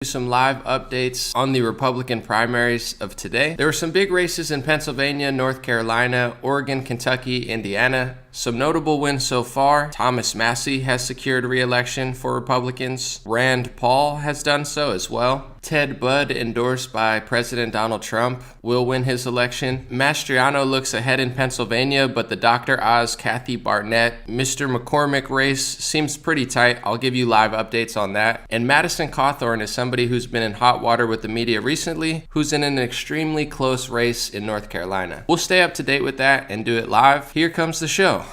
Some live updates on the Republican primaries of today. There were some big races in Pennsylvania, North Carolina, Oregon, Kentucky, Indiana. Some notable wins so far. Thomas Massie has secured re-election for Republicans. Rand Paul has done so as well. Ted Budd, endorsed by President Donald Trump, will win his election. Mastriano looks ahead in Pennsylvania, but the Dr. Oz, Kathy Barnett, Mr. McCormick race seems pretty tight. I'll give you live updates on that. And Madison Cawthorn is somebody who's been in hot water with the media recently, who's in an extremely close race in North Carolina. We'll stay up to date with that and do it live. Here comes the show.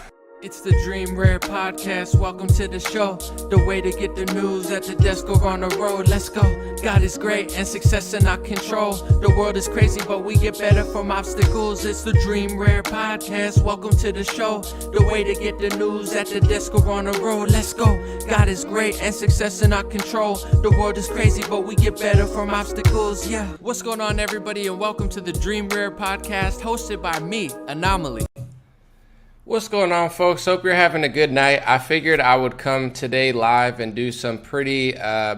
It's the Dream Rare Podcast. Welcome to the show. The way to get the news at the desk or on the road. Let's go. God is great and success in our control. The world is crazy, but we get better from obstacles. It's the Dream Rare Podcast. Welcome to the show. The way to get the news at the desk or on the road. Let's go. God is great and success in our control. The world is crazy, but we get better from obstacles. Yeah. What's going on, everybody, and welcome to the Dream Rare Podcast, hosted by me, Anomaly. What's going on, folks? Hope you're having a good night. I figured I would come today live and do some pretty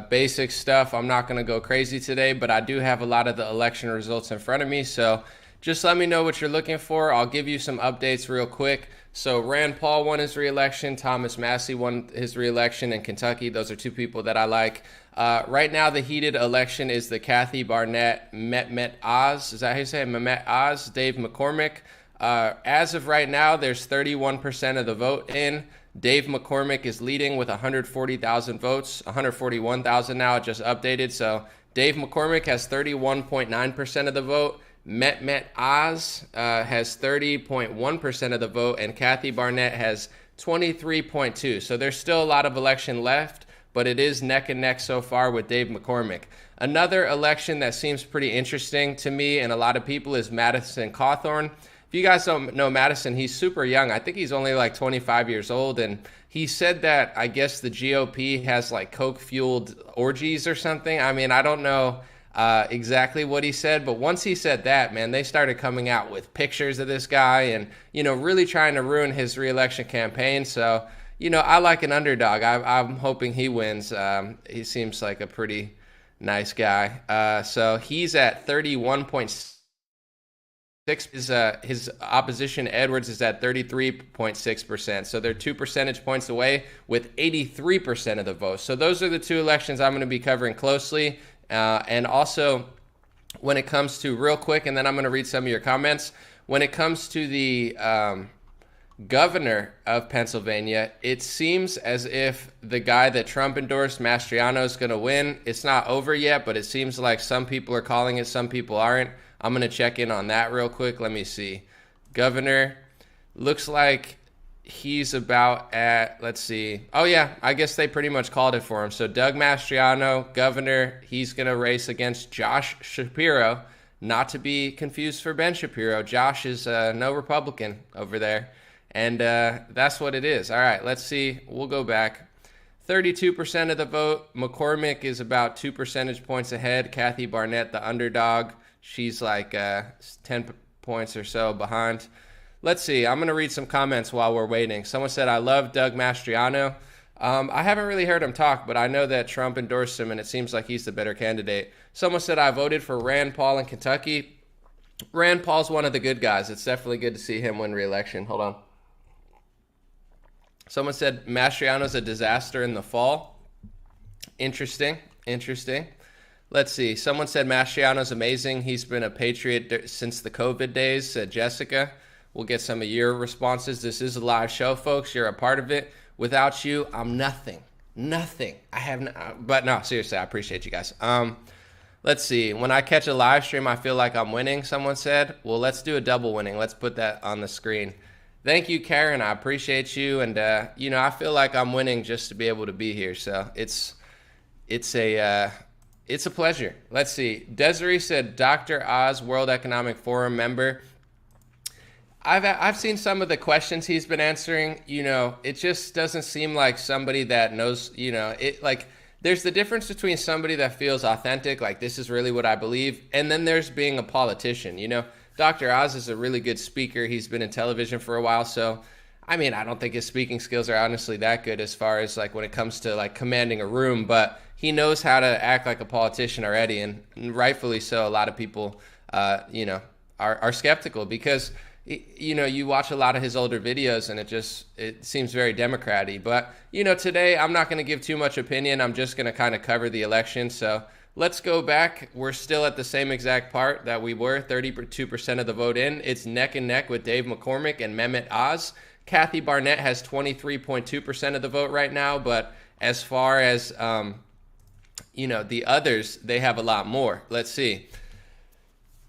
basic stuff. I'm not going to go crazy today, but I do have a lot of the election results in front of me. So just let me know what you're looking for. I'll give you some updates real quick. So Rand Paul won his re-election. Thomas Massie won his re-election in Kentucky. Those are two people that I like. Right now, the heated election is the Kathy Barnett, Mehmet Oz. Is that how you say it? Mehmet Oz, Dave McCormick. As of right now, there's 31% of the vote in. Dave McCormick is leading with 140,000 votes, 141,000 now, it just updated. So Dave McCormick has 31.9% of the vote. Mehmet Oz has 30.1% of the vote, and Kathy Barnett has 23.2%. So there's still a lot of election left, but it is neck and neck so far with Dave McCormick. Another election that seems pretty interesting to me and a lot of people is Madison Cawthorn. If you guys don't know Madison, he's super young. I think he's only like 25 years old. And he said that, I guess, the GOP has like coke-fueled orgies or something. I mean, I don't know exactly what he said. But once he said that, man, they started coming out with pictures of this guy and, really trying to ruin his re-election campaign. So, I like an underdog. I'm hoping he wins. He seems like a pretty nice guy. So he's at 31.6%. His opposition, Edwards, is at 33.6%. So they're 2 percentage points away with 83% of the vote. So those are the two elections I'm going to be covering closely. And also, when it comes to, real quick, and then I'm going to read some of your comments. When it comes to the governor of Pennsylvania, it seems as if the guy that Trump endorsed, Mastriano, is going to win. It's not over yet, but it seems like some people are calling it, some people aren't. I'm going to check in on that real quick. Let me see. Governor, looks like he's about at, let's see. Oh, yeah, I guess they pretty much called it for him. So Doug Mastriano, governor, he's going to race against Josh Shapiro, not to be confused for Ben Shapiro. Josh is no Republican over there. And that's what it is. All right, let's see. We'll go back. 32% of the vote. McCormick is about 2 percentage points ahead. Kathy Barnett, the underdog. She's like 10 points or so behind. Let's see. I'm going to read some comments while we're waiting. Someone said, I love Doug Mastriano. I haven't really heard him talk, but I know that Trump endorsed him, and it seems like he's the better candidate. Someone said, I voted for Rand Paul in Kentucky. Rand Paul's one of the good guys. It's definitely good to see him win re-election. Hold on. Someone said, Mastriano's a disaster in the fall. Interesting. Let's see. Someone said Mastriano's amazing. He's been a patriot since the COVID days, said Jessica. We'll get some of your responses. This is a live show, folks. You're a part of it. Without you, I'm nothing. I have no, but no, seriously, I appreciate you guys. Let's see. When I catch a live stream, I feel like I'm winning, someone said. Well, let's do a double winning. Let's put that on the screen. Thank you, Karen. I appreciate you. And, I feel like I'm winning just to be able to be here. So it's a pleasure. Let's see. Desiree said, Dr. Oz, World Economic Forum member. I've seen some of the questions he's been answering. It just doesn't seem like somebody that knows, there's the difference between somebody that feels authentic, like this is really what I believe, and then there's being a politician. Dr. Oz is a really good speaker. He's been in television for a while, so I mean, I don't think his speaking skills are honestly that good as far as like when it comes to like commanding a room, but he knows how to act like a politician already, and rightfully so. A lot of people, are skeptical because you watch a lot of his older videos and it seems very Democrat-y. But today I'm not going to give too much opinion. I'm just going to kind of cover the election. So let's go back. We're still at the same exact part that we were, 32% of the vote in. It's neck and neck with Dave McCormick and Mehmet Oz. Kathy Barnett has 23.2% of the vote right now, but as far as the others, they have a lot more. Let's see.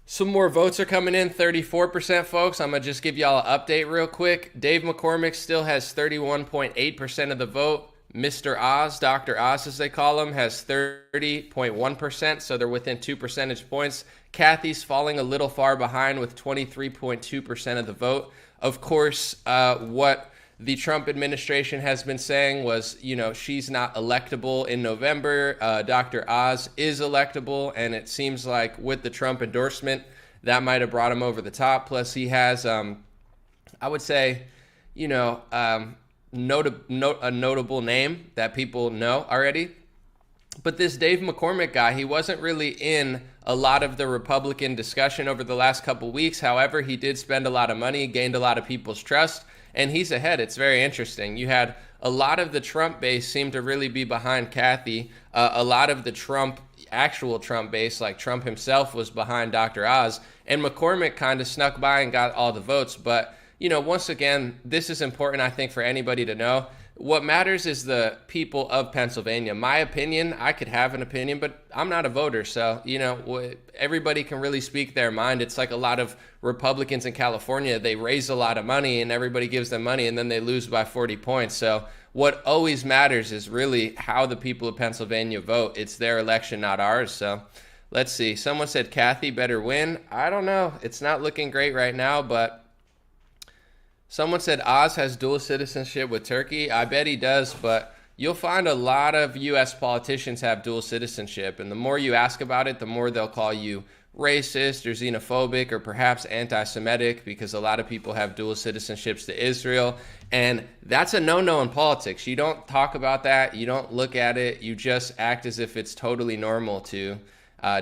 Some more votes are coming in, 34%, folks. I'm going to just give y'all an update real quick. Dave McCormick still has 31.8% of the vote. Mr. Oz, Dr. Oz as they call him, has 30.1%, so they're within 2 percentage points. Kathy's falling a little far behind with 23.2% of the vote. Of course, what the Trump administration has been saying was, she's not electable in November. Dr. Oz is electable, and it seems like with the Trump endorsement, that might have brought him over the top. Plus, he has, I would say, a notable name that people know already. But this Dave McCormick guy, he wasn't really in a lot of the Republican discussion over the last couple weeks. However, he did spend a lot of money, gained a lot of people's trust, and he's ahead. It's very interesting. You had a lot of the Trump base seem to really be behind Kathy. A lot of the actual Trump base, like Trump himself, was behind Dr. Oz. And McCormick kind of snuck by and got all the votes. But, once again, this is important, I think, for anybody to know. What matters is the people of Pennsylvania. My opinion, I could have an opinion, but I'm not a voter. So, everybody can really speak their mind. It's like a lot of Republicans in California. They raise a lot of money and everybody gives them money and then they lose by 40 points. So what always matters is really how the people of Pennsylvania vote. It's their election, not ours. So let's see. Someone said Kathy better win. I don't know. It's not looking great right now, but someone said Oz has dual citizenship with Turkey. I bet he does, but you'll find a lot of U.S. politicians have dual citizenship, and the more you ask about it, the more they'll call you racist or xenophobic or perhaps anti-Semitic, because a lot of people have dual citizenships to Israel, and that's a no-no in politics. You don't talk about that. You don't look at it. You just act as if it's totally normal to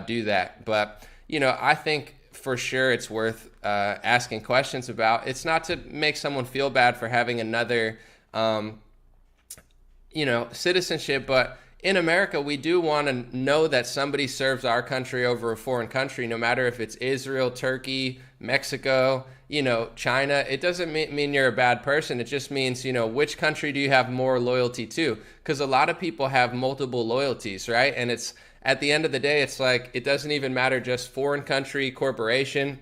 do that. But, I think for sure it's worth asking questions about. It's not to make someone feel bad for having another, citizenship, but in America, we do want to know that somebody serves our country over a foreign country, no matter if it's Israel, Turkey, Mexico, China. It doesn't mean you're a bad person. It just means, which country do you have more loyalty to? Because a lot of people have multiple loyalties, right? And it's at the end of the day, it's like it doesn't even matter just foreign country, corporation.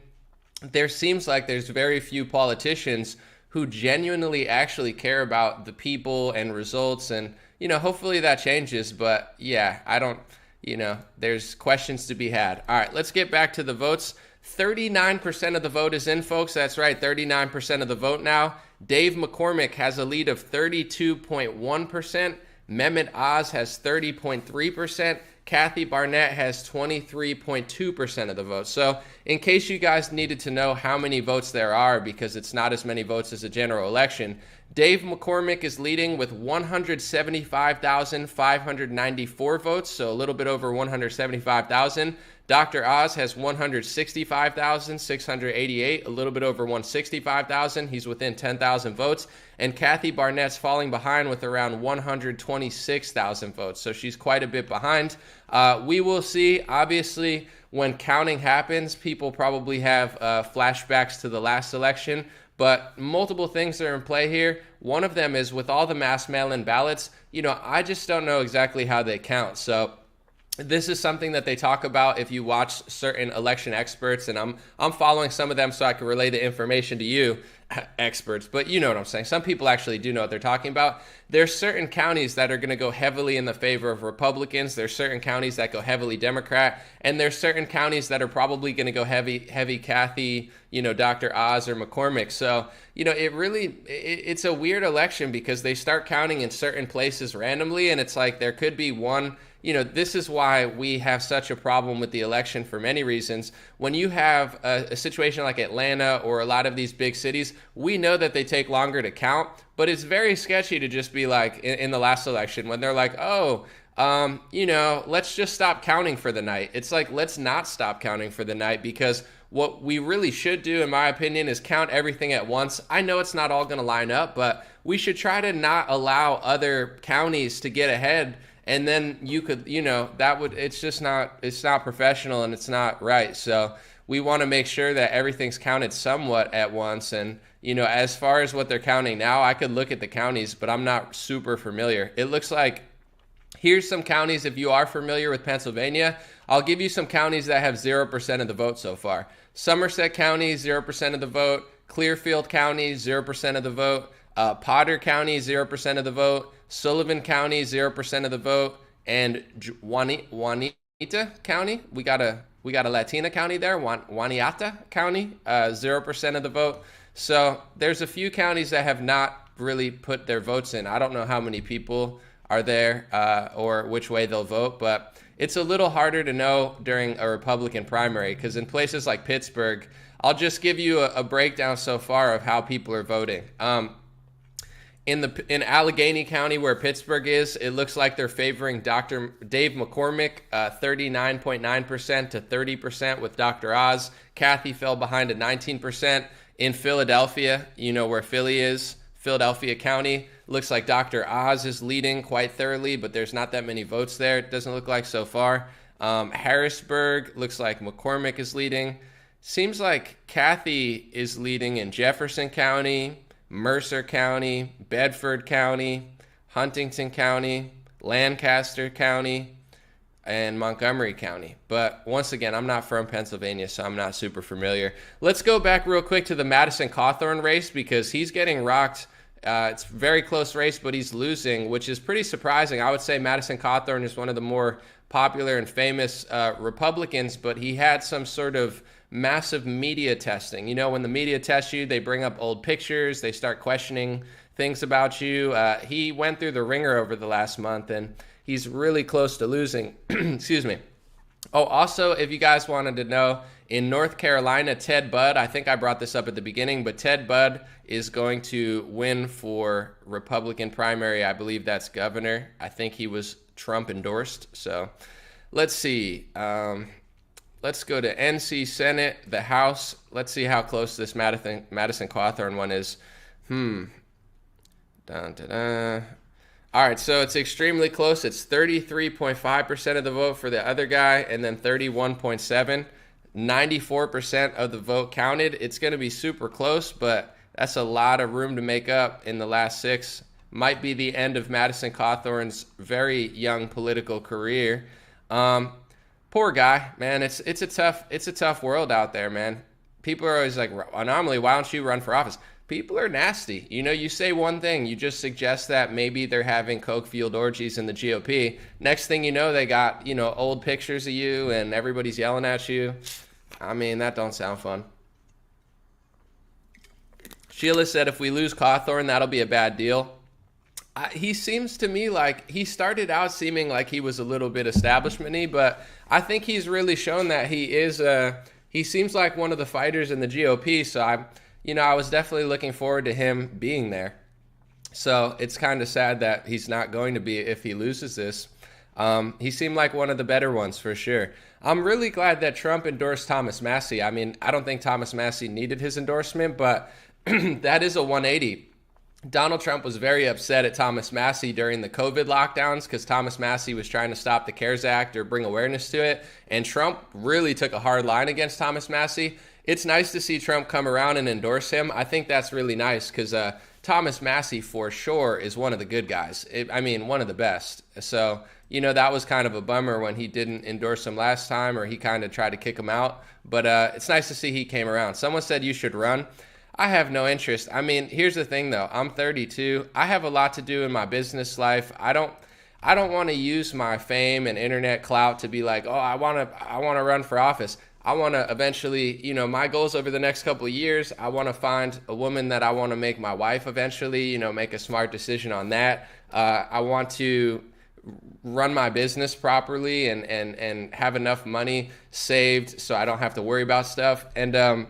There seems like there's very few politicians who genuinely actually care about the people and results, and hopefully that changes. But yeah, I don't, there's questions to be had. All right, let's get back to the votes. 39% of the vote is in, folks. That's right, 39% of the vote now. Dave McCormick has a lead of 32.1%. Mehmet Oz has 30.3%. Kathy Barnett has 23.2% of the vote. So in case you guys needed to know how many votes there are, because it's not as many votes as a general election, Dave McCormick is leading with 175,594 votes, so a little bit over 175,000. Dr. Oz has 165,688, a little bit over 165,000. He's within 10,000 votes. And Kathy Barnett's falling behind with around 126,000 votes. So she's quite a bit behind. We will see. Obviously, when counting happens, people probably have flashbacks to the last election. But multiple things are in play here. One of them is with all the mass mail-in ballots, I just don't know exactly how they count. So this is something that they talk about if you watch certain election experts, and I'm following some of them so I can relay the information to you, experts. But you know what I'm saying. Some people actually do know what they're talking about. There's certain counties that are going to go heavily in the favor of Republicans. There's certain counties that go heavily Democrat, and there's certain counties that are probably going to go heavy Kathy, Dr. Oz or McCormick. So, it's a weird election because they start counting in certain places randomly, and it's like there could be one. This is why we have such a problem with the election for many reasons. When you have a situation like Atlanta or a lot of these big cities, we know that they take longer to count, but it's very sketchy to just be like in the last election when they're like, oh, let's just stop counting for the night. It's like, let's not stop counting for the night, because what we really should do, in my opinion, is count everything at once. I know it's not all going to line up, but we should try to not allow other counties to get ahead. And then you could, it's not professional and it's not right. So we want to make sure that everything's counted somewhat at once. And, as far as what they're counting now, I could look at the counties, but I'm not super familiar. It looks like here's some counties. If you are familiar with Pennsylvania, I'll give you some counties that have 0% of the vote so far. Somerset County, 0% of the vote. Clearfield County, 0% of the vote. Potter County, 0% of the vote. Sullivan County, 0% of the vote. And Juanita County, we got a Latina county there, Juaniata County, 0% of the vote. So there's a few counties that have not really put their votes in. I don't know how many people are there or which way they'll vote, but it's a little harder to know during a Republican primary, because in places like Pittsburgh, I'll just give you a breakdown so far of how people are voting. In Allegheny County, where Pittsburgh is, it looks like they're favoring Dr. Dave McCormick, 39.9% to 30% with Dr. Oz. Kathy fell behind at 19%. In Philadelphia, where Philly is, Philadelphia County, looks like Dr. Oz is leading quite thoroughly, but there's not that many votes there. It doesn't look like so far. Harrisburg, looks like McCormick is leading. Seems like Kathy is leading in Jefferson County, Mercer County, Bedford County, Huntington County, Lancaster County, and Montgomery County. But once again, I'm not from Pennsylvania, so I'm not super familiar. Let's go back real quick to the Madison Cawthorn race, because he's getting rocked. It's a very close race, but he's losing, which is pretty surprising. I would say Madison Cawthorn is one of the more popular and famous Republicans, but he had some sort of massive media testing. When the media tests you, they bring up old pictures, they start questioning things about you. He went through the ringer over the last month, and he's really close to losing. Excuse me. Oh, also, if you guys wanted to know, in North Carolina, Ted Budd, I think I brought this up at the beginning, but Ted Budd is going to win for Republican primary. I believe that's governor. I think he was Trump endorsed. So let's see. Let's go to NC Senate, the House. Let's see how close this Madison Cawthorn one is. Dun, dun, dun. All right, so it's extremely close. It's 33.5% of the vote for the other guy, and then 31.7%. 94% of the vote counted. It's going to be super close, but that's a lot of room to make up in the last 6. Might be the end of Madison Cawthorn's very young political career. Poor guy, man. It's a tough world out there, man. People are always like, anomaly, why don't you run for office? People are nasty. You say one thing, you just suggest that maybe they're having coke-fueled orgies in the GOP. Next thing you know, they got, old pictures of you and everybody's yelling at you. I mean, that don't sound fun. Sheila said, if we lose Cawthorn, that'll be a bad deal. He seems to me like he started out seeming like he was a little bit establishment-y, but I think he's really shown that he seems like one of the fighters in the GOP. So I was definitely looking forward to him being there. So it's kind of sad that he's not going to be if he loses this. He seemed like one of the better ones for sure. I'm really glad that Trump endorsed Thomas Massie. I mean, I don't think Thomas Massie needed his endorsement, but that is a 180. Donald Trump was very upset at Thomas Massie during the COVID lockdowns because Thomas Massie was trying to stop the CARES Act or bring awareness to it. And Trump really took a hard line against Thomas Massie. It's nice to see Trump come around and endorse him. I think that's really nice because Thomas Massie for sure is one of the good guys. One of the best. So, that was kind of a bummer when he didn't endorse him last time, or he kind of tried to kick him out. But it's nice to see he came around. Someone said you should run. I have no interest. Here's the thing though. I'm 32. I have a lot to do in my business life. I don't want to use my fame and internet clout to be like, oh, I want to run for office. I want to eventually, my goals over the next couple of years, I want to find a woman that I want to make my wife eventually, make a smart decision on that. I want to run my business properly and have enough money saved so I don't have to worry about stuff. And,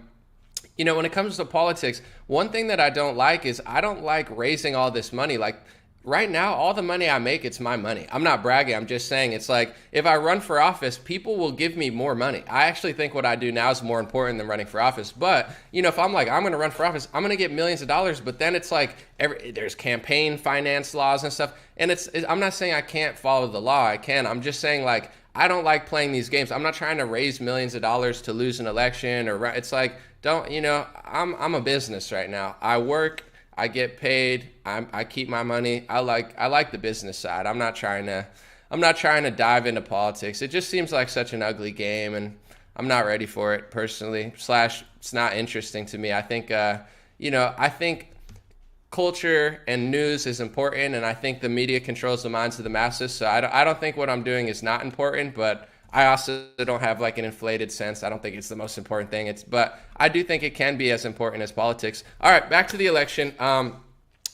When it comes to politics, one thing that I don't like is I don't like raising all this money. Like right now, all the money I make, it's my money. I'm not bragging. I'm just saying it's like if I run for office, people will give me more money. I actually think what I do now is more important than running for office. But, if I'm like, I'm going to run for office, I'm going to get millions of dollars. But then it's like there's campaign finance laws and stuff. And I'm not saying I can't follow the law. I can. I'm just saying like, I don't like playing these games. I'm not trying to raise millions of dollars to lose an election it's like, I'm a business right now. I work, I get paid, I keep my money. I like the business side. I'm not trying to dive into politics. It just seems like such an ugly game, and I'm not ready for it personally. / it's not interesting to me. I think I think culture and news is important, and I think the media controls the minds of the masses. So I don't think what I'm doing is not important, but I also don't have like an inflated sense. I don't think it's the most important thing. But I do think it can be as important as politics. All right, back to the election.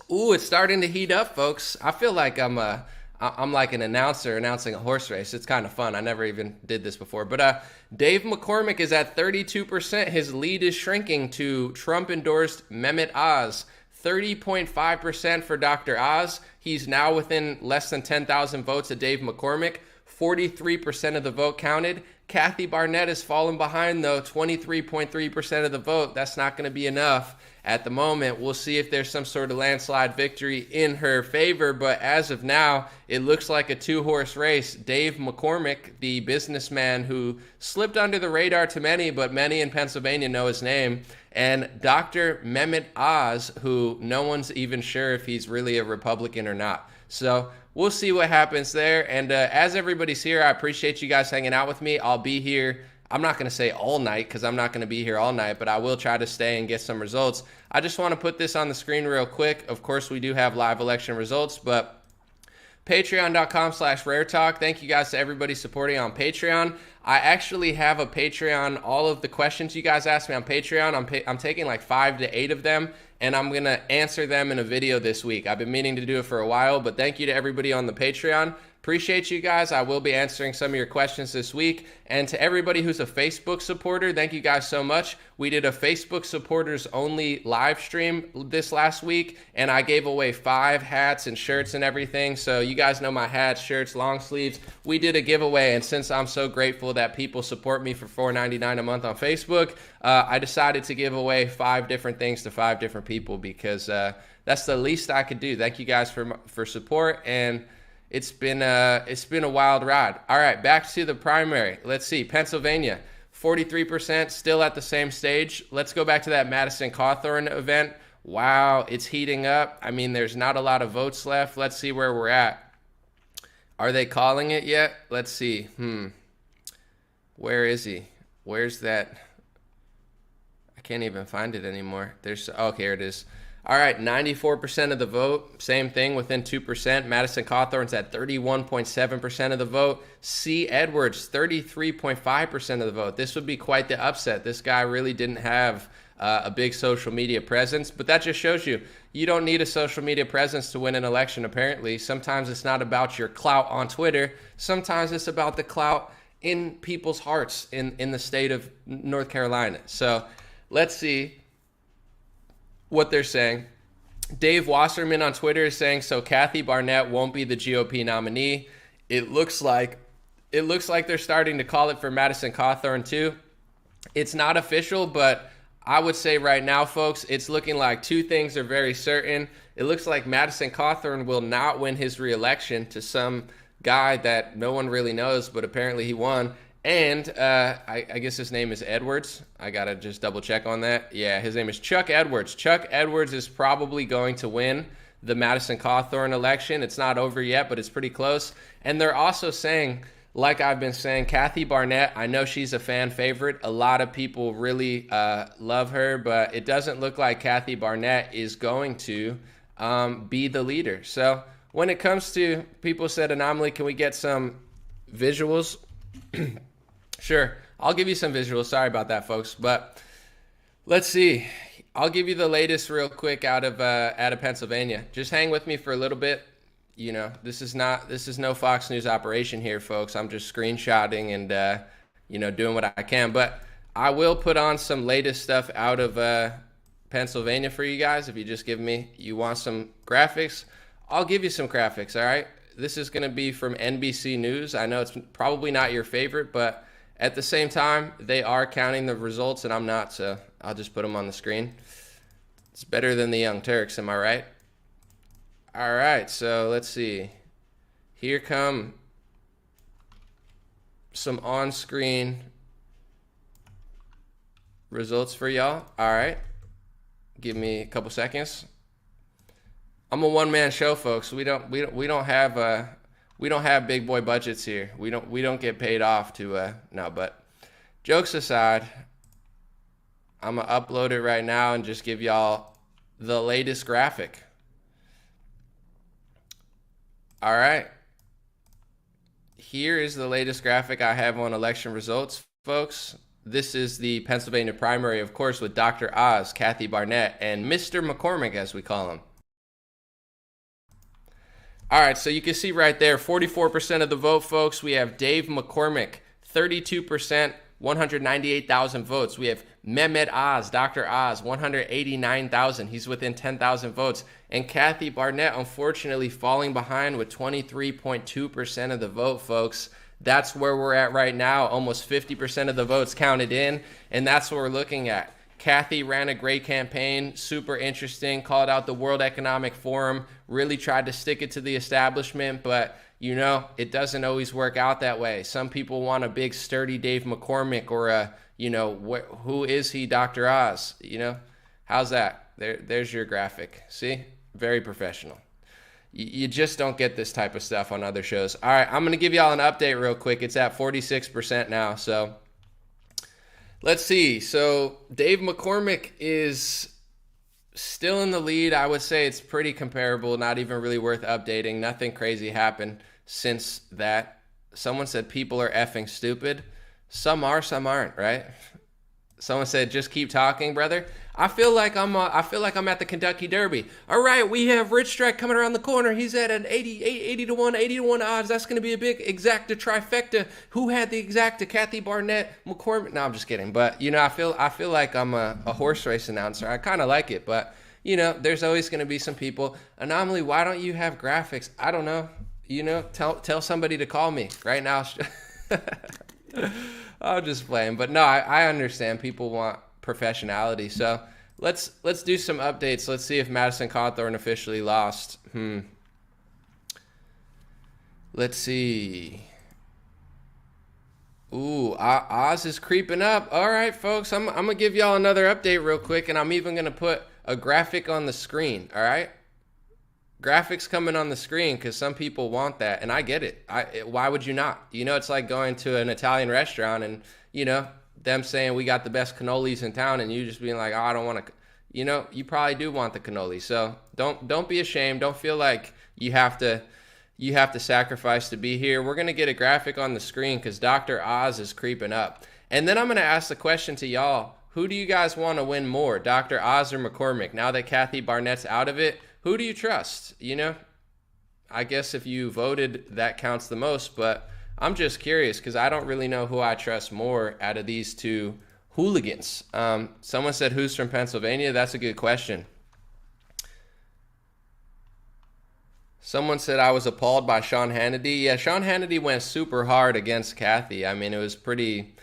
It's starting to heat up, folks. I feel like I'm like an announcer announcing a horse race. It's kind of fun. I never even did this before. But Dave McCormick is at 32%. His lead is shrinking to Trump-endorsed Mehmet Oz. 30.5% for Dr. Oz. He's now within less than 10,000 votes of Dave McCormick. 43% of the vote counted. Kathy Barnett has fallen behind, though, 23.3% of the vote. That's not going to be enough at the moment. We'll see if there's some sort of landslide victory in her favor, but as of now, it looks like a two-horse race. Dave McCormick, the businessman who slipped under the radar to many, but many in Pennsylvania know his name, and Dr. Mehmet Oz, who no one's even sure if he's really a Republican or not. So we'll see what happens there. And as everybody's here, I appreciate you guys hanging out with me. I'll be here. I'm not going to say all night because I'm not going to be here all night, but I will try to stay and get some results. I just want to put this on the screen real quick. Of course, we do have live election results, but patreon.com/raretalk. Thank you guys to everybody supporting on Patreon. I actually have a Patreon. All of the questions you guys asked me on Patreon, I'm taking like 5 to 8 of them, and I'm going to answer them in a video this week. I've been meaning to do it for a while, but thank you to everybody on the Patreon. Appreciate you guys. I will be answering some of your questions this week. And to everybody who's a Facebook supporter, thank you guys so much. We did a Facebook supporters only live stream this last week, and I gave away 5 hats and shirts and everything. So you guys know my hats, shirts, long sleeves. We did a giveaway, and since I'm so grateful that people support me for $4.99 a month on Facebook, I decided to give away 5 different things to 5 different people because that's the least I could do. Thank you guys for support, and it's been a wild ride. All right, back to the primary. Let's see, Pennsylvania, 43%, still at the same stage. Let's go back to that Madison Cawthorn event. Wow, it's heating up. I mean, there's not a lot of votes left. Let's see where we're at. Are they calling it yet? Let's see. Where is he? Where's that? I can't even find it anymore. Okay, here it is. All right, 94% of the vote. Same thing, within 2%. Madison Cawthorn's at 31.7% of the vote. C. Edwards, 33.5% of the vote. This would be quite the upset. This guy really didn't have a big social media presence, but that just shows you don't need a social media presence to win an election, apparently. Sometimes it's not about your clout on Twitter. Sometimes it's about the clout in people's hearts in the state of North Carolina. So let's see what they're saying. Dave Wasserman on Twitter is saying, so Kathy Barnett won't be the GOP nominee. It looks like they're starting to call it for Madison Cawthorn too. It's not official, but I would say right now, folks, it's looking like 2 things are very certain. It looks like Madison Cawthorn will not win his reelection to some guy that no one really knows, but apparently he won. And I guess his name is Edwards. I got to just double check on that. Yeah, his name is Chuck Edwards. Chuck Edwards is probably going to win the Madison Cawthorn election. It's not over yet, but it's pretty close. And they're also saying, like I've been saying, Kathy Barnett, I know she's a fan favorite. A lot of people really love her, but it doesn't look like Kathy Barnett is going to be the leader. So when it comes to, people said, Anomaly, can we get some visuals? Sure, I'll give you some visuals. Sorry about that, folks. But let's see. I'll give you the latest real quick out of Pennsylvania. Just hang with me for a little bit. You know, this is no Fox News operation here, folks. I'm just screenshotting and doing what I can. But I will put on some latest stuff out of Pennsylvania for you guys. If you just give me, you want some graphics, I'll give you some graphics, all right? This is going to be from NBC News. I know it's probably not your favorite, but at the same time, they are counting the results, and I'm not, so I'll just put them on the screen. It's better than the Young Turks, am I right? All right, so let's see. Here come some on-screen results for y'all. All right, give me a couple seconds. I'm a one-man show, folks. We don't have big boy budgets here. We don't get paid off to no. But jokes aside, I'm gonna upload it right now and just give y'all the latest graphic. All right. Here is the latest graphic I have on election results, folks. This is the Pennsylvania primary, of course, with Dr. Oz, Kathy Barnett, and Mr. McCormick, as we call him. All right, so you can see right there, 44% of the vote, folks. We have Dave McCormick, 32%, 198,000 votes. We have Mehmet Oz, Dr. Oz, 189,000. He's within 10,000 votes. And Kathy Barnett, unfortunately, falling behind with 23.2% of the vote, folks. That's where we're at right now. Almost 50% of the votes counted in, and that's what we're looking at. Kathy ran a great campaign, super interesting, called out the World Economic Forum, really tried to stick it to the establishment, but you know, it doesn't always work out that way. Some people want a big, sturdy Dave McCormick or a, you know, who is he, Dr. Oz? You know, how's that? There's your graphic. See? Very professional. You just don't get this type of stuff on other shows. All right, I'm going to give y'all an update real quick. It's at 46% now, so let's see. So Dave McCormick is still in the lead. I would say it's pretty comparable, not even really worth updating. Nothing crazy happened since that. Someone said people are effing stupid. Some are, some aren't, right? Someone said, just keep talking, brother. I feel like I'm at the Kentucky Derby. All right, we have Rich Strike coming around the corner. He's at an 80 to 1 odds. That's going to be a big exacta trifecta. Who had the exacta? Kathy Barnett, McCormick. No, I'm just kidding. But, you know, I feel like I'm a horse race announcer. I kind of like it. But, you know, there's always going to be some people. Anomaly, why don't you have graphics? I don't know. You know, tell somebody to call me right now. I'm just playing. But, no, I understand. People want professionality. So let's do some updates. Let's see if Madison Cawthorn officially lost. Let's see. Ooh, Oz is creeping up. All right, folks, I'm gonna give y'all another update real quick, and I'm even gonna put a graphic on the screen. All right, graphics coming on the screen because some people want that, and I get it. Why would you not? You know, it's like going to an Italian restaurant and, you know, them saying we got the best cannolis in town, and you just being like, oh, I don't want to. You know, you probably do want the cannoli. So don't be ashamed. Don't feel like you have to sacrifice to be here. We're gonna get a graphic on the screen because Dr. Oz is creeping up, and then I'm gonna ask the question to y'all: who do you guys want to win more, Dr. Oz or McCormick? Now that Kathy Barnett's out of it, who do you trust? You know, I guess if you voted, that counts the most, but I'm just curious because I don't really know who I trust more out of these two hooligans. Someone said, who's from Pennsylvania? That's a good question. Someone said I was appalled by Sean Hannity. Yeah, Sean Hannity went super hard against Kathy. I mean, it's pretty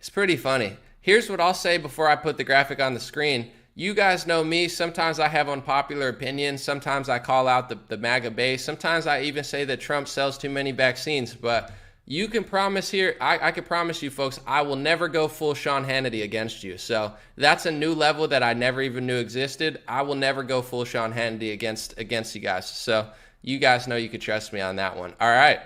funny. Here's what I'll say before I put the graphic on the screen. You guys know me. Sometimes I have unpopular opinions. Sometimes I call out the MAGA base. Sometimes I even say that Trump sells too many vaccines. But you can promise here, I can promise you folks, I will never go full Sean Hannity against you. So that's a new level that I never even knew existed. I will never go full Sean Hannity against you guys. So you guys know you can trust me on that one. All right.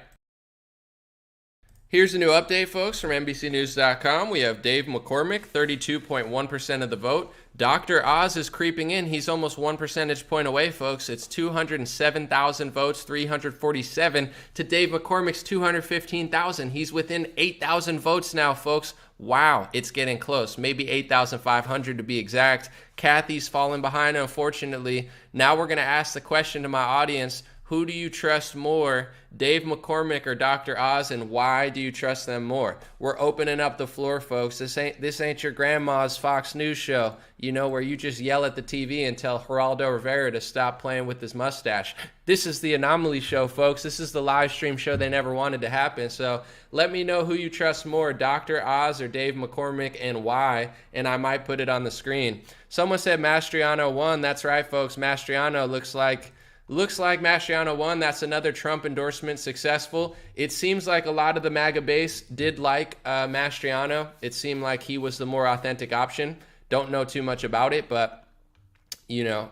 Here's a new update, folks, from NBCNews.com. We have Dave McCormick, 32.1% of the vote. Dr. Oz is creeping in. He's almost 1 percentage point away, folks. It's 207,000 votes, 347 to Dave McCormick's 215,000. He's within 8,000 votes now, folks. Wow, it's getting close. Maybe 8,500 to be exact. Kathy's falling behind, unfortunately. Now we're going to ask the question to my audience: Who do you trust more, Dave McCormick or Dr. Oz, and why do you trust them more? We're opening up the floor, folks. This ain't your grandma's Fox News show, where you just yell at the TV and tell Geraldo Rivera to stop playing with his mustache. This is the Anomaly show, folks. This is the live stream show they never wanted to happen. So let me know who you trust more, Dr. Oz or Dave McCormick, and why, and I might put it on the screen. Someone said Mastriano won. That's right, folks. Mastriano looks like Mastriano won. That's another Trump endorsement successful. It seems like a lot of the MAGA base did like Mastriano. It seemed like he was the more authentic option. Don't know too much about it, but,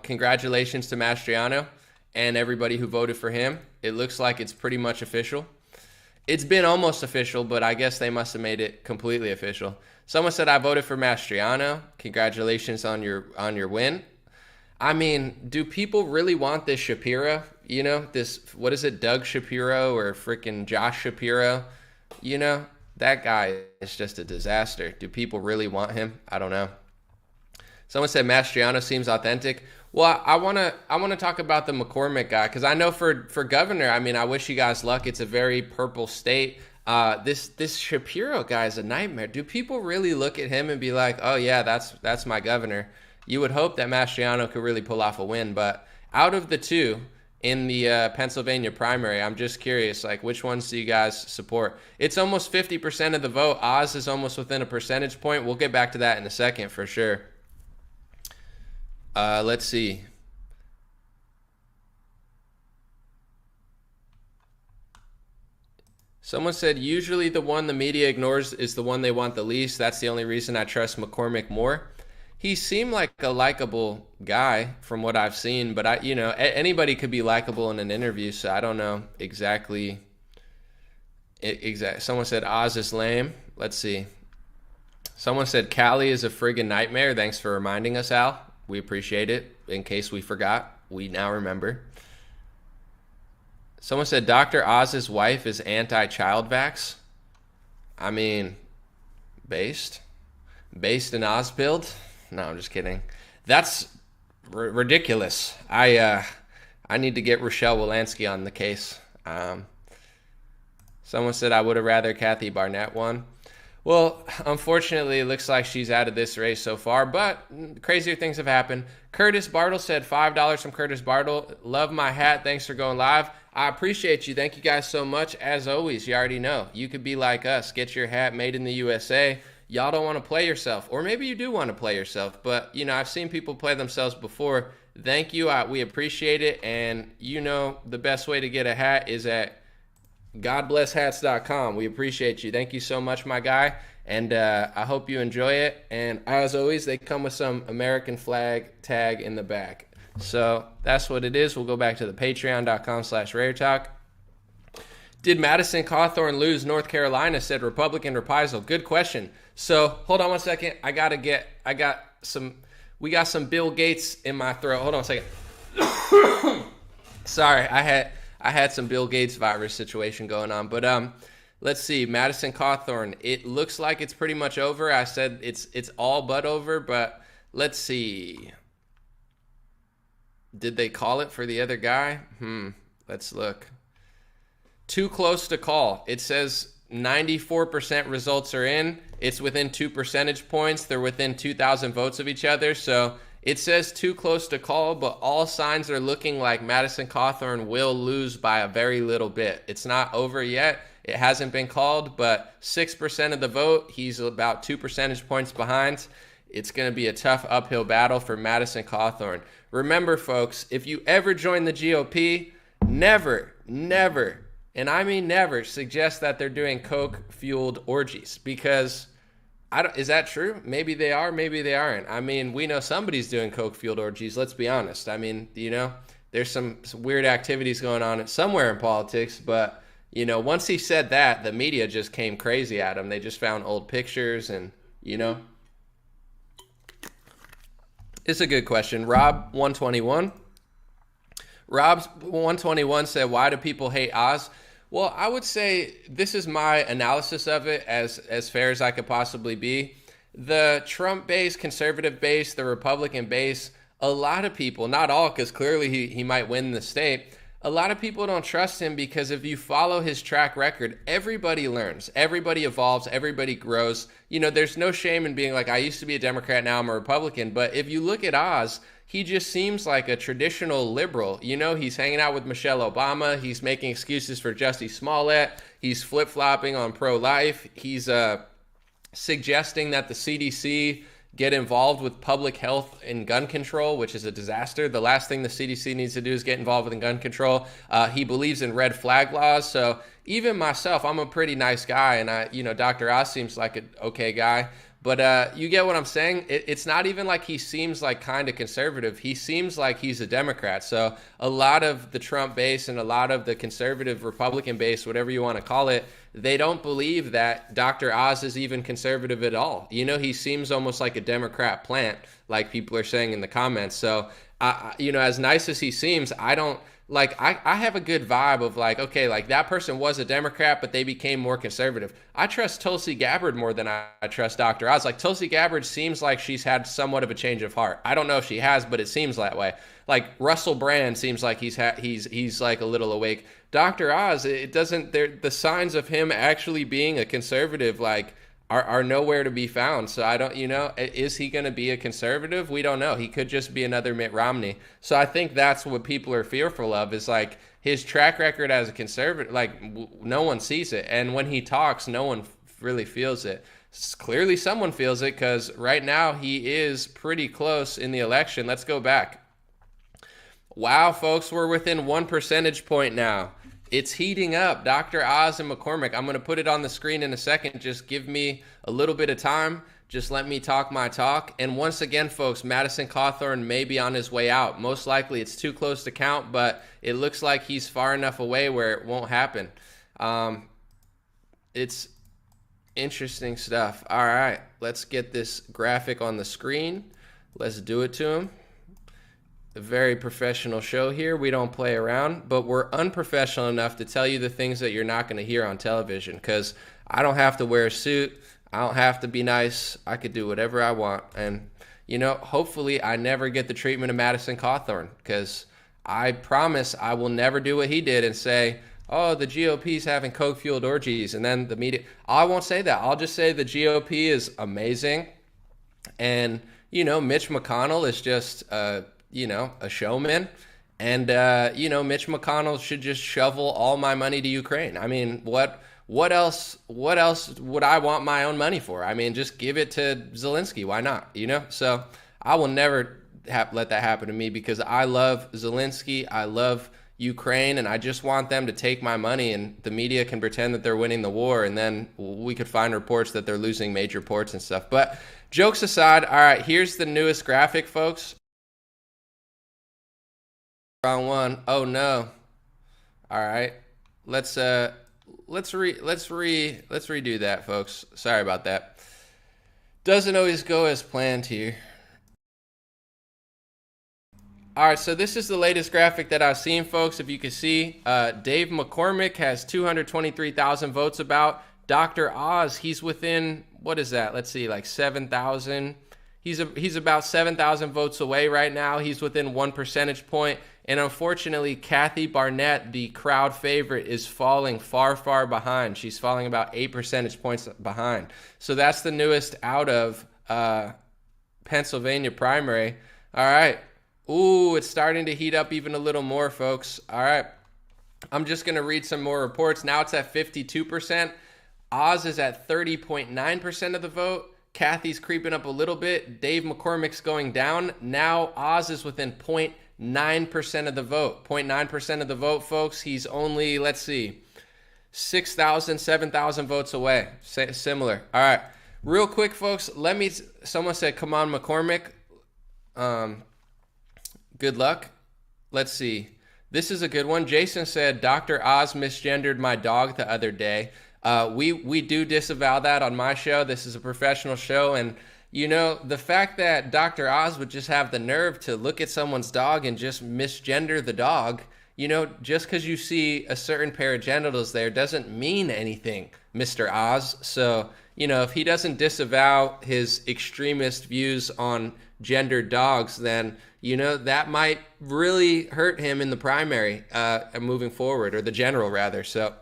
congratulations to Mastriano and everybody who voted for him. It looks like it's pretty much official. It's been almost official, but I guess they must have made it completely official. Someone said, I voted for Mastriano. Congratulations on your win. I mean, do people really want this Shapiro? This, what is it, Doug Shapiro or freaking Josh Shapiro? That guy is just a disaster. Do people really want him? I don't know. Someone said Mastriano seems authentic. Well, I want to talk about the McCormick guy, because I know for governor, I wish you guys luck. It's a very purple state. This Shapiro guy is a nightmare. Do people really look at him and be like, oh yeah, that's my governor? You would hope that Mastriano could really pull off a win, but out of the two in the Pennsylvania primary, I'm just curious, which ones do you guys support? It's almost 50% of the vote. Oz is almost within a percentage point. We'll get back to that in a second for sure. Let's see. Someone said, usually the one the media ignores is the one they want the least. That's the only reason I trust McCormick more. He seemed like a likable guy from what I've seen, but anybody could be likable in an interview, so I don't know exactly. Someone said Oz is lame. Let's see. Someone said Cali is a friggin' nightmare. Thanks for reminding us, Al. We appreciate it. In case we forgot, we now remember. Someone said Dr. Oz's wife is anti-child vax. Based in Oz build. No, I'm just kidding. That's ridiculous. I need to get Rochelle Walensky on the case. Someone said I would have rather Kathy Barnett won. Well, unfortunately, it looks like she's out of this race so far, but crazier things have happened. Curtis Bartle said $5 from Curtis Bartle. Love my hat. Thanks for going live. I appreciate you. Thank you guys so much. As always, you already know, you could be like us. Get your hat made in the USA. Y'all don't want to play yourself, or maybe you do want to play yourself, but I've seen people play themselves before. Thank you. We appreciate it, and the best way to get a hat is at godblesshats.com. We appreciate you. Thank you so much, my guy, and I hope you enjoy it. And as always, they come with some American flag tag in the back. So that's what it is. We'll go back to the patreon.com/raretalk. Did Madison Cawthorn lose North Carolina? Said Republican reprisal. Good question. So hold on one second. We got some Bill Gates in my throat. Hold on a second. Sorry, I had some Bill Gates virus situation going on. But let's see. Madison Cawthorn. It looks like it's pretty much over. I said it's all but over, but let's see. Did they call it for the other guy? Let's look. Too close to call. It says 94% results are in. It's within 2 percentage points. They're within 2,000 votes of each other. So it says too close to call, but all signs are looking like Madison Cawthorn will lose by a very little bit. It's not over yet. It hasn't been called, but 6% of the vote. He's about 2 percentage points behind. It's going to be a tough uphill battle for Madison Cawthorn. Remember, folks, if you ever join the GOP, never, and I mean never, suggest that they're doing coke-fueled orgies, because is that true? Maybe they are, maybe they aren't. We know somebody's doing coke-fueled orgies, let's be honest. There's some weird activities going on somewhere in politics, but, once he said that, the media just came crazy at him. They just found old pictures and, It's a good question. Rob121 said, why do people hate Oz? Well, I would say this is my analysis of it as fair as I could possibly be. The Trump base, conservative base, the Republican base, a lot of people, not all, because clearly he might win the state, a lot of people don't trust him because if you follow his track record, everybody learns, everybody evolves, everybody grows. You know, there's no shame in being like, I used to be a Democrat, now I'm a Republican. But if you look at Oz, he just seems like a traditional liberal. You know, he's hanging out with Michelle Obama. He's making excuses for Jussie Smollett. He's flip-flopping on pro-life. He's suggesting that the CDC get involved with public health and gun control, which is a disaster. The last thing the CDC needs to do is get involved with gun control. He believes in red flag laws. So even myself, I'm a pretty nice guy, and Dr. Oz seems like an okay guy. But you get what I'm saying? It's not even like he seems like kind of conservative. He seems like he's a Democrat. So a lot of the Trump base and a lot of the conservative Republican base, whatever you want to call it, they don't believe that Dr. Oz is even conservative at all. You know, he seems almost like a Democrat plant, like people are saying in the comments. So, as nice as he seems, I don't... Like, I have a good vibe of like, okay, like that person was a Democrat, but they became more conservative. I trust Tulsi Gabbard more than I trust Dr. Oz. Like, Tulsi Gabbard seems like she's had somewhat of a change of heart. I don't know if she has, but it seems that way. Like, Russell Brand seems like he's like a little awake. Dr. Oz, it doesn't, the signs of him actually being a conservative, like, are nowhere to be found. So I don't, is he going to be a conservative? We don't know. He could just be another Mitt Romney. So I think that's what people are fearful of, is like his track record as a conservative. Like, no one sees it. And when he talks, no one really feels it. Clearly someone feels it, because right now he is pretty close in the election. Let's go back. Wow, folks, we're within 1 percentage point now. It's heating up. Dr. Oz and McCormick. I'm going to put it on the screen in a second. Just give me a little bit of time. Just let me talk my talk. And once again, folks, Madison Cawthorn may be on his way out. Most likely it's too close to count, but it looks like he's far enough away where it won't happen. It's interesting stuff. All right, let's get this graphic on the screen. Let's do it to him. A very professional show here. We don't play around, but we're unprofessional enough to tell you the things that you're not going to hear on television, because I don't have to wear a suit. I don't have to be nice. I could do whatever I want. And, hopefully I never get the treatment of Madison Cawthorn, because I promise I will never do what he did and say, oh, the GOP's having coke-fueled orgies, and then the media. I won't say that. I'll just say the GOP is amazing. And, Mitch McConnell is just a showman. And, Mitch McConnell should just shovel all my money to Ukraine. I mean, what else would I want my own money for? I mean, just give it to Zelensky. Why not? So I will never let that happen to me, because I love Zelensky. I love Ukraine, and I just want them to take my money, and the media can pretend that they're winning the war, and then we could find reports that they're losing major ports and stuff. But jokes aside, all right, here's the newest graphic, folks. Wrong one. Oh no. All right. Let's redo that, folks. Sorry about that. Doesn't always go as planned here. All right, so this is the latest graphic that I've seen, folks. If you can see, Dave McCormick has 223,000 votes about. Dr. Oz, he's within, what is that? Let's see, like 7,000. He's about 7,000 votes away right now. He's within 1 percentage point. And unfortunately, Kathy Barnett, the crowd favorite, is falling far, far behind. She's falling about 8 percentage points behind. So that's the newest out of Pennsylvania primary. All right. Ooh, it's starting to heat up even a little more, folks. All right. I'm just going to read some more reports. Now it's at 52%. Oz is at 30.9% of the vote. Kathy's creeping up a little bit. Dave McCormick's going down. Now Oz is within 0.9% of the vote. 0.9% of the vote, folks. He's only, let's see, 6,000, 7,000 votes away. Similar. All right. Real quick, folks, someone said, come on, McCormick. Good luck. Let's see. This is a good one. Jason said, Dr. Oz misgendered my dog the other day. We do disavow that on my show. This is a professional show. And, the fact that Dr. Oz would just have the nerve to look at someone's dog and just misgender the dog just because you see a certain pair of genitals there doesn't mean anything, Mr. Oz. So, if he doesn't disavow his extremist views on gendered dogs, then, that might really hurt him in the primary moving forward, or the general rather. So,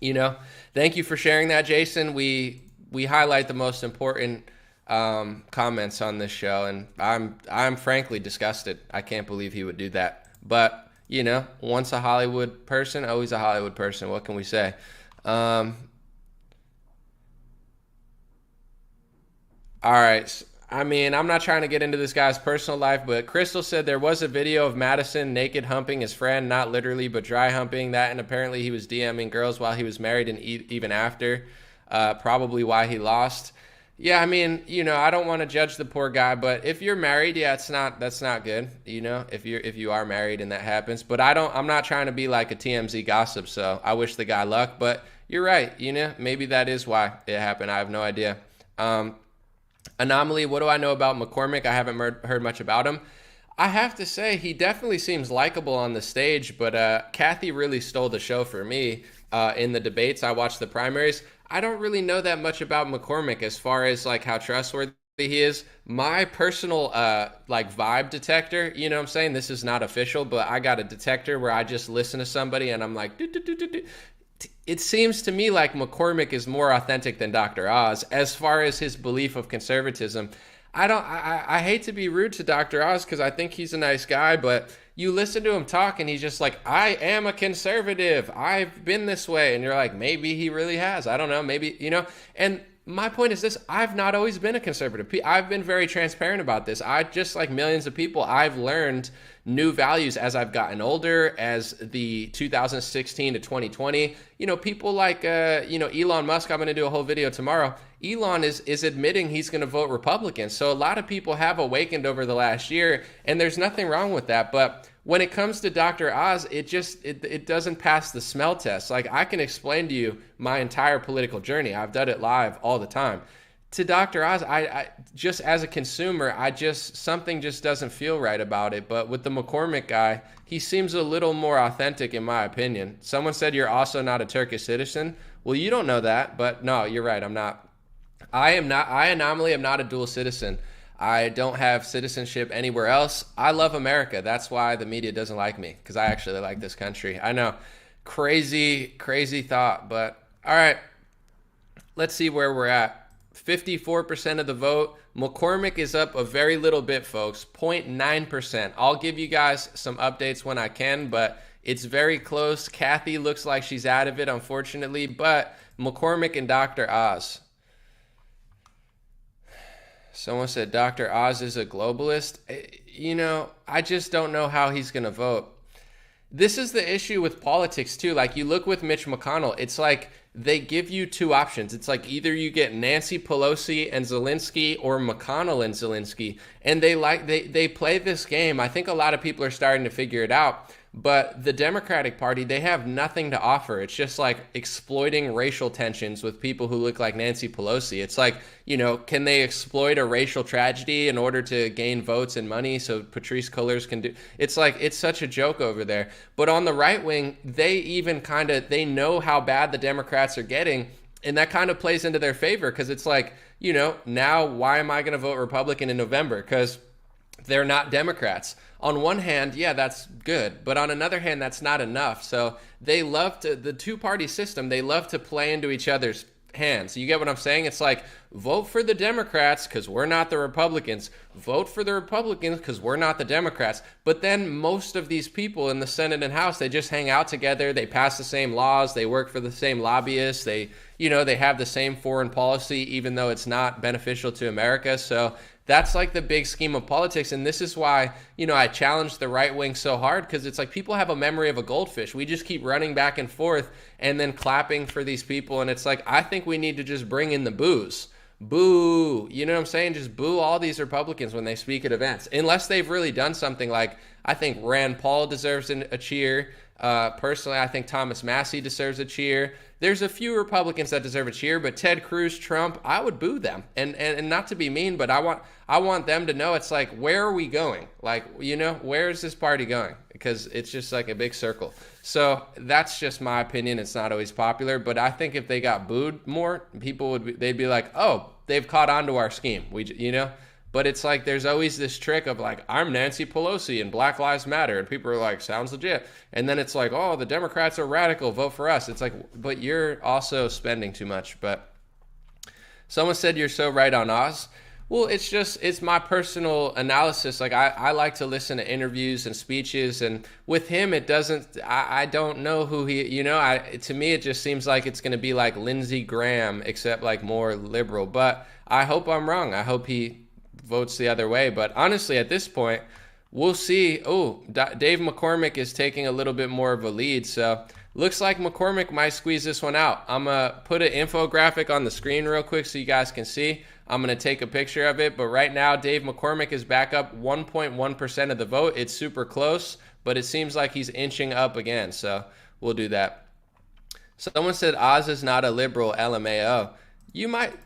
thank you for sharing that, Jason. We highlight the most important comments on this show, and I'm frankly disgusted. I can't believe he would do that. But once a Hollywood person, always a Hollywood person. What can we say? All right. I mean, I'm not trying to get into this guy's personal life, but Crystal said there was a video of Madison naked humping his friend, not literally, but dry humping that, and apparently he was DMing girls while he was married and even after, probably why he lost. Yeah, I mean, I don't want to judge the poor guy, but if you're married, yeah, that's not good. If you are married and that happens, but I'm not trying to be like a TMZ gossip, so I wish the guy luck, but you're right. Maybe that is why it happened. I have no idea. Anomaly, what do I know about McCormick? I haven't heard much about him. I have to say, he definitely seems likable on the stage, but Kathy really stole the show for me in the debates. I watched the primaries. I don't really know that much about McCormick as far as like how trustworthy he is. My personal vibe detector, what I'm saying? This is not official, but I got a detector where I just listen to somebody and I'm like, it seems to me like McCormick is more authentic than Dr. Oz as far as his belief of conservatism. I hate to be rude to Dr. Oz because I think he's a nice guy, but you listen to him talk and he's just like, I am a conservative. I've been this way. And you're like, maybe he really has. I don't know. Maybe, and my point is this: I've not always been a conservative. I've been very transparent about this. Just like millions of people, I've learned new values as I've gotten older, as the 2016 to 2020. People like, Elon Musk, I'm going to do a whole video tomorrow. Elon is admitting he's going to vote Republican. So a lot of people have awakened over the last year, and there's nothing wrong with that. But when it comes to Dr. Oz, it doesn't pass the smell test. Like, I can explain to you my entire political journey. I've done it live all the time. To Dr. Oz, I just as a consumer, something just doesn't feel right about it. But with the McCormick guy, he seems a little more authentic in my opinion. Someone said you're also not a Turkish citizen. Well, you don't know that, but no, you're right. I'm not. I anomaly am not a dual citizen. I don't have citizenship anywhere else. I love America. That's why the media doesn't like me, because I actually like this country. I know. Crazy thought, but all right. Let's see where we're at. 54% of the vote. McCormick is up a very little bit, folks. 0.9%. I'll give you guys some updates when I can, but it's very close. Kathy looks like she's out of it, unfortunately, but McCormick and Dr. Oz. Someone said Dr. Oz is a globalist. I just don't know how he's going to vote. This is the issue with politics, too. Like, you look with Mitch McConnell, it's like they give you two options. It's like either you get Nancy Pelosi and Zelensky or McConnell and Zelensky. And they play this game. I think a lot of people are starting to figure it out. But the Democratic Party, they have nothing to offer. It's just like exploiting racial tensions with people who look like Nancy Pelosi. It's like, can they exploit a racial tragedy in order to gain votes and money so Patrisse Cullors can do? It's like, it's such a joke over there. But on the right wing, they know how bad the Democrats are getting. And that kind of plays into their favor because it's like, now why am I going to vote Republican in November? Because they're not Democrats. On one hand, yeah, that's good. But on another hand, that's not enough. So they love to, the two-party system, they love to play into each other's hands. You get what I'm saying? It's like, vote for the Democrats because we're not the Republicans. Vote for the Republicans because we're not the Democrats. But then most of these people in the Senate and House, they just hang out together. They pass the same laws. They work for the same lobbyists. They have the same foreign policy, even though it's not beneficial to America. So that's like the big scheme of politics. And this is why, I challenge the right wing so hard, because it's like people have a memory of a goldfish. We just keep running back and forth and then clapping for these people. And it's like, I think we need to just bring in the boos. Boo. You know what I'm saying? Just boo all these Republicans when they speak at events. Unless they've really done something like, I think Rand Paul deserves a cheer. Personally, I think Thomas Massey deserves a cheer. There's a few Republicans that deserve a cheer, but Ted Cruz, Trump, I would boo them. And not to be mean, but I want them to know, it's like, where are we going? Like, where is this party going? Because it's just like a big circle. So that's just my opinion. It's not always popular, but I think if they got booed more, they'd be like, oh, they've caught on to our scheme. But it's like there's always this trick of like, I'm Nancy Pelosi and Black Lives Matter. And people are like, sounds legit. And then it's like, oh, the Democrats are radical. Vote for us. It's like, but you're also spending too much. But someone said you're so right on Oz. Well, it's my personal analysis. Like I like to listen to interviews and speeches. And with him, I don't know who to me, it just seems like it's going to be like Lindsey Graham, except like more liberal. But I hope I'm wrong. I hope he votes the other way. But honestly, at this point, we'll see. Oh, Dave McCormick is taking a little bit more of a lead. So looks like McCormick might squeeze this one out. I'm going to put an infographic on the screen real quick so you guys can see. I'm going to take a picture of it. But right now, Dave McCormick is back up 1.1% of the vote. It's super close, but it seems like he's inching up again. So we'll do that. Someone said Oz is not a liberal, LMAO.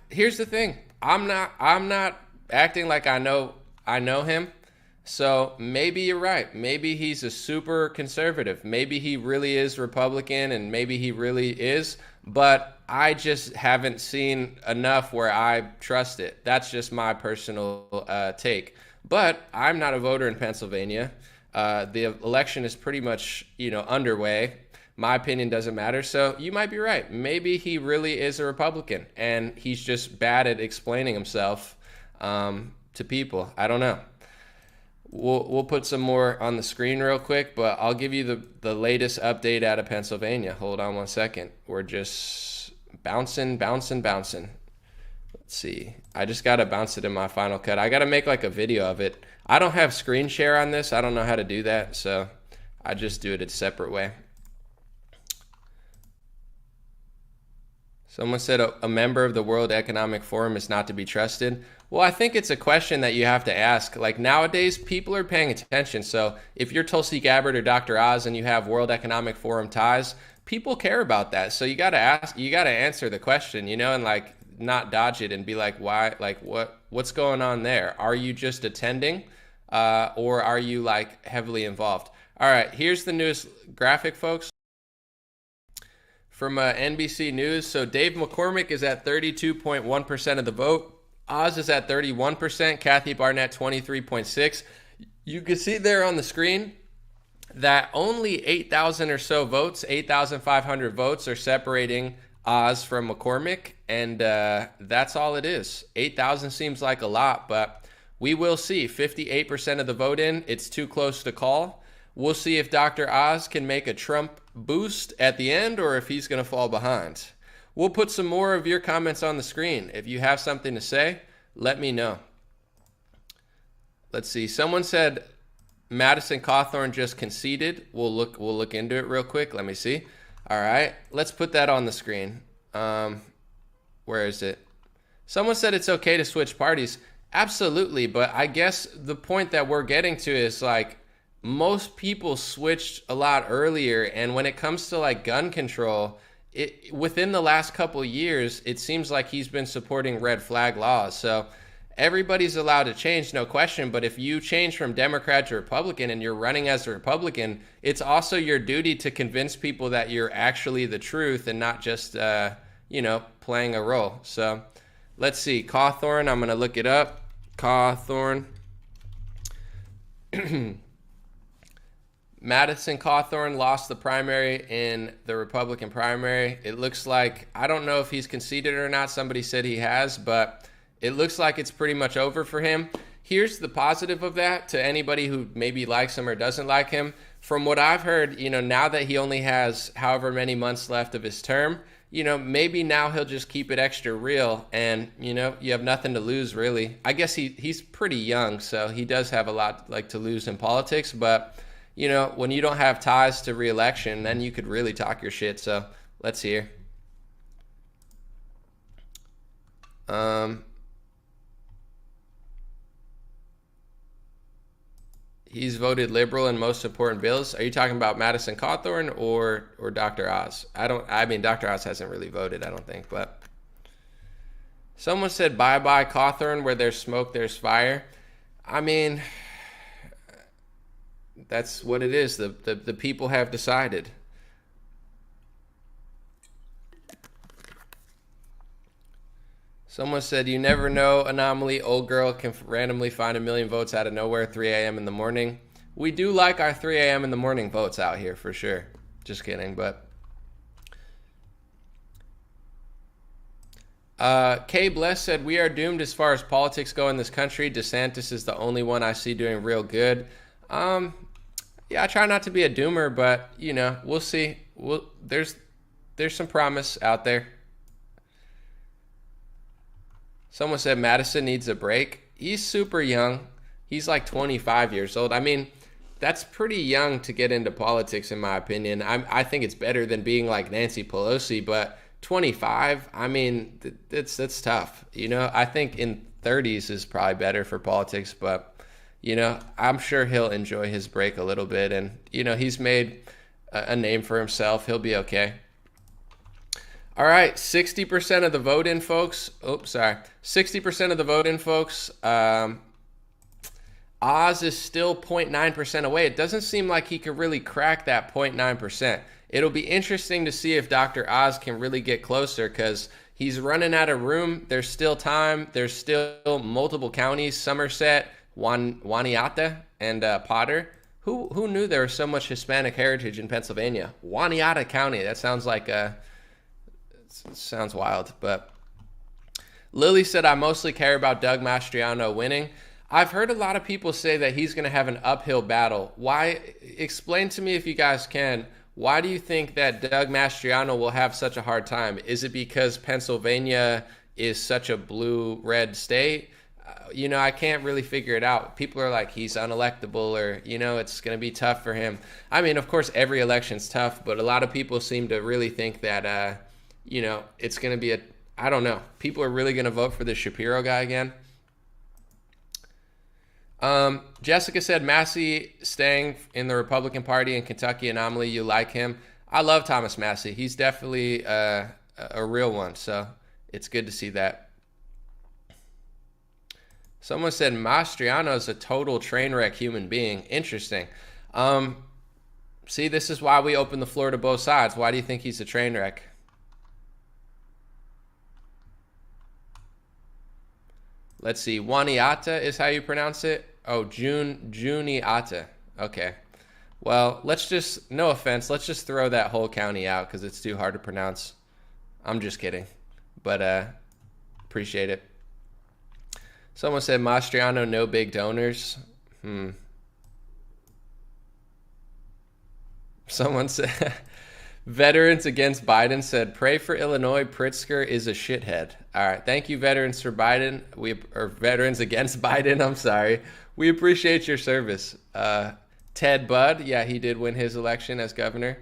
Here's the thing. I'm not acting like I know him. So maybe you're right. Maybe he's a super conservative. Maybe he really is Republican, and maybe he really is. But I just haven't seen enough where I trust it. That's just my personal take. But I'm not a voter in Pennsylvania. The election is pretty much underway. My opinion doesn't matter. So you might be right. Maybe he really is a Republican, and he's just bad at explaining himself to people. I don't know. We'll put some more on the screen real quick, but I'll give you the latest update out of Pennsylvania. Hold on one second. We're just bouncing. Let's see. I just got to bounce it in my Final Cut. I got to make like a video of it. I don't have screen share on this. I don't know how to do that, so I just do it a separate way. Someone said a member of the World Economic Forum is not to be trusted. Well, I think it's a question that you have to ask. Like nowadays, people are paying attention. So if you're Tulsi Gabbard or Dr. Oz and you have World Economic Forum ties, people care about that. So you got to answer the question, and like not dodge it and be like, why, like what's going on there? Are you just attending or are you like heavily involved? All right, here's the newest graphic, folks. From NBC News, so Dave McCormick is at 32.1% of the vote. Oz is at 31%. Kathy Barnett, 23.6%. You can see there on the screen that only 8,000 or so votes, 8,500 votes are separating Oz from McCormick, and that's all it is. 8,000 seems like a lot, but we will see. 58% of the vote in. It's too close to call. We'll see if Dr. Oz can make a Trump boost at the end or if he's going to fall behind. We'll put some more of your comments on the screen. If you have something to say, let me know. Let's see. Someone said Madison Cawthorn just conceded. We'll look into it real quick. Let me see. All right. Let's put that on the screen. Where is it? Someone said it's okay to switch parties. Absolutely. But I guess the point that we're getting to is like, most people switched a lot earlier, and when it comes to like gun control, within the last couple years, it seems like he's been supporting red flag laws. So everybody's allowed to change, no question. But if you change from Democrat to Republican and you're running as a Republican, it's also your duty to convince people that you're actually the truth and not just playing a role. So let's see. Cawthorne, I'm going to look it up. Cawthorne. Madison Cawthorn lost the primary in the Republican primary. It looks like, I don't know if he's conceded or not. Somebody said he has, but it looks like it's pretty much over for him. Here's the positive of that to anybody who maybe likes him or doesn't like him. From what I've heard, now that he only has however many months left of his term, maybe now he'll just keep it extra real and, you have nothing to lose really. I guess he's pretty young, so he does have a lot to lose in politics, but when you don't have ties to re-election, then you could really talk your shit. So let's hear. He's voted liberal in most important bills. Are you talking about Madison Cawthorn or Dr. Oz? I mean, Dr. Oz hasn't really voted, I don't think, but someone said bye-bye Cawthorn, where there's smoke, there's fire. I mean, that's what it is. The people have decided. Someone said, you never know, anomaly, old girl can randomly find 1 million votes out of nowhere, 3 a.m. in the morning. We do like our 3 a.m. in the morning votes out here, for sure. Just kidding, but... K. Bless said, we are doomed as far as politics go in this country. DeSantis is the only one I see doing real good. Yeah, I try not to be a doomer, but, you know, we'll see. There's some promise out there. Someone said Madison needs a break. He's super young. He's like 25 years old. I mean, that's pretty young to get into politics, in my opinion. I think it's better than being like Nancy Pelosi, but 25, I mean, that's tough. You know, I think in 30s is probably better for politics, but, you know, I'm sure he'll enjoy his break a little bit. And, you know, he's made a name for himself. He'll be okay. All right, 60% of the vote in, folks. 60% of the vote in, folks. Oz is still 0.9% away. It doesn't seem like he could really crack that 0.9%. It'll be interesting to see if Dr. Oz can really get closer, because he's running out of room. There's still time. There's still multiple counties, Somerset, Waniata, and Potter. Who knew there was so much Hispanic heritage in Pennsylvania? Waniata County. That sounds like sounds wild, but Lily said, I mostly care about Doug Mastriano winning. I've heard a lot of people say that he's going to have an uphill battle. Why? Explain to me, if you guys can, why do you think that Doug Mastriano will have such a hard time? Is it because Pennsylvania is such a blue-red state? You know, I can't really figure it out. People are like, he's unelectable, or, you know, it's going to be tough for him. I mean, of course, every election's tough, but a lot of people seem to really think that, you know, it's going to be I don't know. People are really going to vote for the Shapiro guy again. Jessica said, Massey staying in the Republican Party in Kentucky, anomaly, you like him. I love Thomas Massey. He's definitely a real one, so it's good to see that. Someone said Mastriano is a total train wreck human being. Interesting. See, this is why we open the floor to both sides. Why do you think he's a train wreck? Let's see. Waniata is how you pronounce it. Oh, Juniata. Okay. Well, let's just, no offense, let's just throw that whole county out because it's too hard to pronounce. I'm just kidding. But appreciate it. Someone said Mastriano, no big donors. Someone said Veterans Against Biden said, pray for Illinois. Pritzker is a shithead. All right. Thank you, Veterans for Biden. Or Veterans Against Biden. I'm sorry. We appreciate your service. Ted Budd. Yeah, he did win his election as governor.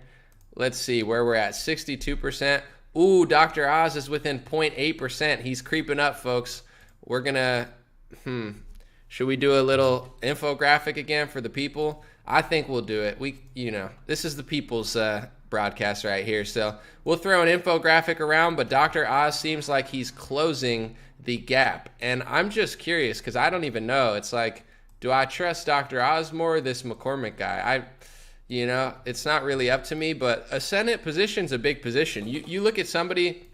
Let's see where we're at. 62%. Ooh, Dr. Oz is within 0.8%. He's creeping up, folks. We're going to, should we do a little infographic again for the people? I think we'll do it. This is the people's broadcast right here. So we'll throw an infographic around, but Dr. Oz seems like he's closing the gap. And I'm just curious because I don't even know. It's like, do I trust Dr. Oz more or this McCormick guy? It's not really up to me, but a Senate position's a big position. You look at somebody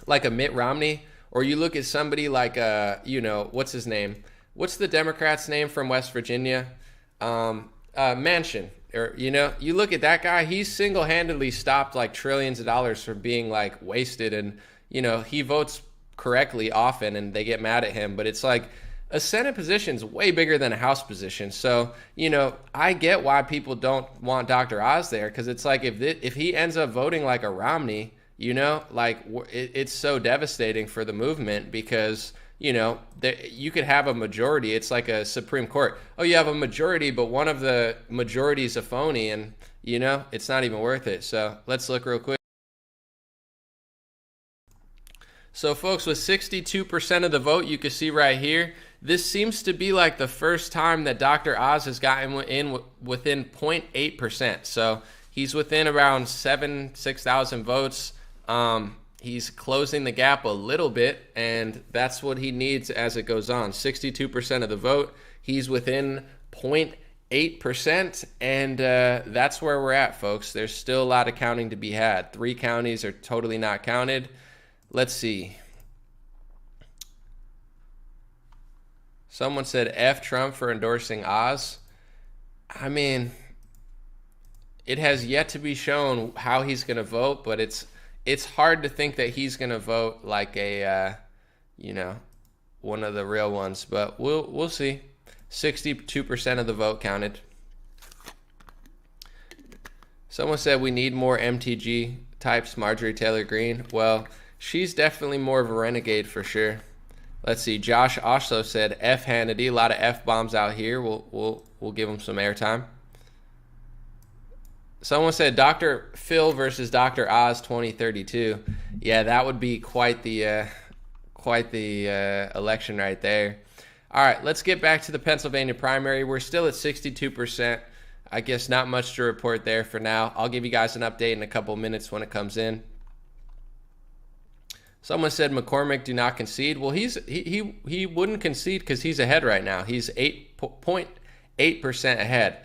like a Mitt Romney, or you look at somebody like, what's his name? What's the Democrat's name from West Virginia? Manchin. Or, you look at that guy, he's single-handedly stopped like trillions of dollars from being like wasted. And, he votes correctly often and they get mad at him. But it's like a Senate position is way bigger than a House position. So, I get why people don't want Dr. Oz there, because it's like if he ends up voting like a Romney, it's so devastating for the movement because, you could have a majority. It's like a Supreme Court. Oh, you have a majority, but one of the majorities a phony, and, it's not even worth it. So let's look real quick. So, folks, with 62% of the vote, you can see right here, This seems to be like the first time that Dr. Oz has gotten within 0.8%. So he's within around 6,000 votes. He's closing the gap a little bit, and that's what he needs as it goes on. 62% of the vote. He's within 0.8%, and that's where we're at, folks. There's still a lot of counting to be had. 3 counties are totally not counted. Let's see. Someone said F Trump for endorsing Oz. I mean, it has yet to be shown how he's going to vote, but it's hard to think that he's going to vote like one of the real ones. But we'll see. 62% of the vote counted. Someone said we need more MTG types, Marjorie Taylor Greene. Well, she's definitely more of a renegade for sure. Let's see. Josh also said F Hannity. A lot of F bombs out here. We'll give him some airtime. Someone said Dr. Phil versus Dr. Oz 2032. Yeah, that would be quite the election right there. All right, let's get back to the Pennsylvania primary. We're still at 62%. I guess not much to report there for now. I'll give you guys an update in a couple minutes when it comes in. Someone said McCormick do not concede. Well, he wouldn't concede because he's ahead right now. He's 8.8% ahead.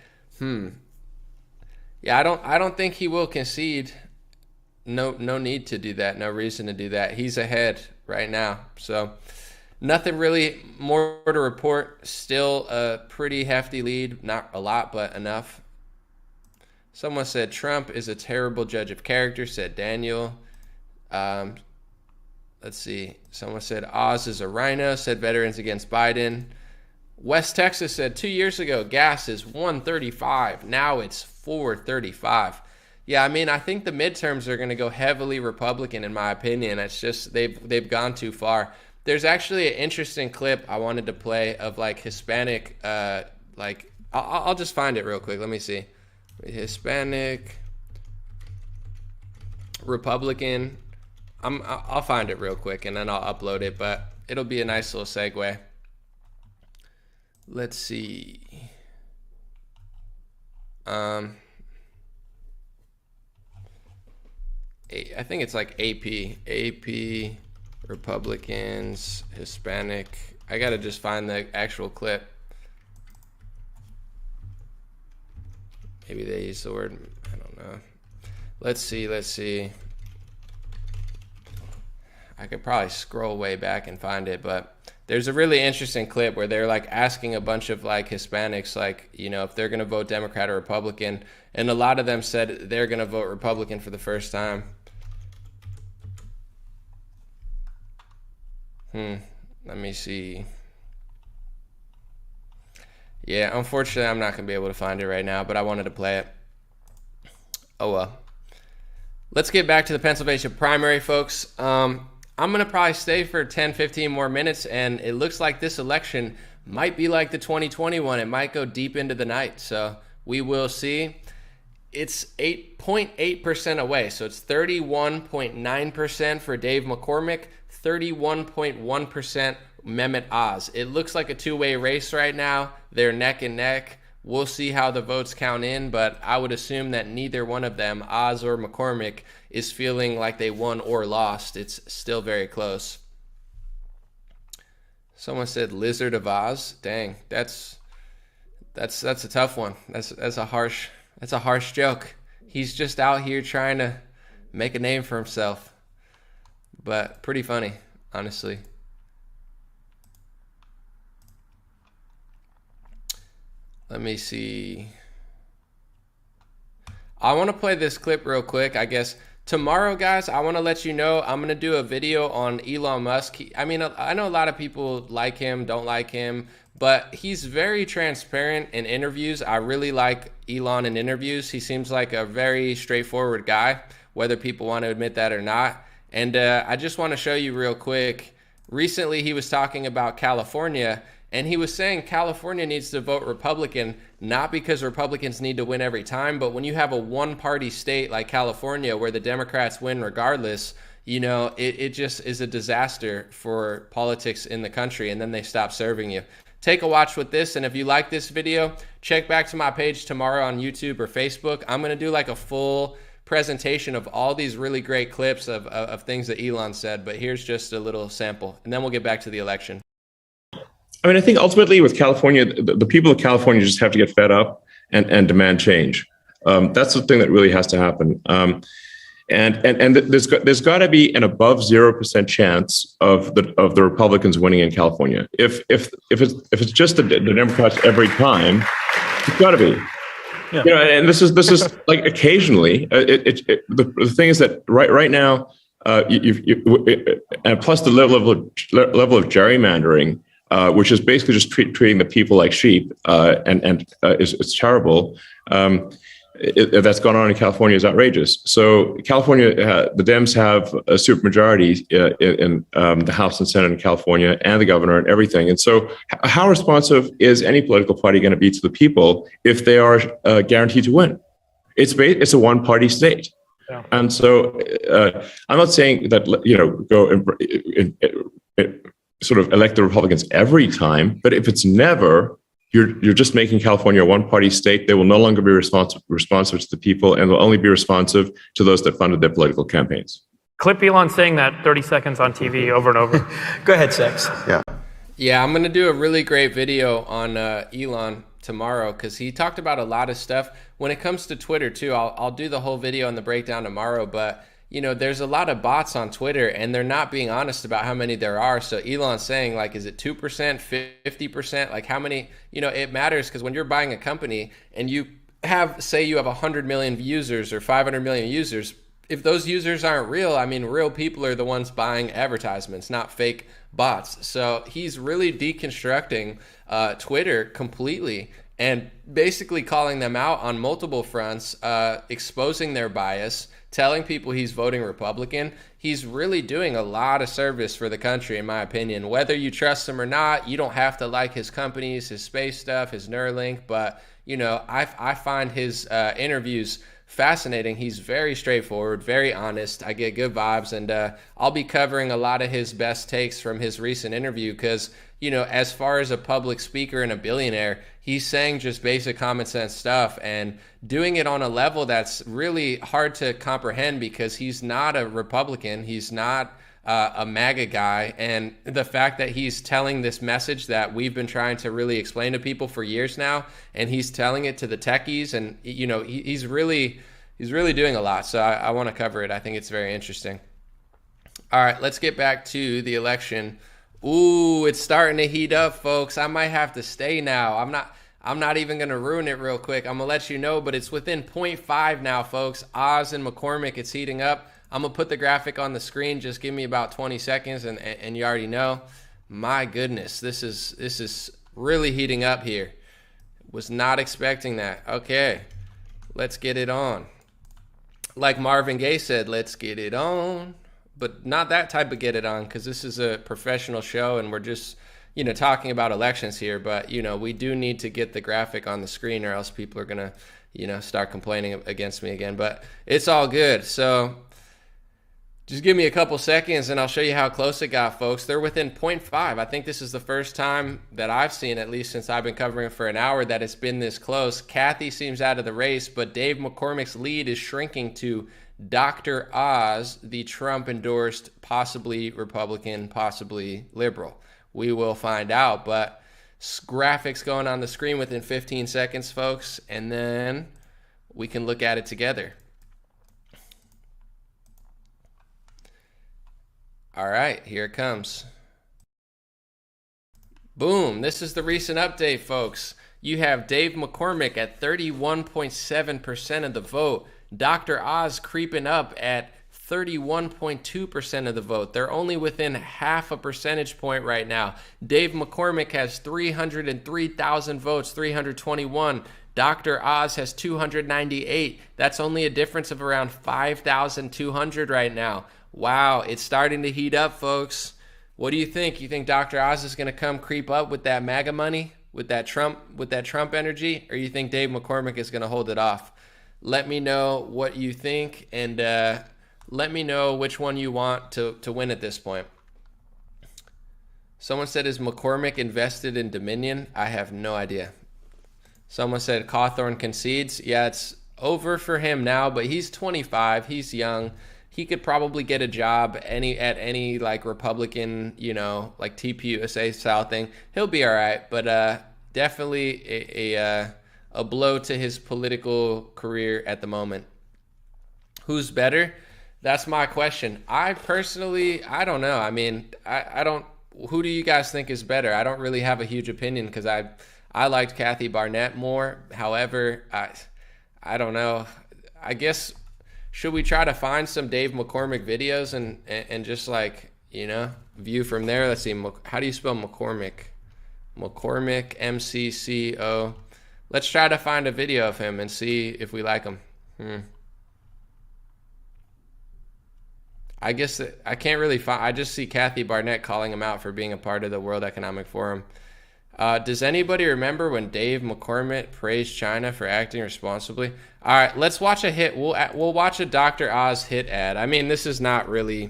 Yeah, I don't think he will concede. No need to do that. No reason to do that. He's ahead right now. So nothing really more to report. Still a pretty hefty lead. Not a lot, but enough. Someone said Trump is a terrible judge of character, said Daniel. Let's see. Someone said Oz is a rhino, said Veterans Against Biden. West Texas said 2 years ago, gas is $1.35. Now it's $4.35. Yeah, I mean, I think the midterms are going to go heavily Republican, in my opinion. It's just they've gone too far. There's actually an interesting clip I wanted to play of like Hispanic, I'll just find it real quick. Let me see. Hispanic Republican. I'll find it real quick and then I'll upload it, but it'll be a nice little segue. Let's see. I think it's like AP Republicans, Hispanic. I gotta just find the actual clip. Maybe they use the word, I don't know. Let's see. I could probably scroll way back and find it, but there's a really interesting clip where they're like asking a bunch of like Hispanics, like, if they're going to vote Democrat or Republican. And a lot of them said they're going to vote Republican for the first time. Let me see. Yeah, unfortunately, I'm not going to be able to find it right now, but I wanted to play it. Oh, well. Let's get back to the Pennsylvania primary, folks. I'm going to probably stay for 10, 15 more minutes, and it looks like this election might be like the 2020 one. It might go deep into the night, so we will see. It's 8.8% away, so it's 31.9% for Dave McCormick, 31.1% Mehmet Oz. It looks like a two-way race right now. They're neck and neck. We'll see how the votes count in, but I would assume that neither one of them, Oz or McCormick, is feeling like they won or lost. It's still very close. Someone said Lizard of Oz. Dang, that's a tough one. That's a harsh joke. He's just out here trying to make a name for himself. But pretty funny, honestly. Let me see. I want to play this clip real quick. I guess tomorrow, guys, I want to let you know I'm going to do a video on Elon Musk. I know a lot of people like him, don't like him, but he's very transparent in interviews. I really like Elon in interviews. He seems like a very straightforward guy, whether people want to admit that or not. And I just want to show you real quick. Recently, he was talking about California, and he was saying California needs to vote Republican, not because Republicans need to win every time, but when you have a one-party state like California where the Democrats win regardless, it just is a disaster for politics in the country, and then they stop serving you. Take a watch with this, and if you like this video, check back to my page tomorrow on YouTube or Facebook. I'm going to do like a full presentation of all these really great clips of things that Elon said, but here's just a little sample, and then we'll get back to the election. I mean, I think ultimately with California, the people of California just have to get fed up and demand change. That's the thing that really has to happen. And there's got to be an above 0% chance of the Republicans winning in California. If it's just the Democrats every time, it's got to be. Yeah. And this is like occasionally. The thing is that right now, and plus the level of gerrymandering. Which is basically just treating the people like sheep, and it's terrible. That's gone on in California is outrageous. So California, the Dems have a supermajority in the House and Senate in California, and the governor and everything. And so, how responsive is any political party going to be to the people if they are guaranteed to win? It's a one-party state. Yeah. And so, I'm not saying that go sort of elect the Republicans every time, but if it's never, you're just making California a one-party state. They will no longer be responsive to the people, and will only be responsive to those that funded their political campaigns. Clip Elon saying that 30 seconds on TV over and over. Go ahead, Sex. Yeah, I'm going to do a really great video on Elon tomorrow, because he talked about a lot of stuff. When it comes to Twitter, too, I'll do the whole video and the breakdown tomorrow, but there's a lot of bots on Twitter, and they're not being honest about how many there are. So Elon's saying, like, is it 2%, 50%? Like, how many? It matters, because when you're buying a company and you say you have 100 million users or 500 million users, if those users aren't real, I mean, real people are the ones buying advertisements, not fake bots. So he's really deconstructing Twitter completely, and basically calling them out on multiple fronts, exposing their bias, telling people he's voting Republican. He's really doing a lot of service for the country, in my opinion. Whether you trust him or not, you don't have to like his companies, his space stuff, his Neuralink, but I find his interviews fascinating. He's very straightforward, very honest. I get good vibes, and I'll be covering a lot of his best takes from his recent interview, because as far as a public speaker and a billionaire, he's saying just basic common sense stuff and doing it on a level that's really hard to comprehend, because he's not a Republican. He's not a MAGA guy. And the fact that he's telling this message that we've been trying to really explain to people for years now, and he's telling it to the techies, and he's really doing a lot. So I want to cover it. I think it's very interesting. All right, let's get back to the election. Ooh, it's starting to heat up, folks. I might have to stay now. I'm not even going to ruin it real quick. I'm going to let you know, but it's within 0.5 now, folks. Oz and McCormick, it's heating up. I'm going to put the graphic on the screen. Just give me about 20 seconds, and you already know. My goodness, this is really heating up here. Was not expecting that. Okay, let's get it on. Like Marvin Gaye said, let's get it on. But not that type of get it on, because this is a professional show and we're just, talking about elections here. But, we do need to get the graphic on the screen, or else people are going to, start complaining against me again. But it's all good. So just give me a couple seconds and I'll show you how close it got, folks. They're within 0.5. I think this is the first time that I've seen, at least since I've been covering for an hour, that it's been this close. Kathy seems out of the race, but Dave McCormick's lead is shrinking to Dr. Oz, the Trump-endorsed, possibly Republican, possibly liberal. We will find out, but graphics going on the screen within 15 seconds, folks, and then we can look at it together. All right, here it comes. Boom, this is the recent update, folks. You have Dave McCormick at 31.7% of the vote. Dr. Oz creeping up at 31.2% of the vote. They're only within half a percentage point right now. Dave McCormick has 303,000 votes, 321. Dr. Oz has 298. That's only a difference of around 5,200 right now. Wow, it's starting to heat up, folks. What do you think? You think Dr. Oz is going to come creep up with that MAGA money, with that Trump energy, or you think Dave McCormick is going to hold it off? Let me know what you think, and Let me know which one you want to win at this point. Someone said, is McCormick invested in Dominion? I have no idea. Someone said Cawthorne concedes. Yeah, it's over for him now, but he's 25. He's young. He could probably get a job at any like Republican, like TPUSA style thing. He'll be all right, but definitely a blow to his political career at the moment. Who's better? That's my question. I don't know. I mean, I don't. Who do you guys think is better? I don't really have a huge opinion because I liked Kathy Barnett more. However, I don't know. I guess, should we try to find some Dave McCormick videos and just like, view from there? Let's see. How do you spell McCormick? McCormick, MCCO. Let's try to find a video of him and see if we like him. I guess I can't really find. I just see Kathy Barnett calling him out for being a part of the World Economic Forum. Does anybody remember when Dave McCormick praised China for acting responsibly? All right, let's watch a hit. We'll watch a Dr. Oz hit ad. I mean, this is not really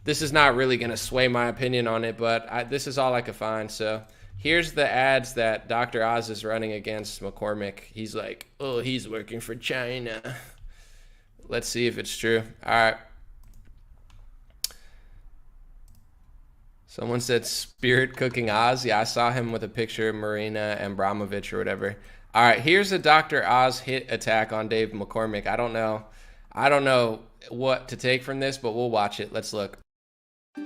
going to sway my opinion on it, but this is all I could find. So here's the ads that Dr. Oz is running against McCormick. He's like, oh, he's working for China. Let's see if it's true. All right. Someone said Spirit Cooking Oz. Yeah, I saw him with a picture of Marina Abramovich or whatever. All right, here's a Dr. Oz hit attack on Dave McCormick. I don't know what to take from this, but we'll watch it. Let's look.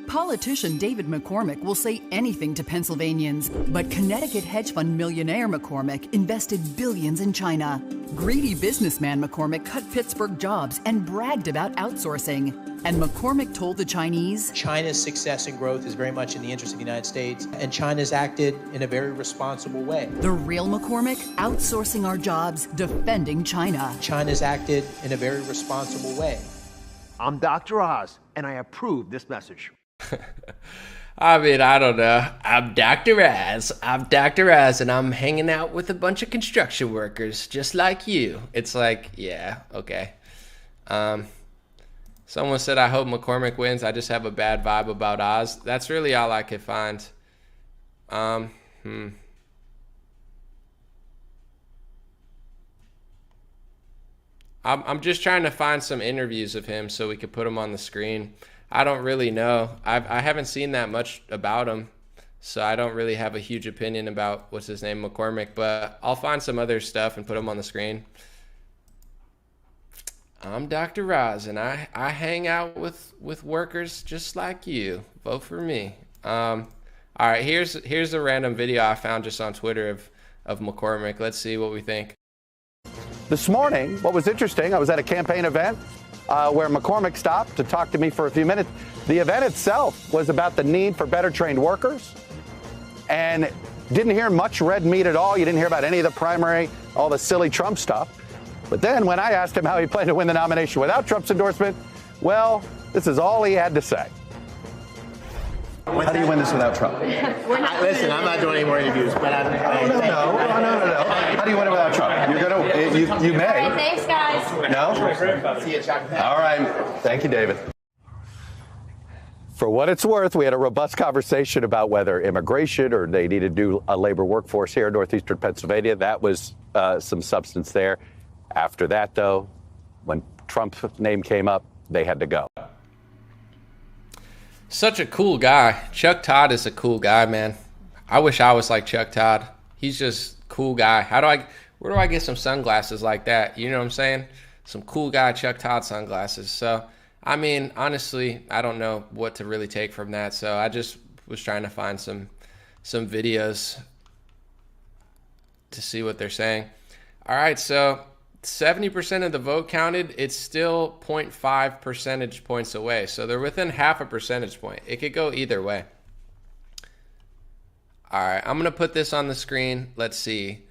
Politician David McCormick will say anything to Pennsylvanians, but Connecticut hedge fund millionaire McCormick invested billions in China. Greedy businessman McCormick cut Pittsburgh jobs and bragged about outsourcing. And McCormick told the Chinese, China's success and growth is very much in the interest of the United States, and China's acted in a very responsible way. The real McCormick, outsourcing our jobs, defending China. China's acted in a very responsible way. I'm Dr. Oz, and I approve this message. I mean, I don't know. I'm Dr. Oz, and I'm hanging out with a bunch of construction workers, just like you. It's like, yeah, okay. Someone said, I hope McCormick wins. I just have a bad vibe about Oz. That's really all I could find. I'm just trying to find some interviews of him so we could put them on the screen. I don't really know. I haven't seen that much about him, so I don't really have a huge opinion about what's his name, McCormick, but I'll find some other stuff and put them on the screen. I'm Dr. Oz, and I hang out with workers just like you. Vote for me. All right, here's a random video I found just on Twitter of McCormick. Let's see what we think. This morning, what was interesting, I was at a campaign event where McCormick stopped to talk to me for a few minutes. The event itself was about the need for better trained workers, and didn't hear much red meat at all. You didn't hear about any of the primary, all the silly Trump stuff. But then when I asked him how he planned to win the nomination without Trump's endorsement, well, this is all he had to say. How do you win this without Trump? Listen, I'm not doing any more interviews, but No. How do you win it without Trump? You may. All right, thanks, guys. No? See you, Chuck. All right. Thank you, David. For what it's worth, we had a robust conversation about whether immigration or they need to do a labor workforce here in northeastern Pennsylvania. That was some substance there. After that, though, when Trump's name came up, they had to go. Such a cool guy. Chuck Todd is a cool guy, man. I wish I was like Chuck Todd. He's just a cool guy. Where do I get some sunglasses like that? You know what I'm saying? Some cool guy Chuck Todd sunglasses. So, I mean, honestly, I don't know what to really take from that. So I just was trying to find some videos to see what they're saying. All right, so 70% of the vote counted. It's still 0.5 percentage points away. So they're within half a percentage point. It could go either way. All right, I'm going to put this on the screen. Let's see.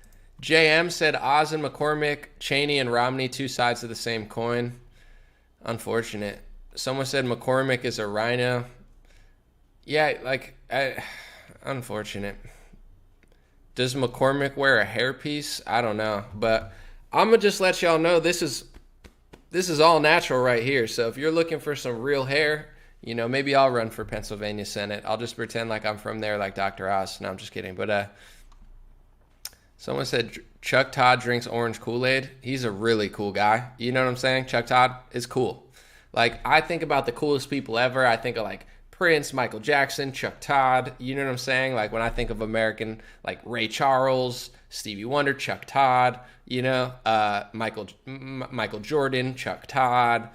JM said Oz and McCormick, Cheney and Romney, two sides of the same coin. Unfortunate. Someone said McCormick is a rhino. Yeah, unfortunate. Does McCormick wear a hairpiece? I don't know, but I'm going to just let y'all know this is this is all natural right here. So if you're looking for some real hair, you know, maybe I'll run for Pennsylvania Senate. I'll just pretend like I'm from there, like Dr. Oz. No, I'm just kidding. But someone said Chuck Todd drinks orange Kool-Aid. He's a really cool guy. You know what I'm saying? Chuck Todd is cool. Like, I think about the coolest people ever. I think of like Prince, Michael Jackson, Chuck Todd. You know what I'm saying? Like, when I think of American, like Ray Charles, Stevie Wonder, Chuck Todd, you know, Michael Jordan, Chuck Todd,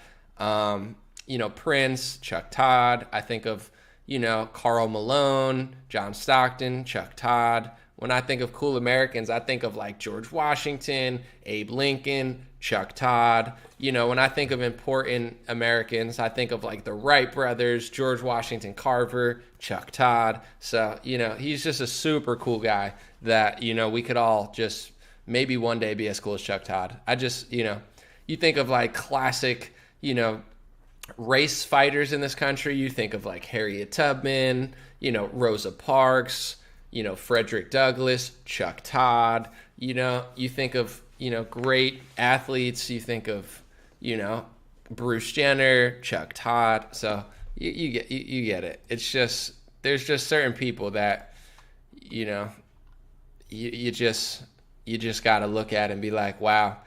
you know, Prince, Chuck Todd. I think of, you know, Karl Malone, John Stockton, Chuck Todd. When I think of cool Americans, I think of like George Washington, Abe Lincoln, Chuck Todd. You know, when I think of important Americans, I think of like the Wright brothers, George Washington Carver, Chuck Todd. So, you know, he's just a super cool guy that, you know, we could all just maybe one day be as cool as Chuck Todd. I just, you know, you think of like classic, you know, race fighters in this country. You think of like Harriet Tubman, you know, Rosa Parks, you know, Frederick Douglass, Chuck Todd. You know, you think of, you know, great athletes. You think of, you know, Bruce Jenner, Chuck Todd. So you get it. It's just, there's just certain people that, you know, you just got to look at and be like, wow,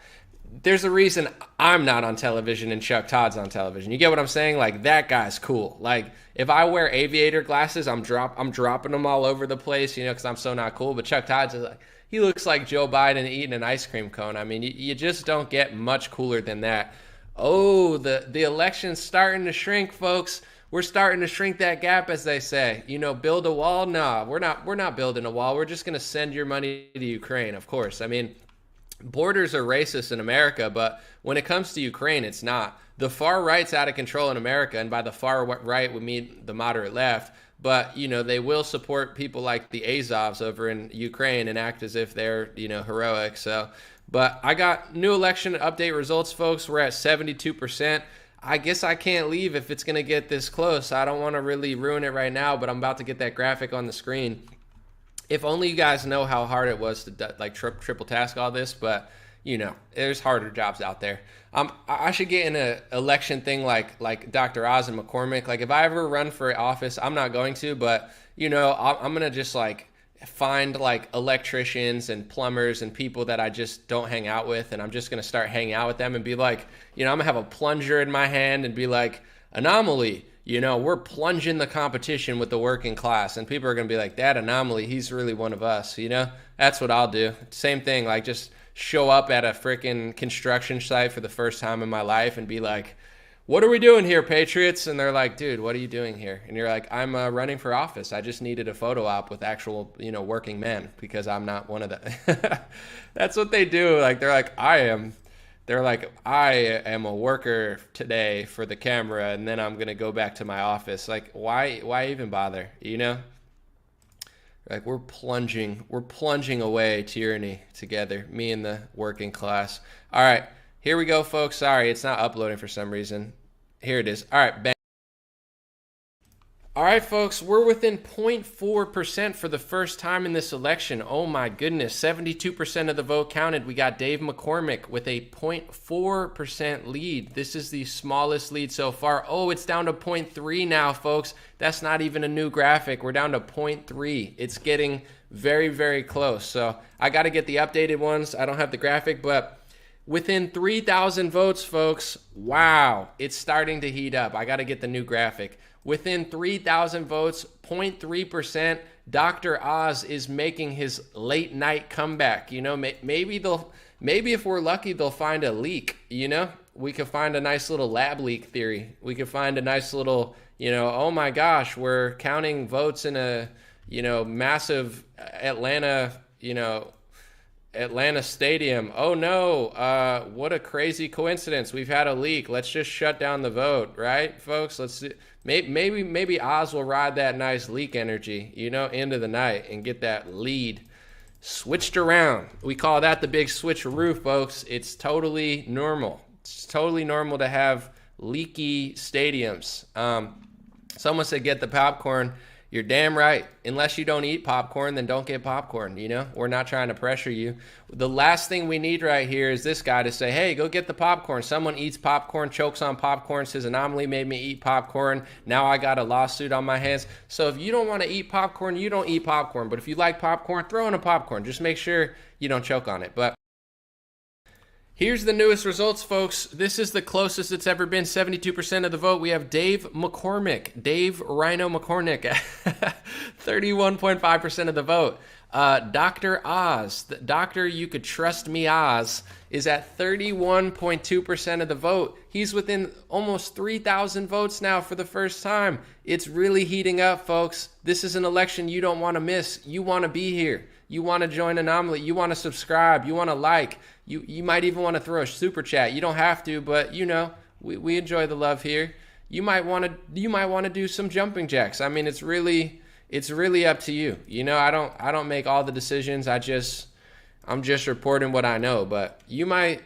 there's a reason I'm not on television and Chuck Todd's on television. You get what I'm saying? Like, that guy's cool. Like, if I wear aviator glasses, I'm dropping them all over the place, you know, because I'm so not cool. But Chuck Todd's just like, he looks like Joe Biden eating an ice cream cone. I mean, you just don't get much cooler than that. Oh, the election's starting to shrink, folks. We're starting to shrink that gap, as they say. You know, build a wall? No, we're not building a wall. We're just going to send your money to Ukraine, of course. I mean, borders are racist in America, but when it comes to Ukraine, it's not. The far right's out of control in America, and by the far right, we mean the moderate left. But, you know, they will support people like the Azovs over in Ukraine and act as if they're, you know, heroic. So, but I got new election update results, folks. We're at 72%. I guess I can't leave if it's going to get this close. I don't want to really ruin it right now, but I'm about to get that graphic on the screen. If only you guys know how hard it was to like triple task all this, but you know, there's harder jobs out there. I should get in an election thing like Dr. Oz and McCormick. Like, if I ever run for office, I'm not going to, but you know, I'm gonna just like find like electricians and plumbers and people that I just don't hang out with, and I'm just gonna start hanging out with them and be like, you know, I'm gonna have a plunger in my hand and be like, anomaly. You know, we're plunging the competition with the working class, and people are going to be like, that anomaly, he's really one of us, you know? That's what I'll do. Same thing, like just show up at a freaking construction site for the first time in my life and be like, what are we doing here, Patriots? And they're like, dude, what are you doing here? And you're like, I'm running for office. I just needed a photo op with actual, you know, working men because I'm not one of them. That's what they do. Like, they're like, I am a worker today for the camera, and then I'm going to go back to my office. Like, why even bother, you know? Like, we're plunging away tyranny together, me and the working class. All right, here we go, folks. Sorry, it's not uploading for some reason. Here it is. All right, bang. All right, folks, we're within 0.4% for the first time in this election. Oh my goodness, 72% of the vote counted. We got Dave McCormick with a 0.4% lead. This is the smallest lead so far. Oh, it's down to 0.3 now, folks. That's not even a new graphic. We're down to 0.3. It's getting very, very close. So I got to get the updated ones. I don't have the graphic, but within 3,000 votes, folks, wow, it's starting to heat up. I got to get the new graphic. Within 3,000 votes, 0.3%, Dr. Oz is making his late night comeback. You know, maybe if we're lucky, they'll find a leak. You know, we could find a nice little lab leak theory. We could find a nice little, you know, oh my gosh, we're counting votes in a, you know, massive Atlanta stadium. Oh no, what a crazy coincidence. We've had a leak. Let's just shut down the vote, right, folks? Let's see. Maybe Oz will ride that nice leak energy, you know, into the night and get that lead switched around. We call that the big switcheroo, folks. It's totally normal. It's totally normal to have leaky stadiums. Someone said get the popcorn. You're damn right. Unless you don't eat popcorn, then don't get popcorn, you know? We're not trying to pressure you. The last thing we need right here is this guy to say, hey, go get the popcorn. Someone eats popcorn, chokes on popcorn, says Anomaly made me eat popcorn. Now I got a lawsuit on my hands. So if you don't want to eat popcorn, you don't eat popcorn. But if you like popcorn, throw in a popcorn. Just make sure you don't choke on it. But here's the newest results, folks. This is the closest it's ever been. 72% of the vote. We have Dave McCormick, Dave Rhino McCormick, 31.5% of the vote. Dr. Oz, the Dr. You Could Trust Me Oz, is at 31.2% of the vote. He's within almost 3,000 votes now for the first time. It's really heating up, folks. This is an election you don't want to miss. You want to be here. You want to join Anomaly. You want to subscribe. You want to like. You might even want to throw a super chat. You don't have to, but you know, we enjoy the love here. You might want to do some jumping jacks. I mean, it's really up to you. You know, I don't make all the decisions. I'm just reporting what I know, but you might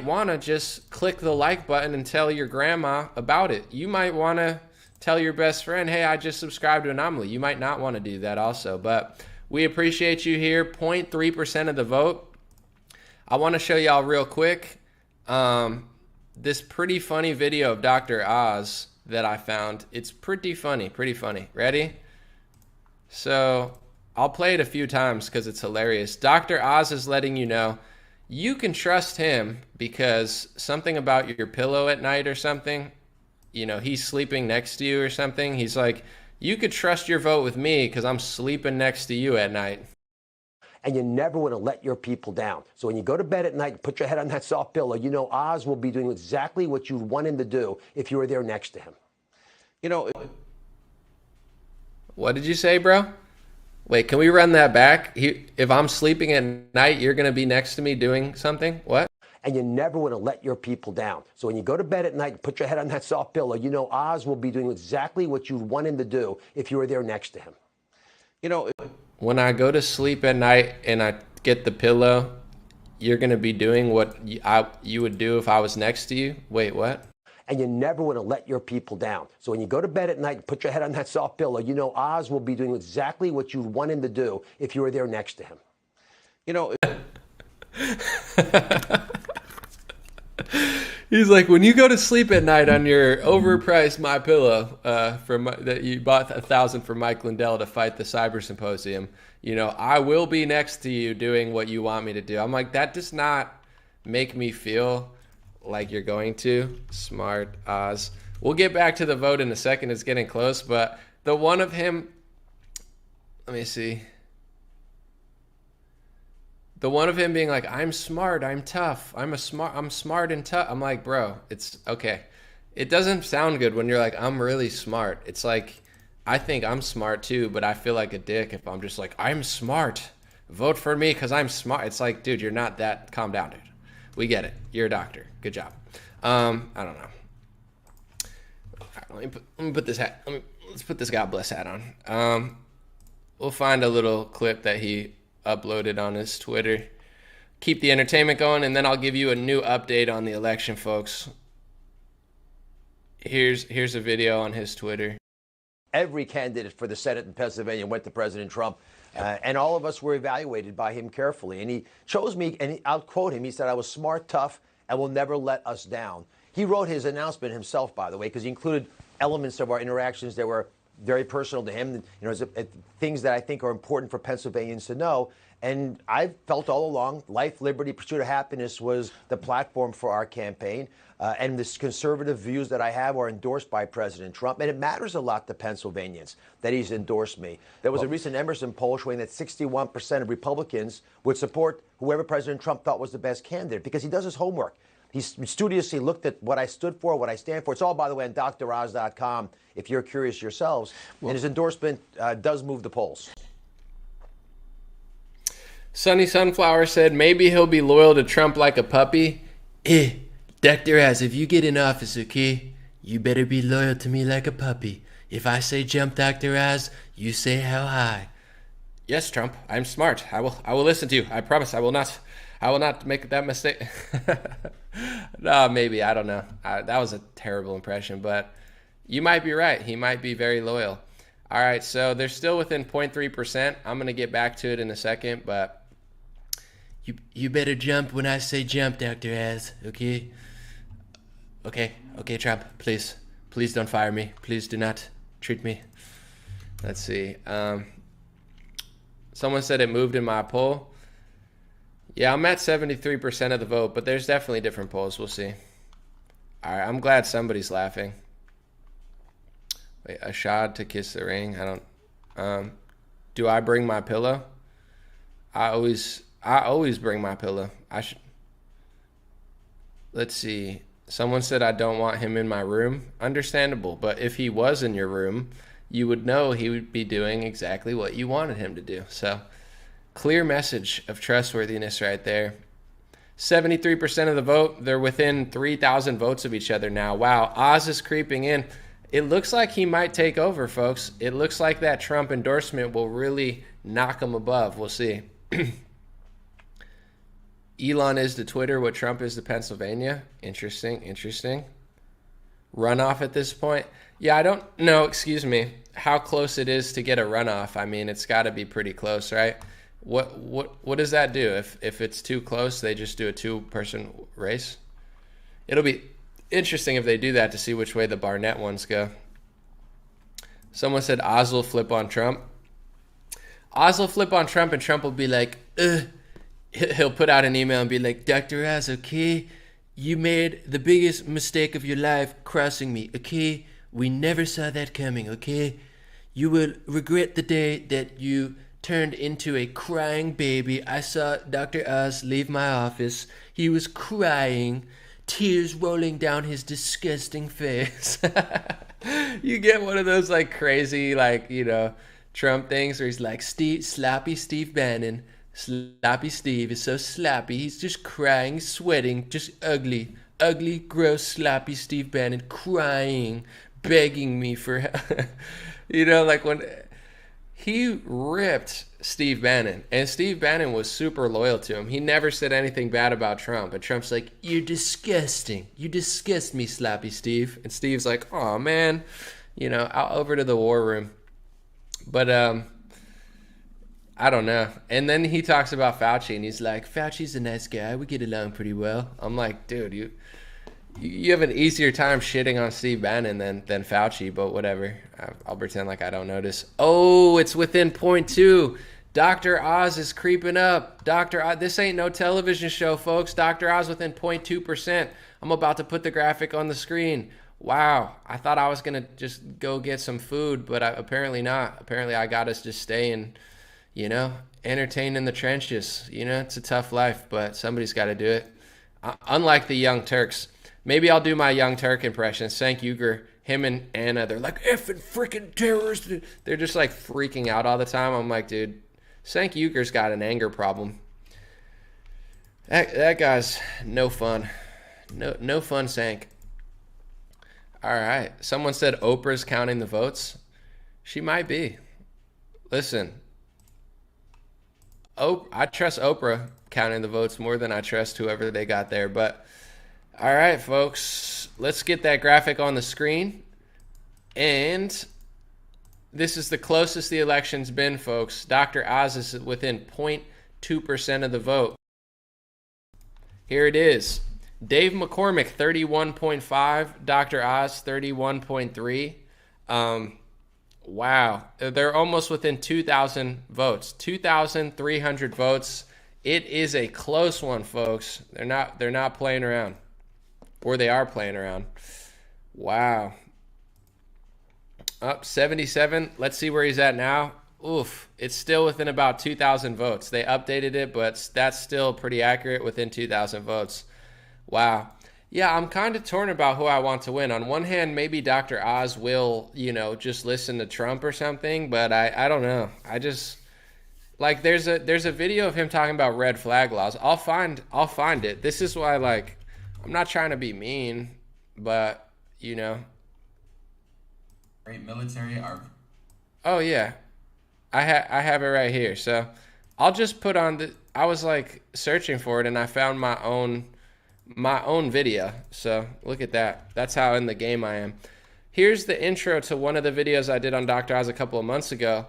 want to just click the like button and tell your grandma about it. You might want to tell your best friend, hey, I just subscribed to Anomaly. You might not want to do that also, but we appreciate you here. 0.3% of the vote. I want to show y'all real quick this pretty funny video of Dr. Oz that I found. It's pretty funny. Ready? So I'll play it a few times because it's hilarious. Dr. Oz is letting you know you can trust him because something about your pillow at night or something, you know, he's sleeping next to you or something. He's like, you could trust your vote with me because I'm sleeping next to you at night. And you never want to let your people down. So when you go to bed at night, put your head on that soft pillow, you know Oz will be doing exactly what you'd want him to do if you were there next to him. You know... What did you say, bro? Wait, can we run that back? If I'm sleeping at night, you're going to be next to me doing something? What? And you never want to let your people down. So when you go to bed at night, put your head on that soft pillow, you know Oz will be doing exactly what you'd want him to do if you were there next to him. You know... When I go to sleep at night and I get the pillow, you're going to be doing what you would do if I was next to you? Wait, what? And you never want to let your people down. So when you go to bed at night, put your head on that soft pillow, you know Oz will be doing exactly what you'd want him to do if you were there next to him. You know... He's like, when you go to sleep at night on your overpriced My Pillow that you bought 1,000 for Mike Lindell to fight the Cyber Symposium, you know, I will be next to you doing what you want me to do. I'm like, that does not make me feel like you're going to. Smart Oz. We'll get back to the vote in a second. It's getting close, but the one of him, let me see. The one of him being like, I'm smart, I'm tough, I'm smart and tough. I'm like, bro, it's okay. It doesn't sound good when you're like, I'm really smart. It's like, I think I'm smart too, but I feel like a dick if I'm just like, I'm smart. Vote for me because I'm smart. It's like, dude, you're not that. Calm down, dude. We get it. You're a doctor. Good job. I don't know. Let me put this hat. Let's put this God bless hat on. We'll find a little clip that he uploaded on his Twitter. Keep the entertainment going, and then I'll give you a new update on the election, folks. Here's a video on his Twitter. Every candidate for the Senate in Pennsylvania went to President Trump, and all of us were evaluated by him carefully. And he chose me, and I'll quote him. He said, I was smart, tough, and will never let us down. He wrote his announcement himself, by the way, because he included elements of our interactions that were very personal to him, you know, things that I think are important for Pennsylvanians to know. And I've felt all along life, liberty, pursuit of happiness was the platform for our campaign. And the conservative views that I have are endorsed by President Trump. And it matters a lot to Pennsylvanians that he's endorsed me. There was a recent Emerson poll showing that 61% of Republicans would support whoever President Trump thought was the best candidate because he does his homework. He studiously looked at what I stood for, what I stand for. It's all, by the way, on droz.com if you're curious yourselves. And his endorsement does move the polls. Sunny Sunflower said maybe he'll be loyal to Trump like a puppy. Dr. Oz, if you get in office, okay, you better be loyal to me like a puppy. If I say jump, Dr. Oz, you say how high. Yes, Trump, I'm smart. I will listen to you. I promise I will not make that mistake. No, maybe. I don't know. That was a terrible impression, but you might be right. He might be very loyal. All right, so they're still within 0.3%. I'm going to get back to it in a second, but you better jump when I say jump, Dr. Az, okay? Okay, Trump, please don't fire me. Please do not treat me. Let's see. Someone said it moved in my poll. Yeah, I'm at 73% of the vote, but there's definitely different polls. We'll see. All right, I'm glad somebody's laughing. Wait, a shot to kiss the ring. I don't. Do I bring my pillow? I always bring my pillow. I should. Let's see. Someone said I don't want him in my room. Understandable, but if he was in your room, you would know he would be doing exactly what you wanted him to do. So, clear message of trustworthiness right there. 73% of the vote. They're within 3,000 votes of each other now. Wow, Oz is creeping in. It looks like he might take over, folks. It looks like that Trump endorsement will really knock him above. We'll see. Elon is to Twitter what Trump is to Pennsylvania. Interesting. Runoff at this point. Yeah, I don't know, excuse me, how close it is to get a runoff. I mean, it's got to be pretty close, right? What does that do? If it's too close, they just do a two-person race? It'll be interesting if they do that to see which way the Barnett ones go. Someone said Oz will flip on Trump. Oz will flip on Trump and Trump will be like, he'll put out an email and be like, Dr. Oz, okay, you made the biggest mistake of your life crossing me, okay? We never saw that coming, okay? You will regret the day that you turned into a crying baby. I saw Dr. Oz leave my office. He was crying, tears rolling down his disgusting face. You get one of those like crazy, like, you know, Trump things where he's like, sloppy Steve Bannon. Sloppy Steve is so sloppy. He's just crying, sweating, just ugly, gross, sloppy Steve Bannon crying, begging me for help. You know, like when he ripped Steve Bannon, and Steve Bannon was super loyal to him. He never said anything bad about Trump, and Trump's like, you're disgusting. You disgust me, sloppy Steve. And Steve's like, oh man, you know, I'll over to the war room. But I don't know. And then he talks about Fauci, and he's like, Fauci's a nice guy. We get along pretty well. I'm like, dude, you have an easier time shitting on Steve Bannon than Fauci, but whatever. I'll pretend like I don't notice. Oh, it's within 0.2. Dr. Oz is creeping up. Dr. Oz, this ain't no television show, folks. Dr. Oz within 0.2%. I'm about to put the graphic on the screen. Wow. I thought I was going to just go get some food, but apparently not. Apparently I got us just staying, you know, entertained in the trenches. You know, it's a tough life, but somebody's got to do it. Unlike the Young Turks. Maybe I'll do my Young Turk impression. Cenk Uygur, him and Anna, they're like, effing freaking terrorists. They're just like freaking out all the time. I'm like, dude, Cenk Uygur's got an anger problem. That guy's no fun. No fun, Cenk. All right. Someone said Oprah's counting the votes. She might be. Listen, I trust Oprah counting the votes more than I trust whoever they got there. But all right, folks, let's get that graphic on the screen. And this is the closest the election's been, folks. Dr. Oz is within 0.2% of the vote. Here it is. Dave McCormick, 31.5. Dr. Oz, 31.3. Wow. They're almost within 2,000 votes. 2,300 votes. It is a close one, folks. They're not playing around. Or they are playing around. Wow. Up 77. Let's see where he's at now. Oof. It's still within about 2,000 votes. They updated it, but that's still pretty accurate, within 2,000 votes. Wow. Yeah, I'm kind of torn about who I want to win. On one hand, maybe Dr. Oz will, you know, just listen to Trump or something, but I don't know. I just, like, there's a video of him talking about red flag laws. I'll find it. This is why, like, I'm not trying to be mean, but, you know. Great military are. Oh, yeah. I have it right here. So I'll just put on I was, like, searching for it, and I found my own video. So look at that. That's how in the game I am. here's the intro to one of the videos I did on Dr. Oz a couple of months ago.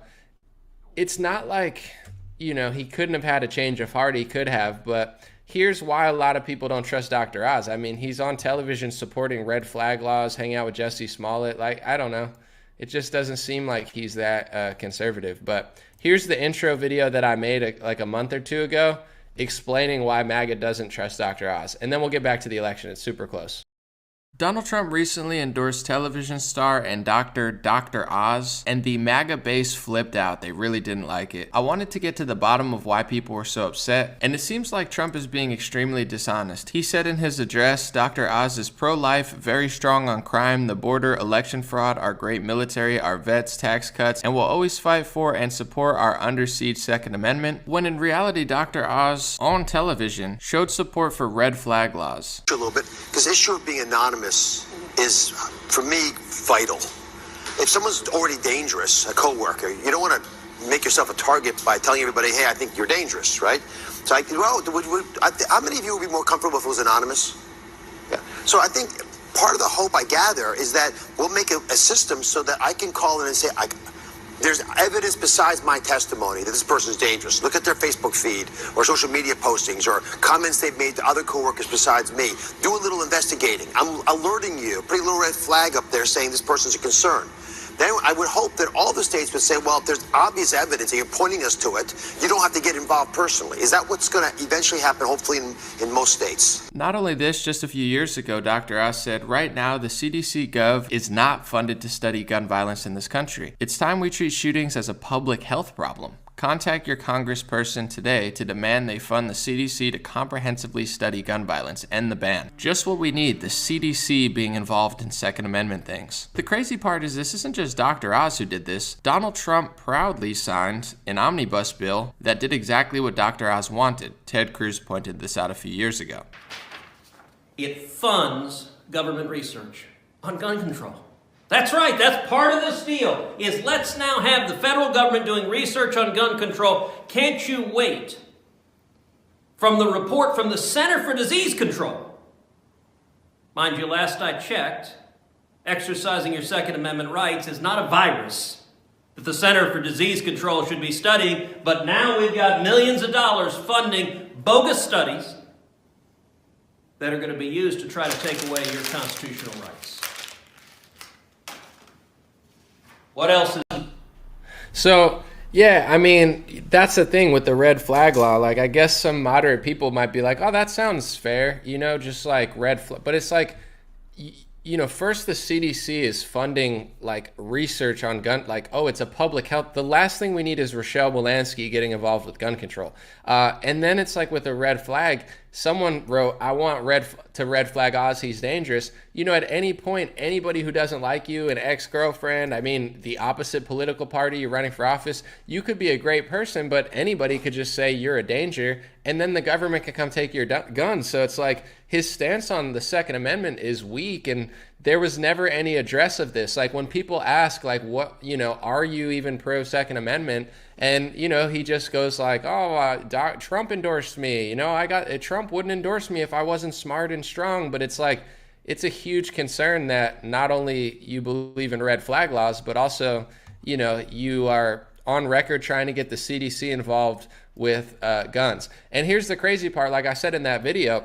It's not like, he couldn't have had a change of heart. He could have, but here's why a lot of people don't trust Dr. Oz. I mean, he's on television supporting red flag laws, hanging out with Jussie Smollett. Like, I don't know. It just doesn't seem like he's that conservative. But here's the intro video that I made like a month or two ago explaining why MAGA doesn't trust Dr. Oz. And then we'll get back to the election. It's super close. Donald Trump recently endorsed television star and Dr. Oz, and the MAGA base flipped out. They really didn't like it. I wanted to get to the bottom of why people were so upset, and it seems like Trump is being extremely dishonest. He said in his address, Dr. Oz is pro-life, very strong on crime, the border, election fraud, our great military, our vets, tax cuts, and will always fight for and support our under siege Second Amendment, when in reality, Dr. Oz, on television, showed support for red flag laws. A little bit, because the issue of being anonymous is, for me, vital. If someone's already dangerous, a coworker, you don't want to make yourself a target by telling everybody, hey, I think you're dangerous, right? So how many of you would be more comfortable if it was anonymous? Yeah. So I think part of the hope I gather is that we'll make a system so that I can call in and say, there's evidence besides my testimony that this person's dangerous. Look at their Facebook feed or social media postings or comments they've made to other coworkers besides me. Do a little investigating. I'm alerting you, putting a little red flag up there saying this person's a concern. Then I would hope that all the states would say, well, if there's obvious evidence and you're pointing us to it, you don't have to get involved personally. Is that what's going to eventually happen, hopefully, in most states? Not only this, just a few years ago, Dr. Oz said, right now, the CDC Gov is not funded to study gun violence in this country. It's time we treat shootings as a public health problem. Contact your congressperson today to demand they fund the CDC to comprehensively study gun violence, end the ban. Just what we need, the CDC being involved in Second Amendment things. The crazy part is this isn't just Dr. Oz who did this. Donald Trump proudly signed an omnibus bill that did exactly what Dr. Oz wanted. Ted Cruz pointed this out a few years ago. It funds government research on gun control. That's right, that's part of this deal, is let's now have the federal government doing research on gun control. Can't you wait from the report from the Center for Disease Control? Mind you, last I checked, exercising your Second Amendment rights is not a virus that the Center for Disease Control should be studying, but now we've got millions of dollars funding bogus studies that are going to be used to try to take away your constitutional rights. What else is... So, yeah, I mean, that's the thing with the red flag law. Like, I guess some moderate people might be like, oh, that sounds fair, just like red flag. But it's like, first the CDC is funding, like, research on gun, like, oh, it's a public health. The last thing we need is Rochelle Walensky getting involved with gun control. And then it's like with the red flag, someone wrote, I want red flag Oz, he's dangerous. At any point, anybody who doesn't like you, an ex-girlfriend, I mean, the opposite political party, you're running for office, you could be a great person, but anybody could just say you're a danger, and then the government can come take your guns. So it's like his stance on the Second Amendment is weak, and there was never any address of this. Like when people ask, like, what, are you even pro Second Amendment? And, he just goes like, oh, Trump endorsed me. Trump wouldn't endorse me if I wasn't smart and strong. But it's like, it's a huge concern that not only you believe in red flag laws, but also, you are on record trying to get the CDC involved with guns. And here's the crazy part. Like I said in that video,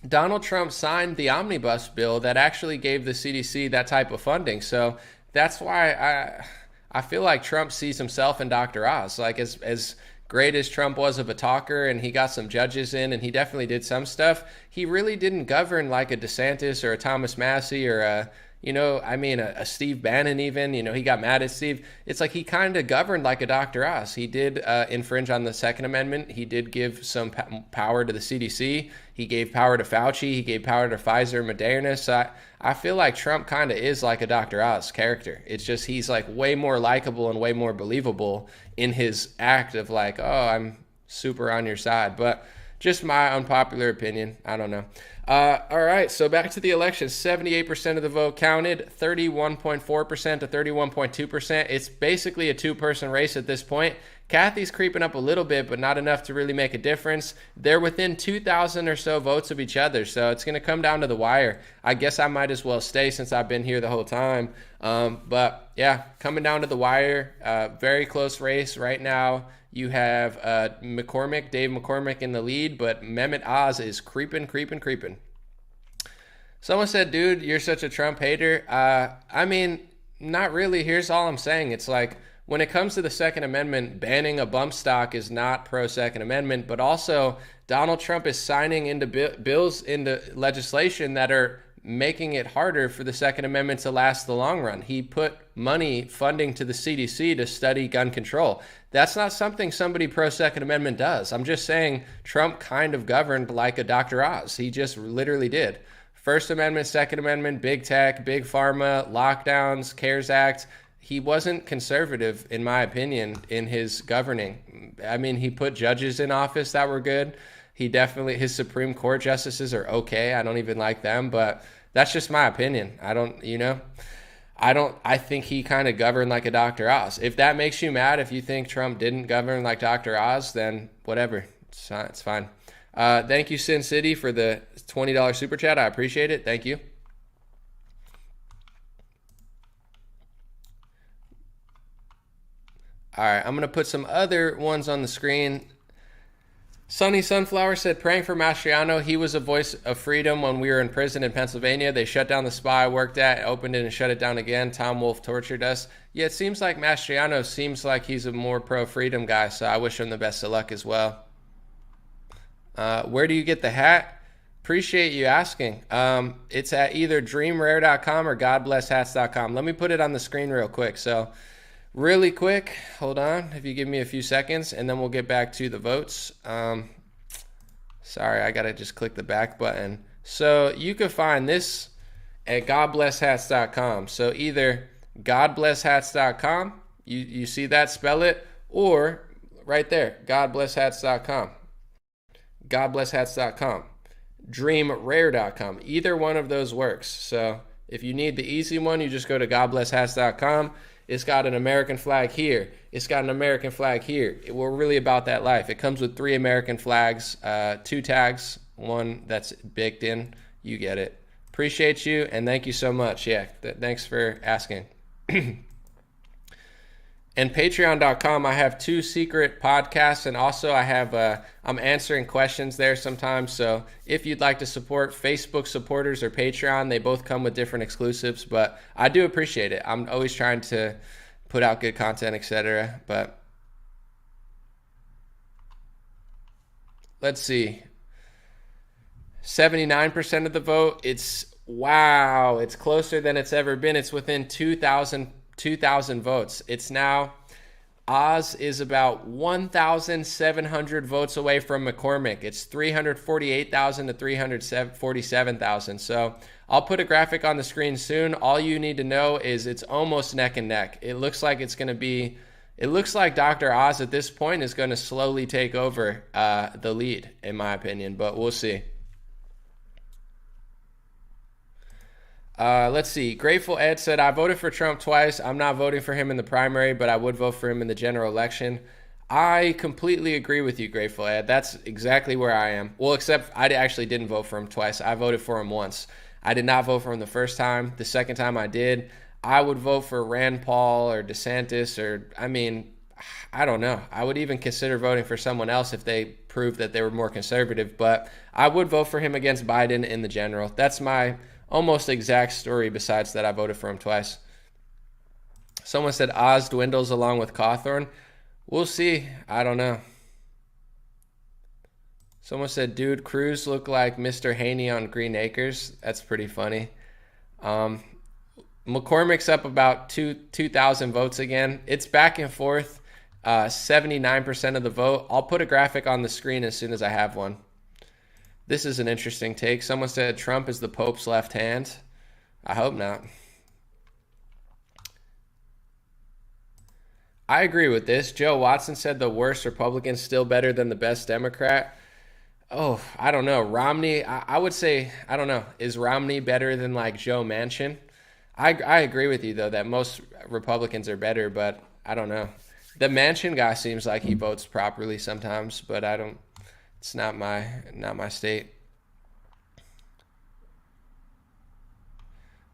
Donald Trump signed the omnibus bill that actually gave the CDC that type of funding. So that's why I feel like Trump sees himself in Dr. Oz. Like as great as Trump was of a talker and he got some judges in and he definitely did some stuff, he really didn't govern like a DeSantis or a Thomas Massey or a Steve Bannon even. He got mad at Steve. It's like he kind of governed like a Dr. Oz. He did infringe on the Second Amendment. He did give some power to the CDC. He gave power to Fauci. He gave power to Pfizer, Moderna. So I feel like Trump kind of is like a Dr. Oz character. It's just he's like way more likable and way more believable in his act of like, oh, I'm super on your side. But just my unpopular opinion. I don't know. All right, so back to the election. 78% of the vote counted, 31.4% to 31.2%. It's basically a two-person race at this point. Kathy's creeping up a little bit, but not enough to really make a difference. They're within 2,000 or so votes of each other, so it's going to come down to the wire. I guess I might as well stay since I've been here the whole time. But yeah, coming down to the wire, very close race right now. You have Dave McCormick in the lead, but Mehmet Oz is creeping. Someone said, dude, you're such a Trump hater. I mean, not really. Here's all I'm saying. It's like, when it comes to the Second Amendment, banning a bump stock is not pro-Second Amendment, but also Donald Trump is signing into bills into legislation that are making it harder for the Second Amendment to last the long run. He put funding to the CDC to study gun control. That's not something somebody pro-Second Amendment does. I'm just saying Trump kind of governed like a Dr. Oz. He just literally did. First Amendment, Second Amendment, big tech, big pharma, lockdowns, CARES Act. He wasn't conservative, in my opinion, in his governing. I mean, he put judges in office that were good. His Supreme Court justices are okay. I don't even like them, but that's just my opinion. I think he kind of governed like a Dr. Oz. If that makes you mad, if you think Trump didn't govern like Dr. Oz, then whatever. It's fine. Thank you, Sin City, for the $20 super chat. I appreciate it. Thank you. All right, I'm going to put some other ones on the screen. Sunny Sunflower said, praying for Mastriano. He was a voice of freedom when we were in prison in Pennsylvania. They shut down the spa I worked at, opened it and shut it down again. Tom Wolfe tortured us. Yeah, it seems like Mastriano seems like he's a more pro-freedom guy, so I wish him the best of luck as well. Where do you get the hat? Appreciate you asking. It's at either dreamrare.com or godblesshats.com. Let me put it on the screen real quick. So really quick, hold on, if you give me a few seconds, and then we'll get back to the votes. Sorry, I got to just click the back button. So you can find this at godblesshats.com. So either godblesshats.com, you see that, spell it, or right there, godblesshats.com. godblesshats.com. dreamrare.com. Either one of those works. So if you need the easy one, you just go to godblesshats.com. It's got an American flag here. It's got an American flag here. We're really about that life. It comes with 3 American flags, 2 tags, 1 that's baked in. You get it. Appreciate you, and thank you so much. Yeah, thanks for asking. And patreon.com, I have 2 secret podcasts, and also I have I'm answering questions there sometimes. So if you'd like to support Facebook supporters or Patreon, they both come with different exclusives, but I do appreciate it. I'm always trying to put out good content, etc. But let's see. 79% of the vote. It's closer than it's ever been. It's within 2,000 votes. It's now, Oz is about 1,700 votes away from McCormick. It's 348,000 to 347,000. So I'll put a graphic on the screen soon. All you need to know is it's almost neck and neck. It looks like Dr. Oz at this point is going to slowly take over the lead, in my opinion, but we'll see. Let's see. Grateful Ed said, I voted for Trump twice. I'm not voting for him in the primary, but I would vote for him in the general election. I completely agree with you, Grateful Ed. That's exactly where I am. Well, except I actually didn't vote for him twice. I voted for him once. I did not vote for him the first time. The second time I did. I would vote for Rand Paul or DeSantis I don't know. I would even consider voting for someone else if they proved that they were more conservative, but I would vote for him against Biden in the general. That's my almost exact story, besides that I voted for him twice. Someone said Oz dwindles along with Cawthorne. We'll see. I don't know. Someone said, dude, Cruz looked like Mr. Haney on Green Acres. That's pretty funny. McCormick's up about 2,000 votes again. It's back and forth. 79% of the vote. I'll put a graphic on the screen as soon as I have one. This is an interesting take. Someone said Trump is the Pope's left hand. I hope not. I agree with this. Joe Watson said the worst Republican's still better than the best Democrat. Oh, I don't know. Romney, I would say, I don't know. Is Romney better than like Joe Manchin? I agree with you, though, that most Republicans are better, but I don't know. The Manchin guy seems like he votes properly sometimes, but I don't. It's not my state.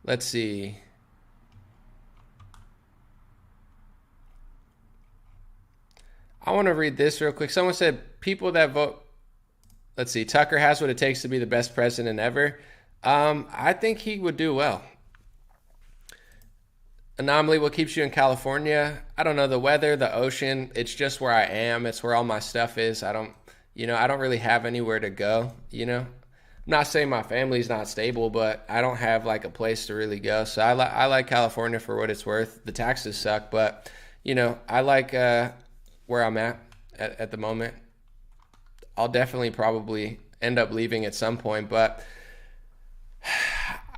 Let's see. I want to read this real quick. Someone said people that vote. Let's see. Tucker has what it takes to be the best president ever. I think he would do well. Anomaly, what keeps you in California? I don't know. The weather, the ocean. It's just where I am. It's where all my stuff is. I don't really have anywhere to go. I'm not saying my family's not stable, but I don't have like a place to really go. So I like California for what it's worth. The taxes suck, but I like where I'm at the moment. I'll definitely probably end up leaving at some point, but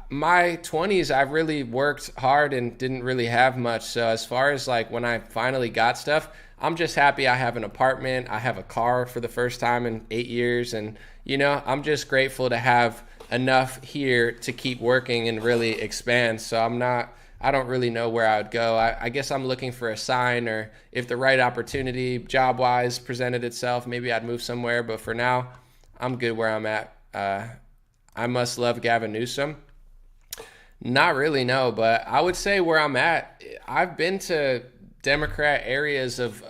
my 20s, I really worked hard and didn't really have much. So as far as like when I finally got stuff, I'm just happy I have an apartment. I have a car for the first time in 8 years. And, I'm just grateful to have enough here to keep working and really expand. So I don't really know where I would go. I guess I'm looking for a sign, or if the right opportunity job-wise presented itself, maybe I'd move somewhere. But for now, I'm good where I'm at. I must love Gavin Newsom. Not really, no, but I would say where I'm at, I've been to Democrat areas of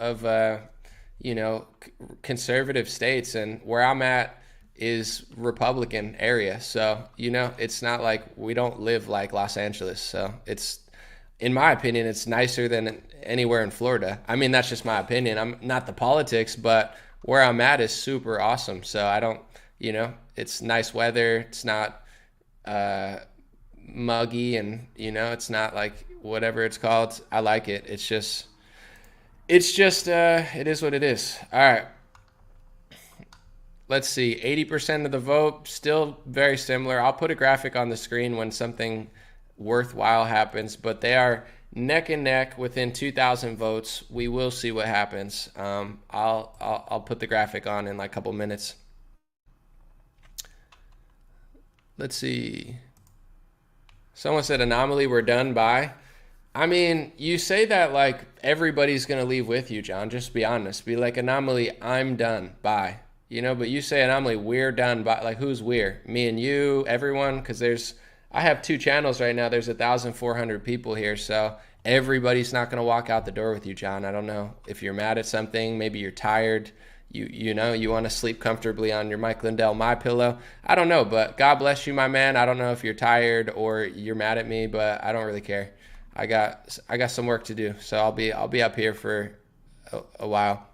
conservative states, and where I'm at is Republican area. So, it's not like we don't live like Los Angeles. So it's, in my opinion, it's nicer than anywhere in Florida. I mean, that's just my opinion. I'm not the politics, but where I'm at is super awesome. So I don't, it's nice weather. It's not, muggy, and it's not like whatever it's called. I like it. It is what it is. All right, let's see. 80% of the vote, still very similar. I'll put a graphic on the screen when something worthwhile happens, but they are neck and neck within 2,000 votes. We will see what happens. I'll put the graphic on in like a couple minutes. Let's see. Someone said, Anomaly, we're done, bye. I mean, you say that like everybody's going to leave with you, John. Just be honest. Be like, Anomaly, I'm done, bye. But you say, Anomaly, we're done, bye. Like, who's we're? Me and you, everyone? Because I have 2 channels right now. There's 1,400 people here. So everybody's not going to walk out the door with you, John. I don't know if you're mad at something. Maybe you're tired. You want to sleep comfortably on your Mike Lindell MyPillow. I don't know, but God bless you, my man. I don't know if you're tired or you're mad at me, but I don't really care. I got some work to do, so I'll be up here for a while.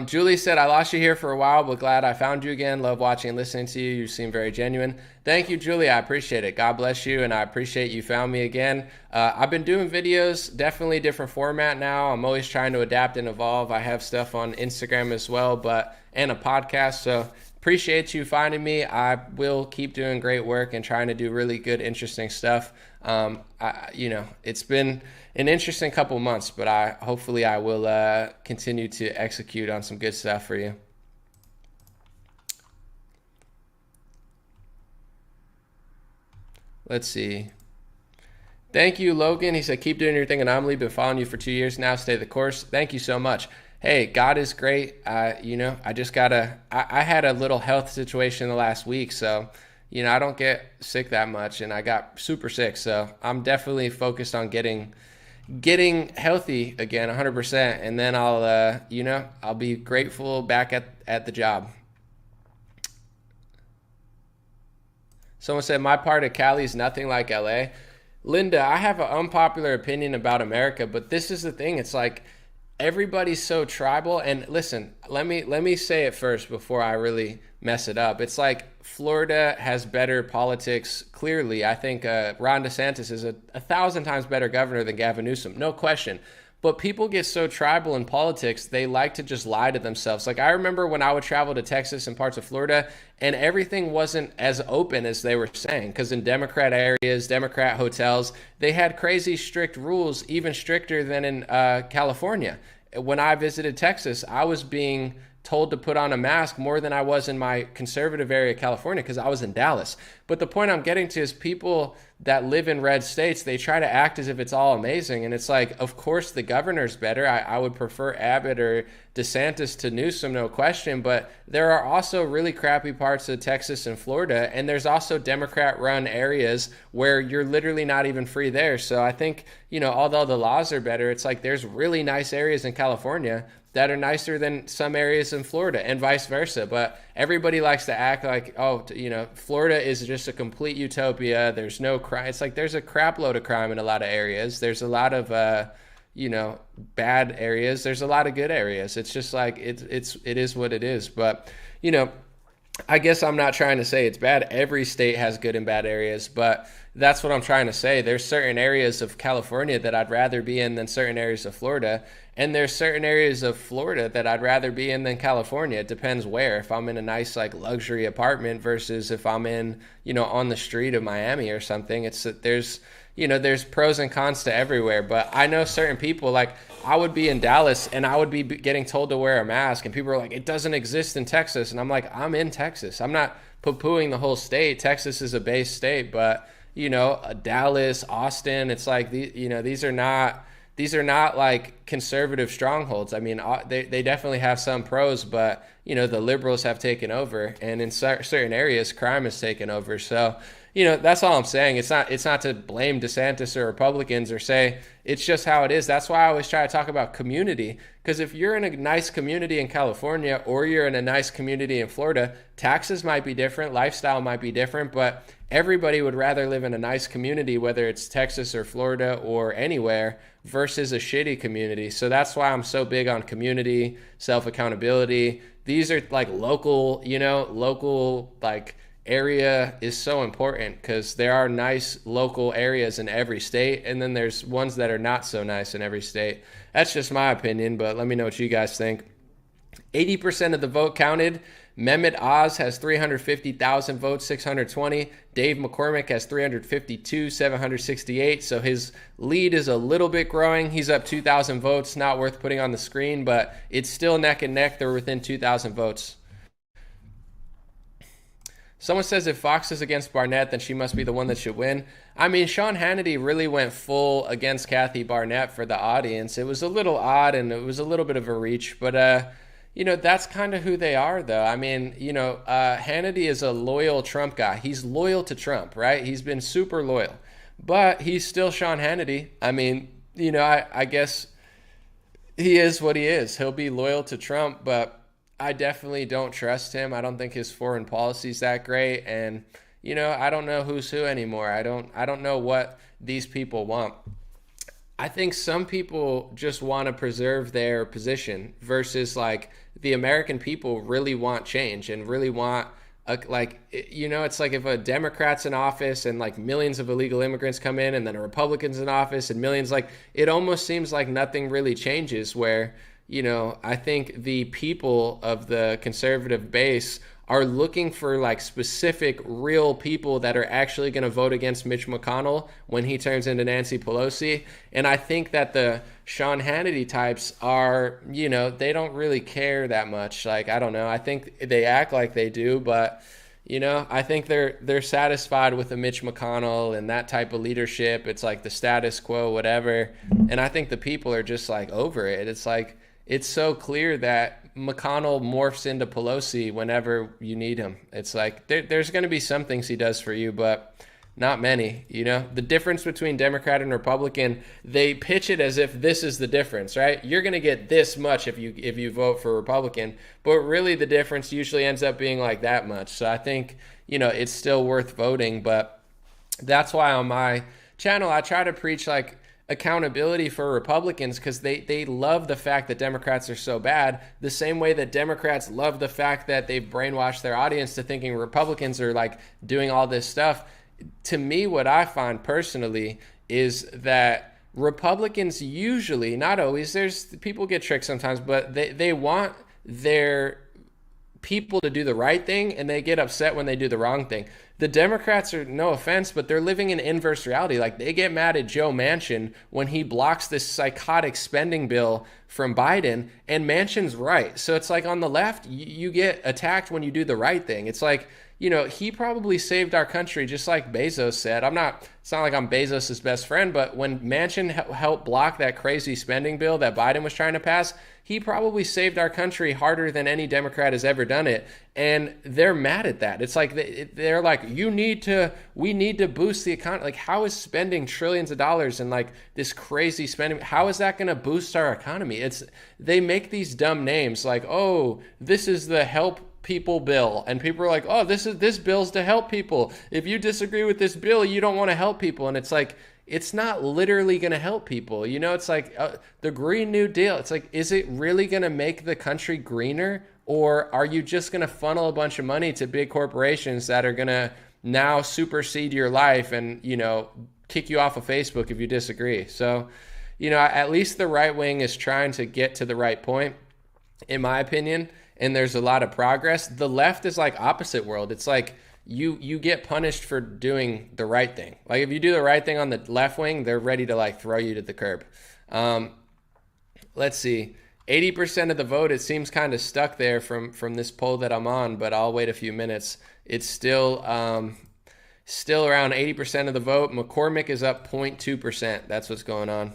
Julie said, I lost you here for a while, but glad I found you again. Love watching and listening to you. You seem very genuine. Thank you, Julie. I appreciate it. God bless you, and I appreciate you found me again. I've been doing videos, definitely different format now. I'm always trying to adapt and evolve. I have stuff on Instagram as well, and a podcast. So appreciate you finding me. I will keep doing great work and trying to do really good, interesting stuff. It's been an interesting couple months, but hopefully I will continue to execute on some good stuff for you. Let's see. Thank you, Logan. He said, keep doing your thing, Anomaly. Been following you for 2 years now. Stay the course. Thank you so much. Hey, God is great. I just I had a little health situation the last week, so I don't get sick that much, and I got super sick. So I'm definitely focused on getting healthy again 100%, and then I'll be grateful back at the job. Someone said, my part of Cali is nothing like LA. Linda, I have an unpopular opinion about America, but this is the thing. It's like everybody's so tribal. And listen, let me say it first before I really mess it up. It's like Florida has better politics. Clearly, I think Ron DeSantis is a 1,000 times better governor than Gavin Newsom, no question. But people get so tribal in politics, they like to just lie to themselves. Like I remember when I would travel to Texas and parts of Florida, and everything wasn't as open as they were saying, because in Democrat areas, Democrat hotels, they had crazy strict rules, even stricter than in California. When I visited Texas, I was being told to put on a mask more than I was in my conservative area of California because I was in Dallas. But the point I'm getting to is people, that live in red states, they try to act as if it's all amazing. And it's like, of course, the governor's better. I would prefer Abbott or DeSantis to Newsom, no question. But there are also really crappy parts of Texas and Florida. And there's also Democrat-run areas where you're literally not even free there. So I think, although the laws are better, it's like there's really nice areas in California that are nicer than some areas in Florida and vice versa. But everybody likes to act like, Florida is just a complete utopia. There's no crime. It's like there's a crap load of crime in a lot of areas. There's a lot of, bad areas. There's a lot of good areas. It's just like, it is what it is. But, I guess I'm not trying to say it's bad. Every state has good and bad areas, but that's what I'm trying to say. There's certain areas of California that I'd rather be in than certain areas of Florida. And there's certain areas of Florida that I'd rather be in than California. It depends where. If I'm in a nice luxury apartment versus if I'm in, on the street of Miami or something, there's pros and cons to everywhere. But I know certain people, I would be in Dallas and I would be getting told to wear a mask, and people are like, it doesn't exist in Texas. And I'm like, I'm in Texas. I'm not poo-pooing the whole state. Texas is a base state, but Dallas, Austin, it's like, these are not like conservative strongholds. I mean, they definitely have some pros, but the liberals have taken over, and in certain areas, crime has taken over. So, that's all I'm saying. It's not to blame DeSantis or Republicans or say it's just how it is. That's why I always try to talk about community, because if you're in a nice community in California or you're in a nice community in Florida, taxes might be different, lifestyle might be different, but everybody would rather live in a nice community, whether it's Texas or Florida or anywhere, versus a shitty community. So that's why I'm so big on community, self-accountability. These are local area is so important, because there are nice local areas in every state, and then there's ones that are not so nice in every state. That's just my opinion, but let me know what you guys think. 80% of the vote counted. Mehmet Oz has 350,000 votes, 620. Dave McCormick has 352, 768. So his lead is a little bit growing. He's up 2,000 votes. Not worth putting on the screen, but it's still neck and neck. They're within 2,000 votes. Someone says if Fox is against Barnett, then she must be the one that should win. I mean, Sean Hannity really went full against Kathy Barnett for the audience. It was a little odd, and it was a little bit of a reach, but that's kind of who they are, though. I mean, Hannity is a loyal Trump guy. He's loyal to Trump, right? He's been super loyal, but he's still Sean Hannity. I mean, I guess he is what he is. He'll be loyal to Trump, but I definitely don't trust him. I don't think his foreign policy is that great, and I don't know who's who anymore. I don't know what these people want. I think some people just want to preserve their position versus the American people really want change and really want it's like if a Democrat's in office and millions of illegal immigrants come in, and then a Republican's in office and millions, it almost seems like nothing really changes, where I think the people of the conservative base are looking for specific real people that are actually going to vote against Mitch McConnell when he turns into Nancy Pelosi. And I think that the Sean Hannity types are, they don't really care that much. I don't know. I think they act like they do, but I think they're satisfied with the Mitch McConnell and that type of leadership. It's the status quo, whatever. And I think the people are just over it. It's so clear that McConnell morphs into Pelosi whenever you need him. It's there's going to be some things he does for you, but not many. The difference between Democrat and Republican, they pitch it as if this is the difference, right? You're going to get this much if you vote for Republican, but really the difference usually ends up being that much. So I think, it's still worth voting, but that's why on my channel, I try to preach accountability for Republicans, because they love the fact that Democrats are so bad, the same way that Democrats love the fact that they've brainwashed their audience to thinking Republicans are doing all this stuff. To me, what I find personally is that Republicans usually, not always, there's people get tricked sometimes, but they want their people to do the right thing and they get upset when they do the wrong thing. The Democrats are, no offense, but they're living in inverse reality. Like, they get mad at Joe Manchin when he blocks this psychotic spending bill from Biden, and Manchin's right. So it's like, on the left, you get attacked when you do the right thing. It's like, you know, he probably saved our country, just like Bezos said. It's not like I'm Bezos' best friend, but when Manchin helped block that crazy spending bill that Biden was trying to pass, he probably saved our country harder than any Democrat has ever done it. And they're mad at that. It's like, they're like, we need to boost the economy. Like, how is spending trillions of dollars and like this crazy spending, how is that going to boost our economy? They make these dumb names like, oh, this is the help people bill, and people are like, oh, this bill's to help people. If you disagree with this bill, you don't want to help people. And it's like, it's not literally going to help people. You know, it's like the Green New Deal. It's like, is it really going to make the country greener, or are you just going to funnel a bunch of money to big corporations that are going to now supersede your life and, you know, kick you off of Facebook if you disagree? So, you know, at least the right wing is trying to get to the right point, in my opinion, and there's a lot of progress. The left is like opposite world. It's like, you get punished for doing the right thing. Like, if you do the right thing on the left wing, they're ready to like throw you to the curb. Let's see. 80% of the vote, it seems kind of stuck there from this poll that I'm on, but I'll wait a few minutes. It's still around 80% of the vote. McCormick is up 0.2%. That's what's going on.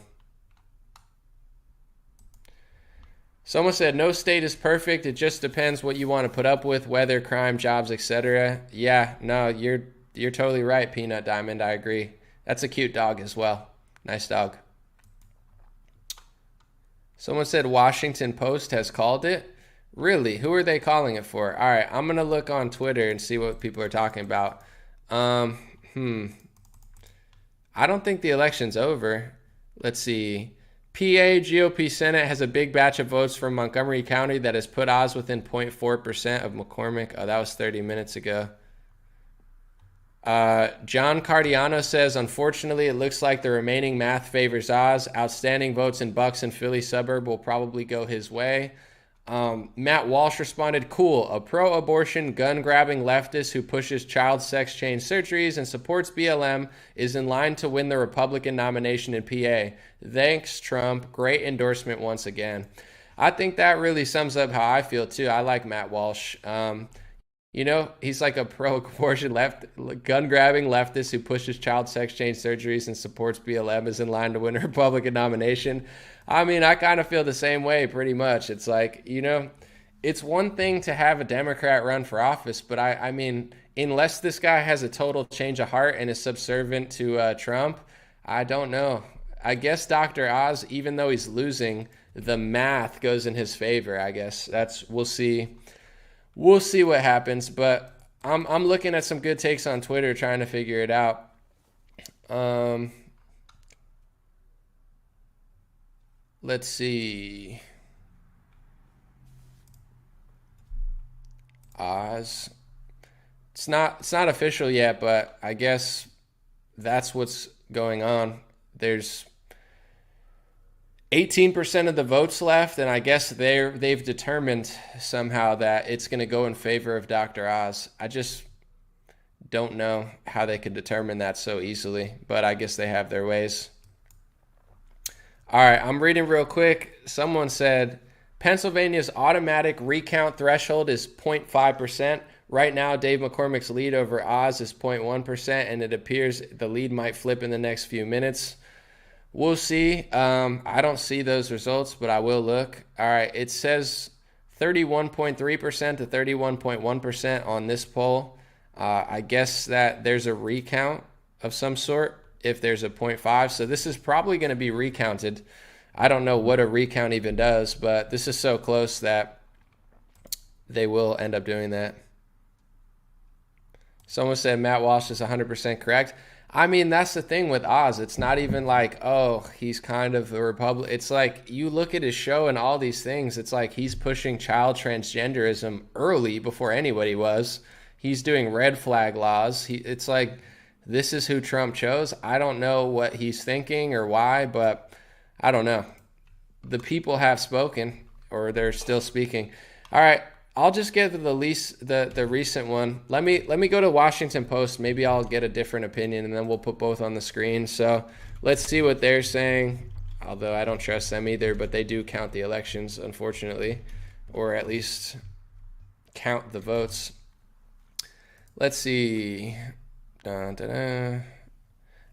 Someone said, no state is perfect. It just depends what you want to put up with, weather, crime, jobs, etc. Yeah, no, you're totally right, Peanut Diamond. I agree. That's a cute dog as well. Nice dog. Someone said Washington Post has called it. Really? Who are they calling it for? All right, I'm going to look on Twitter and see what people are talking about. I don't think the election's over. Let's see. PA GOP Senate has a big batch of votes from Montgomery County that has put Oz within 0.4% of McCormick. Oh, that was 30 minutes ago. John Cardiano says, unfortunately, it looks like the remaining math favors Oz. Outstanding votes in Bucks and Philly suburb will probably go his way. Matt Walsh responded, cool, a pro-abortion, gun-grabbing leftist who pushes child sex change surgeries and supports BLM is in line to win the Republican nomination in PA. Thanks, Trump. Great endorsement once again. I think that really sums up how I feel, too. I like Matt Walsh. You know, he's like a pro-abortion gun-grabbing leftist who pushes child sex change surgeries and supports BLM is in line to win a Republican nomination. I mean, I kind of feel the same way pretty much. It's like, you know, it's one thing to have a Democrat run for office, but I mean, unless this guy has a total change of heart and is subservient to Trump, I don't know. I guess Dr. Oz, even though he's losing, the math goes in his favor, I guess. We'll see. We'll see what happens, but I'm looking at some good takes on Twitter trying to figure it out. Let's see. Oz. It's not official yet, but I guess that's what's going on. There's 18% of the votes left, and I guess they've determined somehow that it's going to go in favor of Dr. Oz. I just don't know how they could determine that so easily, but I guess they have their ways. All right, I'm reading real quick. Someone said, Pennsylvania's automatic recount threshold is 0.5%. Right now, Dave McCormick's lead over Oz is 0.1%, and it appears the lead might flip in the next few minutes. We'll see. I don't see those results, but I will look. All right, it says 31.3% to 31.1% on this poll. I guess that there's a recount of some sort if there's a 0.5. So this is probably going to be recounted. I don't know what a recount even does, but this is so close that they will end up doing that. Someone said Matt Walsh is 100% correct. I mean, that's the thing with Oz. It's not even like, oh, he's kind of a Republican. It's like you look at his show and all these things. It's like he's pushing child transgenderism early before anybody was. He's doing red flag laws. It's like this is who Trump chose. I don't know what he's thinking or why, but I don't know. The people have spoken, or they're still speaking. All right. I'll just get the recent one. Let me go to Washington Post. Maybe I'll get a different opinion, and then we'll put both on the screen. So let's see what they're saying. Although I don't trust them either, but they do count the elections, unfortunately, or at least count the votes. Let's see. Dun, dun, dun.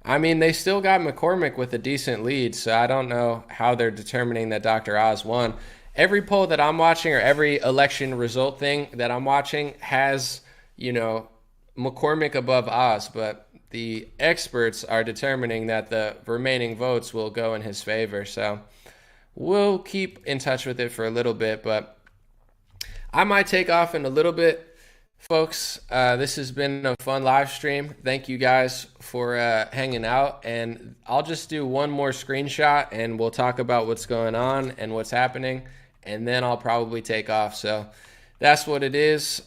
I mean, they still got McCormick with a decent lead, so I don't know how they're determining that Dr. Oz won. Every poll that I'm watching or every election result thing that I'm watching has, McCormick above Oz, but the experts are determining that the remaining votes will go in his favor. So we'll keep in touch with it for a little bit, but I might take off in a little bit. Folks, this has been a fun live stream. Thank you guys for hanging out, and I'll just do one more screenshot and we'll talk about what's going on and what's happening, and then I'll probably take off. So that's what it is.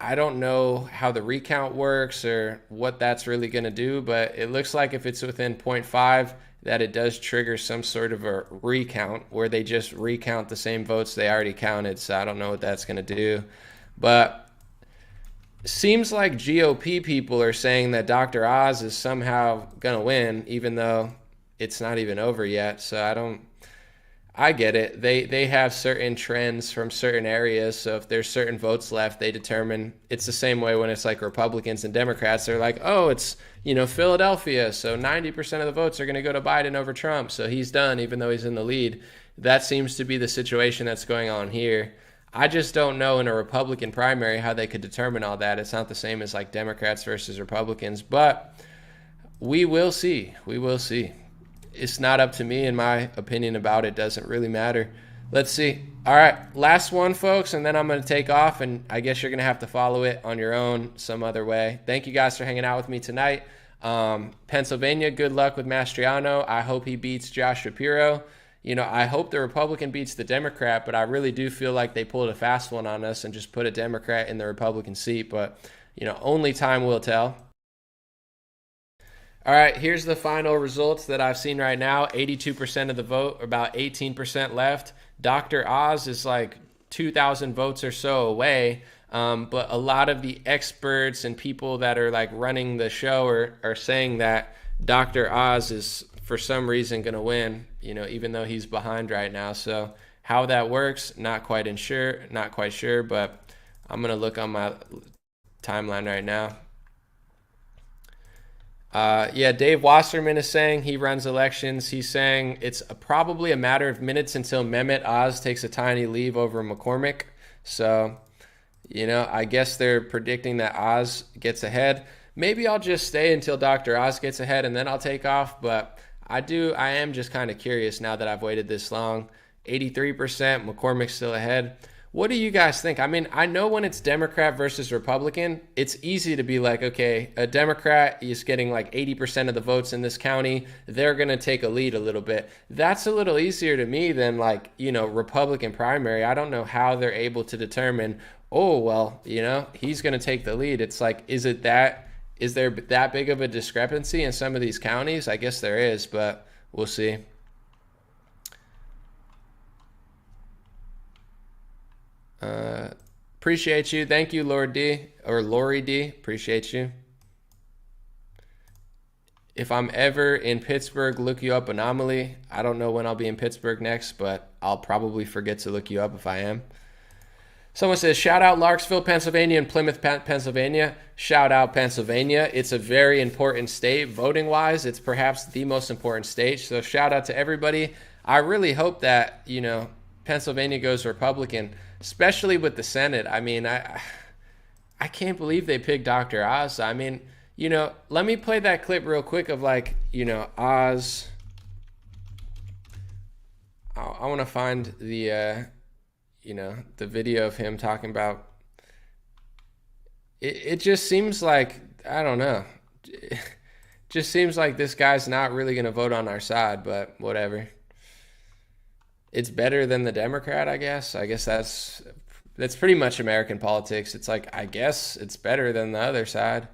I don't know how the recount works or what that's really going to do, but it looks like if it's within 0.5 that it does trigger some sort of a recount where they just recount the same votes they already counted. So I don't know what that's going to do. But seems like GOP people are saying that Dr. Oz is somehow going to win, even though it's not even over yet. So I get it. They have certain trends from certain areas. So if there's certain votes left, they determine it's the same way when it's like Republicans and Democrats. They're like, oh, it's, Philadelphia. So 90% of the votes are going to go to Biden over Trump. So he's done, even though he's in the lead. That seems to be the situation that's going on here. I just don't know in a Republican primary how they could determine all that. It's not the same as like Democrats versus Republicans, but we will see. We will see. It's not up to me, in my opinion about it. Doesn't really matter. Let's see. All right, last one, folks, and then I'm going to take off, and I guess you're going to have to follow it on your own some other way. Thank you guys for hanging out with me tonight. Pennsylvania, good luck with Mastriano. I hope he beats Josh Shapiro. I hope the Republican beats the Democrat, but I really do feel like they pulled a fast one on us and just put a Democrat in the Republican seat. But, only time will tell. All right, here's the final results that I've seen right now. 82% of the vote, about 18% left. Dr. Oz is like 2,000 votes or so away. But a lot of the experts and people that are like running the show are saying that Dr. Oz is for some reason going to win, even though he's behind right now. So how that works, not quite sure, but I'm going to look on my timeline right now. Dave Wasserman is saying he runs elections. He's saying it's probably a matter of minutes until Mehmet Oz takes a tiny lead over McCormick. So, I guess they're predicting that Oz gets ahead. Maybe I'll just stay until Dr. Oz gets ahead and then I'll take off. But I am just kind of curious now that I've waited this long. 83%, McCormick's still ahead. What do you guys think? I mean, I know when it's Democrat versus Republican, it's easy to be like, okay, a Democrat is getting like 80% of the votes in this county. They're going to take a lead a little bit. That's a little easier to me than like, Republican primary. I don't know how they're able to determine, oh, well, he's going to take the lead. It's like, is there that big of a discrepancy in some of these counties? I guess there is, but we'll see. Appreciate you. Thank you, Lord D, or Lori D. Appreciate you. If I'm ever in Pittsburgh, look you up, Anomaly. I don't know when I'll be in Pittsburgh next, but I'll probably forget to look you up if I am. Someone says, shout out Larksville, Pennsylvania, and Plymouth, Pennsylvania. Shout out Pennsylvania. It's a very important state. Voting-wise, it's perhaps the most important state. So shout out to everybody. I really hope that, Pennsylvania goes Republican, especially with the Senate. I mean, I can't believe they picked Dr. Oz. I mean, let me play that clip real quick of like, Oz. I want to find the video of him talking about it just seems like, I don't know. It just seems like this guy's not really going to vote on our side, but whatever. It's better than the Democrat, I guess. I guess that's pretty much American politics. It's like, I guess it's better than the other side.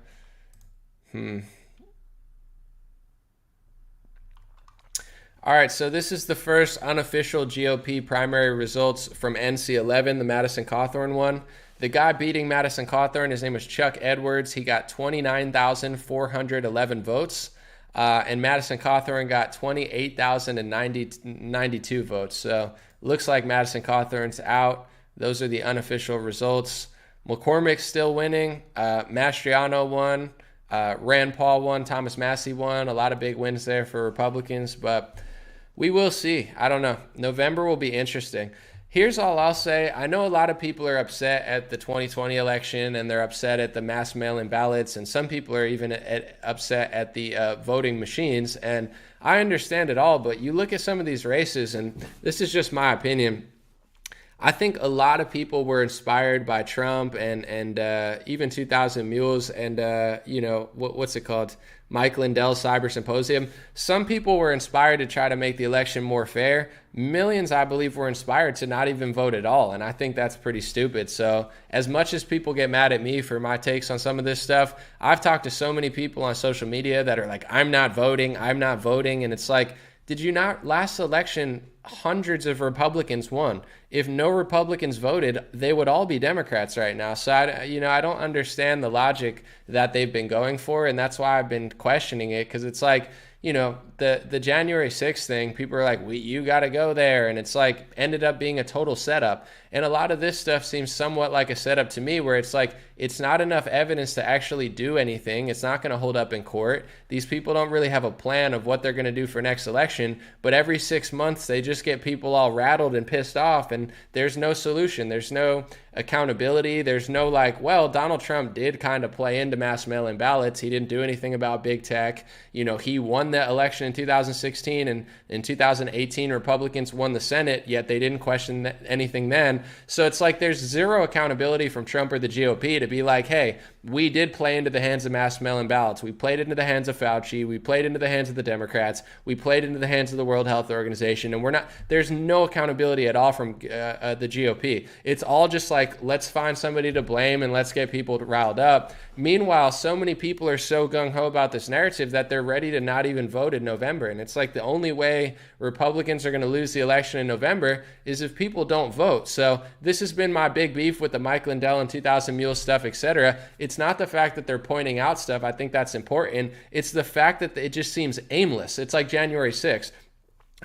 All right, so this is the first unofficial GOP primary results from NC11, the Madison Cawthorn one. The guy beating Madison Cawthorn, his name was Chuck Edwards. He got 29,411 votes, and Madison Cawthorn got 28,092 votes. So looks like Madison Cawthorn's out. Those are the unofficial results. McCormick's still winning. Mastriano won. Rand Paul won. Thomas Massie won. A lot of big wins there for Republicans, but we will see. I don't know. November will be interesting. Here's all I'll say. I know a lot of people are upset at the 2020 election, and they're upset at the mass mail-in ballots, and some people are even upset at the voting machines, and I understand it all, but you look at some of these races, and this is just my opinion. I think a lot of people were inspired by Trump and even 2000 Mules and, what's it called? Mike Lindell's Cyber Symposium. Some people were inspired to try to make the election more fair. Millions, I believe, were inspired to not even vote at all. And I think that's pretty stupid. So as much as people get mad at me for my takes on some of this stuff, I've talked to so many people on social media that are like, I'm not voting. And it's like, did you not? Last election, hundreds of Republicans won. If no Republicans voted, they would all be Democrats right now. So I don't understand the logic that they've been going for, and that's why I've been questioning it, because it's like, the January 6th thing, people are like, you got to go there, and it's like ended up being a total setup. And a lot of this stuff seems somewhat like a setup to me, where it's like it's not enough evidence to actually do anything. It's not going to hold up in court. These people don't really have a plan of what they're going to do for next election, but every 6 months they just get people all rattled and pissed off, and there's no solution. There's no accountability. There's no Donald Trump did kind of play into mass mail-in ballots. He didn't do anything about big tech. He won the election in 2016, and in 2018 Republicans won the Senate, yet they didn't question anything then. So it's like there's zero accountability from Trump or the GOP to be like, hey, we did play into the hands of mass mail-in ballots. We played into the hands of Fauci. We played into the hands of the Democrats. We played into the hands of the World Health Organization. And there's no accountability at all from the GOP. It's all just like, let's find somebody to blame and let's get people riled up. Meanwhile, so many people are so gung-ho about this narrative that they're ready to not even vote in November. And it's like the only way Republicans are going to lose the election in November is if people don't vote. So this has been my big beef with the Mike Lindell and 2000 Mules stuff, etc. It's not the fact that they're pointing out stuff. I think that's important. It's the fact that it just seems aimless. It's like January 6th.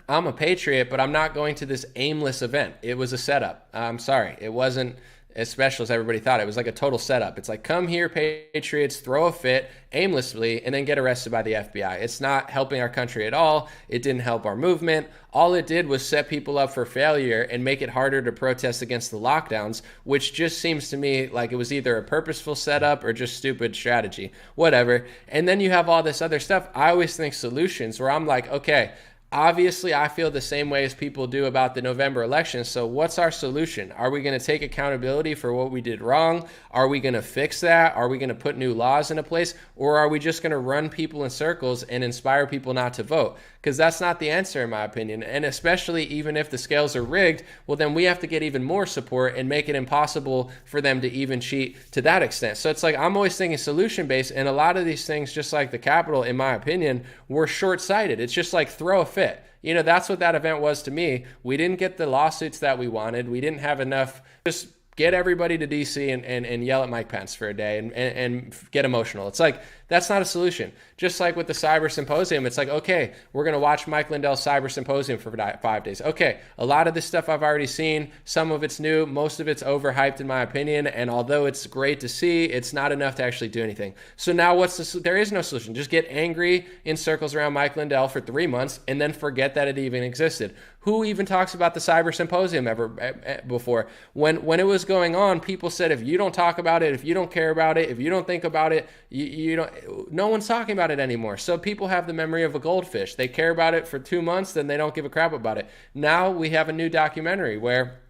I'm a patriot, but I'm not going to this aimless event. It was a setup. I'm sorry. It wasn't as special as everybody thought. It was like a total setup. It's like, come here, patriots, throw a fit aimlessly, and then get arrested by the FBI. It's not helping our country at all. It didn't help our movement. All it did was set people up for failure and make it harder to protest against the lockdowns, which just seems to me like it was either a purposeful setup or just stupid strategy, whatever. And then you have all this other stuff. I always think solutions where I'm like, okay, obviously, I feel the same way as people do about the November election. So what's our solution? Are we going to take accountability for what we did wrong? Are we going to fix that? Are we going to put new laws into place? Or are we just going to run people in circles and inspire people not to vote? Because that's not the answer, in my opinion. And especially even if the scales are rigged, well, then we have to get even more support and make it impossible for them to even cheat to that extent. So it's like I'm always thinking solution-based, and a lot of these things, just like the Capitol, in my opinion, were short-sighted. It's just like throw a fit. That's what that event was to me. We didn't get the lawsuits that we wanted. We didn't have enough. Just get everybody to DC and yell at Mike Pence for a day and get emotional. It's like, that's not a solution. Just like with the Cyber Symposium, it's like, okay, we're going to watch Mike Lindell's Cyber Symposium for 5 days. Okay, a lot of this stuff I've already seen. Some of it's new. Most of it's overhyped in my opinion. And although it's great to see, it's not enough to actually do anything. So now there is no solution. Just get angry in circles around Mike Lindell for 3 months and then forget that it even existed. Who even talks about the Cyber Symposium ever before? When it was going on, people said, if you don't talk about it, if you don't care about it, if you don't think about it, you don't. No one's talking about it anymore. So people have the memory of a goldfish. They care about it for 2 months, then they don't give a crap about it. Now we have a new documentary where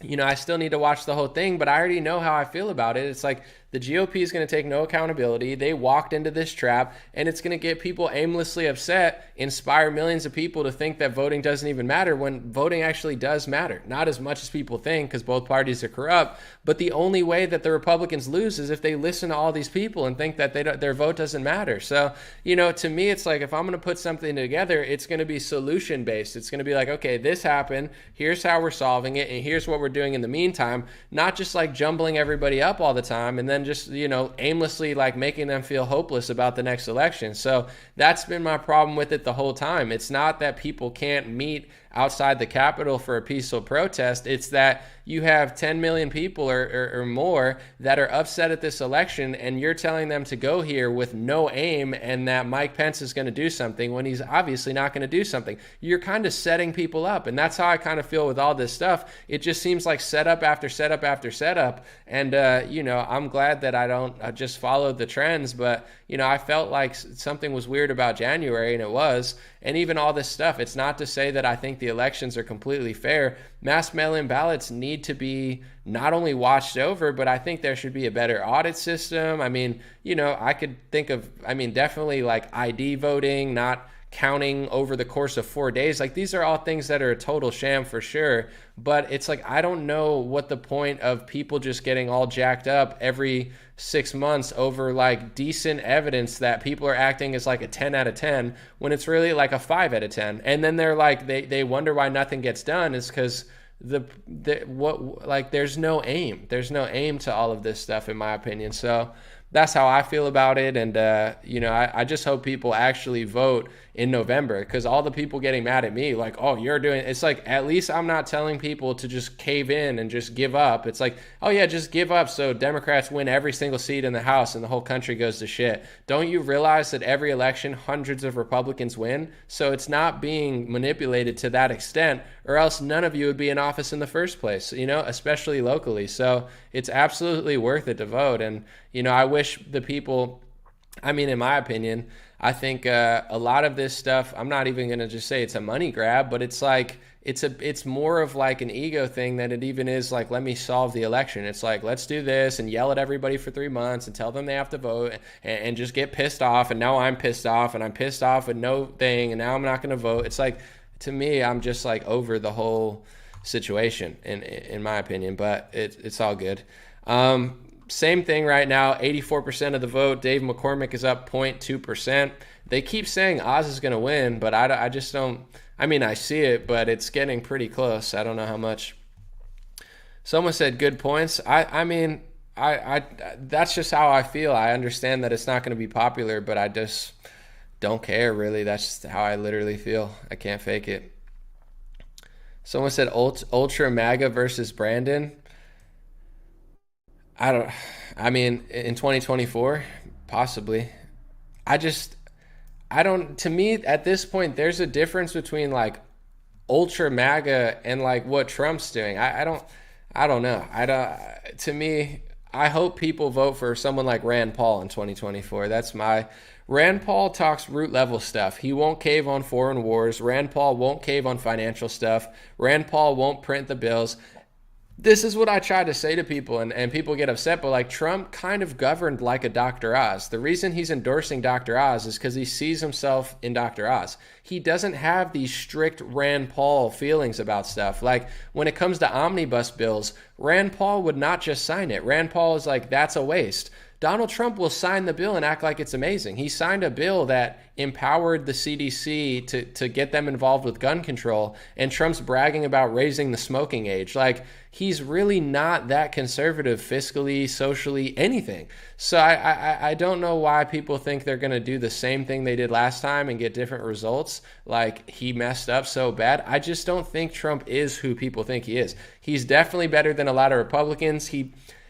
I still need to watch the whole thing, but I already know how I feel about it. It's like The GOP is going to take no accountability. They walked into this trap, and it's going to get people aimlessly upset, inspire millions of people to think that voting doesn't even matter when voting actually does matter. Not as much as people think, because both parties are corrupt, but the only way that the Republicans lose is if they listen to all these people and think that their vote doesn't matter. So, to me, it's like, if I'm going to put something together, it's going to be solution based. It's going to be like, okay, this happened, here's how we're solving it, and here's what we're doing in the meantime, not just like jumbling everybody up all the time and then just, aimlessly like making them feel hopeless about the next election. So that's been my problem with it the whole time. It's not that people can't meet outside the Capitol for a peaceful protest. It's that you have 10 million people or more that are upset at this election, and you're telling them to go here with no aim and that Mike Pence is going to do something when he's obviously not going to do something. You're kind of setting people up, and that's how I kind of feel with all this stuff. It just seems like setup after setup after setup, and I'm glad that I don't just follow the trends, but I felt like something was weird about January, and it was. And even all this stuff, it's not to say that I think the elections are completely fair. Mass mail-in ballots need to be not only watched over, but I think there should be a better audit system. I mean, I could think of, definitely like ID voting, not counting over the course of 4 days. Like, these are all things that are a total sham for sure. But it's like, I don't know what the point of people just getting all jacked up every 6 months over like decent evidence that people are acting as like a 10 out of 10 when it's really like a 5 out of 10. And then they're like, they wonder why nothing gets done. Is because there's no aim. There's no aim to all of this stuff, in my opinion. So that's how I feel about it. And, I just hope people actually vote in November, because all the people getting mad at me, like, oh, you're doing, it's like, at least I'm not telling people to just cave in and just give up. It's like, oh yeah, just give up so Democrats win every single seat in the House and the whole country goes to shit. Don't you realize that every election, hundreds of Republicans win? So it's not being manipulated to that extent, or else none of you would be in office in the first place, especially locally. So it's absolutely worth it to vote. And, I wish the people, in my opinion, I think a lot of this stuff, I'm not even going to just say it's a money grab, but it's like, it's more of like an ego thing than it even is like, let me solve the election. It's like, let's do this and yell at everybody for 3 months and tell them they have to vote and just get pissed off. And now I'm pissed off, and I'm pissed off with no thing, and now I'm not going to vote. It's like, to me, I'm just like over the whole situation in my opinion, but it's all good. Same thing right now, 84% of the vote. Dave McCormick is up 0.2%. They keep saying Oz is going to win, but I just don't. I see it, but it's getting pretty close. I don't know how much. Someone said good points. I that's just how I feel. I understand that it's not going to be popular, but I just don't care, really. That's just how I literally feel. I can't fake it. Someone said Ultra MAGA versus Brandon. In 2024, possibly. To me, at this point, there's a difference between like Ultra MAGA and like what Trump's doing. I don't know. To me, I hope people vote for someone like Rand Paul in 2024. Rand Paul talks root level stuff. He won't cave on foreign wars. Rand Paul won't cave on financial stuff. Rand Paul won't print the bills. This is what I try to say to people, and people get upset, but like Trump kind of governed like a Dr. Oz. The reason he's endorsing Dr. Oz is because he sees himself in Dr. Oz. He doesn't have these strict Rand Paul feelings about stuff. Like when it comes to omnibus bills, Rand Paul would not just sign it. Rand Paul is like, that's a waste. Donald Trump will sign the bill and act like it's amazing. He signed a bill that empowered the CDC to get them involved with gun control, and Trump's bragging about raising the smoking age. Like, he's really not that conservative fiscally, socially, anything. So I don't know why people think they're going to do the same thing they did last time and get different results. Like, he messed up so bad. I just don't think Trump is who people think he is. He's definitely better than a lot of Republicans.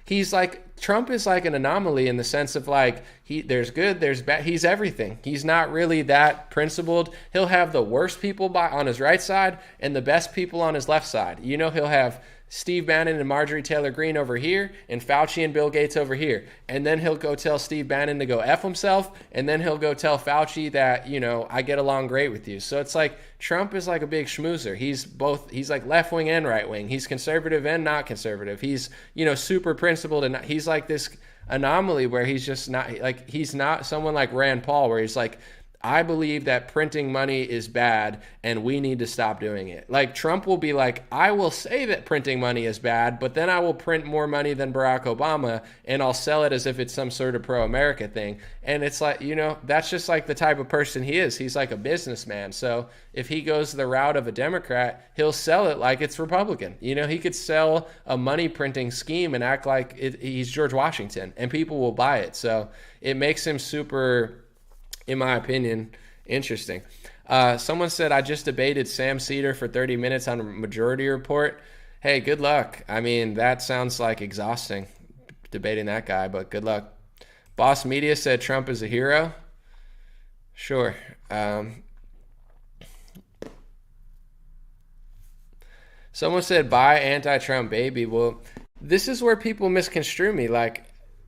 He's like, Trump is like an anomaly in the sense of like, there's good, there's bad. He's everything. He's not really that principled. He'll have the worst people on his right side and the best people on his left side. He'll have Steve Bannon and Marjorie Taylor Greene over here, and Fauci and Bill Gates over here. And then he'll go tell Steve Bannon to go F himself, and then he'll go tell Fauci that, I get along great with you. So it's like Trump is like a big schmoozer. He's like left wing and right wing. He's conservative and not conservative. He's, super principled, and he's like this anomaly where he's just not, like, he's not someone like Rand Paul where he's like, I believe that printing money is bad and we need to stop doing it. Like Trump will be like, I will say that printing money is bad, but then I will print more money than Barack Obama and I'll sell it as if it's some sort of pro-America thing. And it's like, that's just like the type of person he is. He's like a businessman. So if he goes the route of a Democrat, he'll sell it like it's Republican. He could sell a money printing scheme and act like he's George Washington and people will buy it. So it makes him super, in my opinion, interesting. Someone said, I just debated Sam Cedar for 30 minutes on a Majority Report. Hey, good luck. I mean, that sounds like exhausting, debating that guy, but good luck. Boss Media said Trump is a hero. Sure. Someone said, buy anti-Trump baby. Well, this is where people misconstrue me. Like,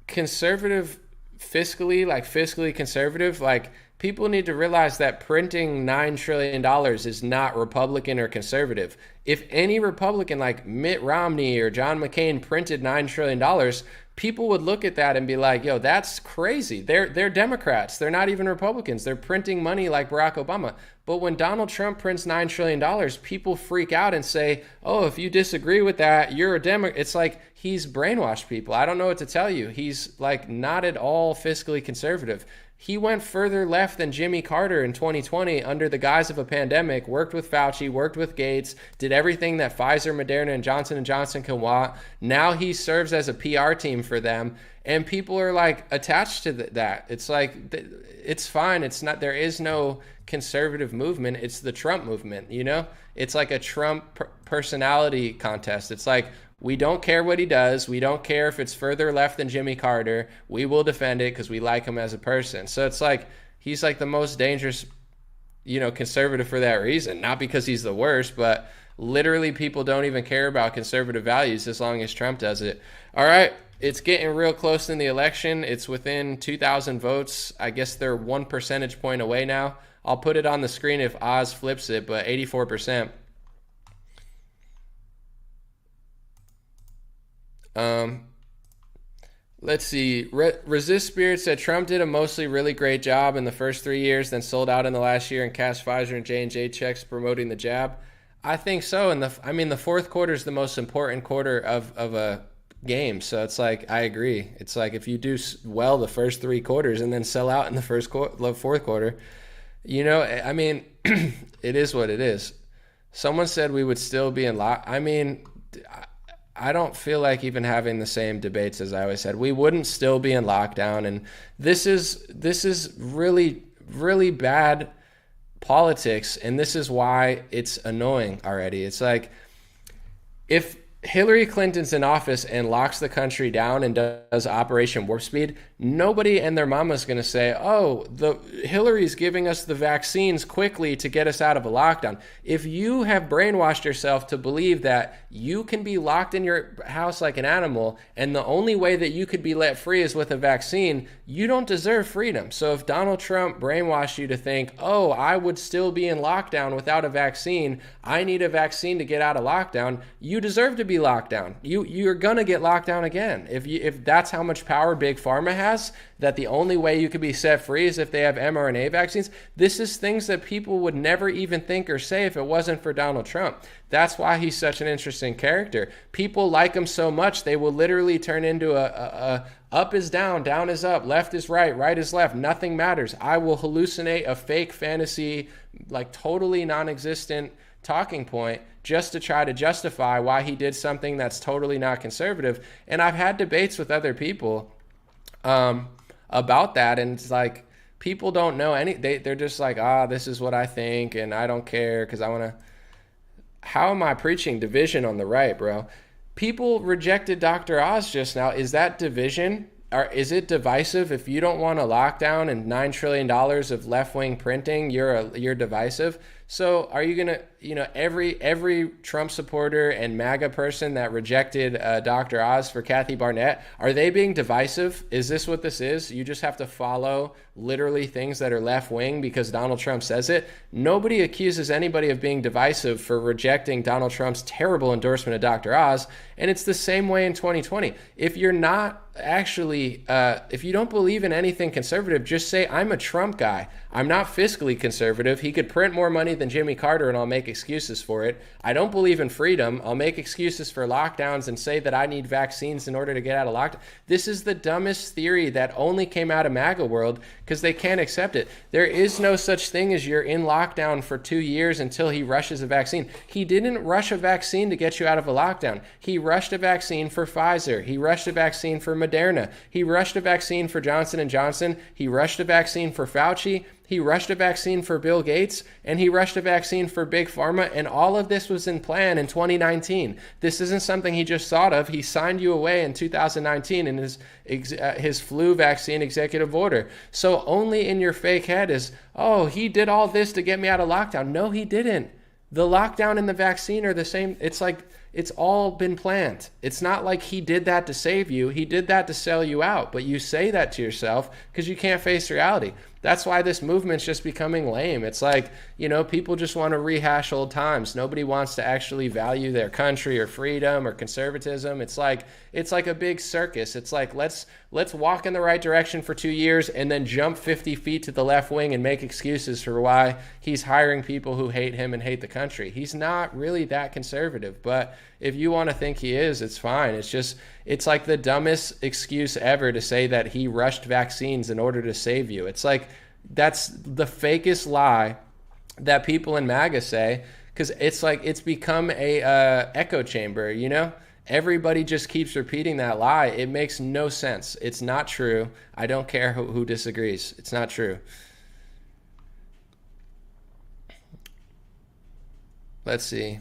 conservative fiscally conservative, like people need to realize that printing $9 trillion is not Republican or conservative. If any Republican like Mitt Romney or John McCain printed $9 trillion, people would look at that and be like, yo, that's crazy. They're Democrats. They're not even Republicans. They're printing money like Barack Obama. But when Donald Trump prints $9 trillion, people freak out and say, oh, if you disagree with that, you're a Democrat. It's like he's brainwashed people. I don't know what to tell you. He's like not at all fiscally conservative. He went further left than Jimmy Carter in 2020 under the guise of a pandemic, worked with Fauci, worked with Gates, did everything that Pfizer, Moderna, and Johnson & Johnson can want. Now he serves as a PR team for them, and people are like attached to that. It's like, it's fine. It's not, there is no conservative movement. It's the Trump movement, It's like a Trump personality contest. It's like, we don't care what he does. We don't care if it's further left than Jimmy Carter. We will defend it because we like him as a person. So it's like, he's like the most dangerous, conservative for that reason. Not because he's the worst, but literally people don't even care about conservative values as long as Trump does it. All right. It's getting real close in the election. It's within 2,000 votes. I guess they're 1 percentage point away now. I'll put it on the screen if Oz flips it, but 84%. Let's see. Resist Spirit said Trump did a mostly really great job in the first 3 years, then sold out in the last year and cashed Pfizer and J&J checks promoting the jab. I think so. And the fourth quarter is the most important quarter of a game. So it's like, I agree. It's like if you do well the first 3 quarters and then sell out in the fourth quarter, it is what it is. Someone said we would still be in I don't feel like even having the same debates as I always said. We wouldn't still be in lockdown, and this is really, really bad politics, and this is why it's annoying already. It's like if Hillary Clinton's in office and locks the country down and does Operation Warp Speed, nobody and their mama's going to say, oh, Hillary's giving us the vaccines quickly to get us out of a lockdown. If you have brainwashed yourself to believe that you can be locked in your house like an animal and the only way that you could be let free is with a vaccine, you don't deserve freedom. So if Donald Trump brainwashed you to think, oh, I would still be in lockdown without a vaccine, I need a vaccine to get out of lockdown, you deserve to be locked down. You're gonna get locked down again. If that's how much power Big Pharma has, that the only way you could be set free is if they have mRNA vaccines. This is things that people would never even think or say if it wasn't for Donald Trump. That's why he's such an interesting character. People like him so much they will literally turn into a up is down, down is up, left is right, right is left. Nothing matters. I will hallucinate a fake fantasy, like totally non-existent talking point just to try to justify why he did something that's totally not conservative. And I've had debates with other people about that, and it's like people don't know they're just like, this is what I think and I don't care because I want to. How am I preaching division on the right, bro? People rejected Dr. Oz just now. Is that division? Or is it divisive? If you don't want a lockdown and $9 trillion of left-wing printing, you're divisive. So are you going to, every Trump supporter and MAGA person that rejected Dr. Oz for Kathy Barnett, are they being divisive? Is this what this is? You just have to follow literally things that are left wing because Donald Trump says it. Nobody accuses anybody of being divisive for rejecting Donald Trump's terrible endorsement of Dr. Oz. And it's the same way in 2020. If you're not actually, if you don't believe in anything conservative, just say, I'm a Trump guy. I'm not fiscally conservative. He could print more money than Jimmy Carter and I'll make excuses for it. I don't believe in freedom. I'll make excuses for lockdowns and say that I need vaccines in order to get out of lockdown. This is the dumbest theory that only came out of MAGA world because they can't accept it. There is no such thing as you're in lockdown for 2 years until he rushes a vaccine. He didn't rush a vaccine to get you out of a lockdown. He rushed a vaccine for Pfizer. He rushed a vaccine for Moderna. He rushed a vaccine for Johnson & Johnson. He rushed a vaccine for Fauci. He rushed a vaccine for Bill Gates, and he rushed a vaccine for Big Pharma, and all of this was in plan in 2019. This isn't something he just thought of. He signed you away in 2019 in his flu vaccine executive order. So only in your fake head is, oh, he did all this to get me out of lockdown. No, he didn't. The lockdown and the vaccine are the same. It's like it's all been planned. It's not like he did that to save you. He did that to sell you out. But you say that to yourself because you can't face reality. That's why this movement's just becoming lame. It's like, people just want to rehash old times. Nobody wants to actually value their country or freedom or conservatism. It's like a big circus. It's like, let's walk in the right direction for 2 years and then jump 50 feet to the left wing and make excuses for why he's hiring people who hate him and hate the country. He's not really that conservative, but if you want to think he is, it's fine. It's like the dumbest excuse ever to say that he rushed vaccines in order to save you. It's like, that's the fakest lie that people in MAGA say, because it's like it's become a echo chamber, Everybody just keeps repeating that lie. It makes no sense. It's not true. I don't care who disagrees. It's not true. Let's see.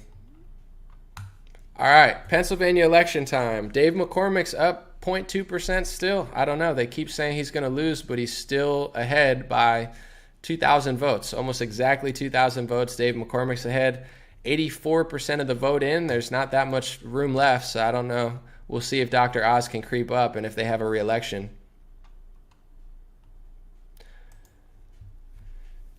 All right, Pennsylvania election time. Dave McCormick's up 0.2% still. I don't know. They keep saying he's going to lose, but he's still ahead by 2,000 votes. Almost exactly 2,000 votes. Dave McCormick's ahead. 84% of the vote in. There's not that much room left, so I don't know. We'll see if Dr. Oz can creep up and if they have a re-election.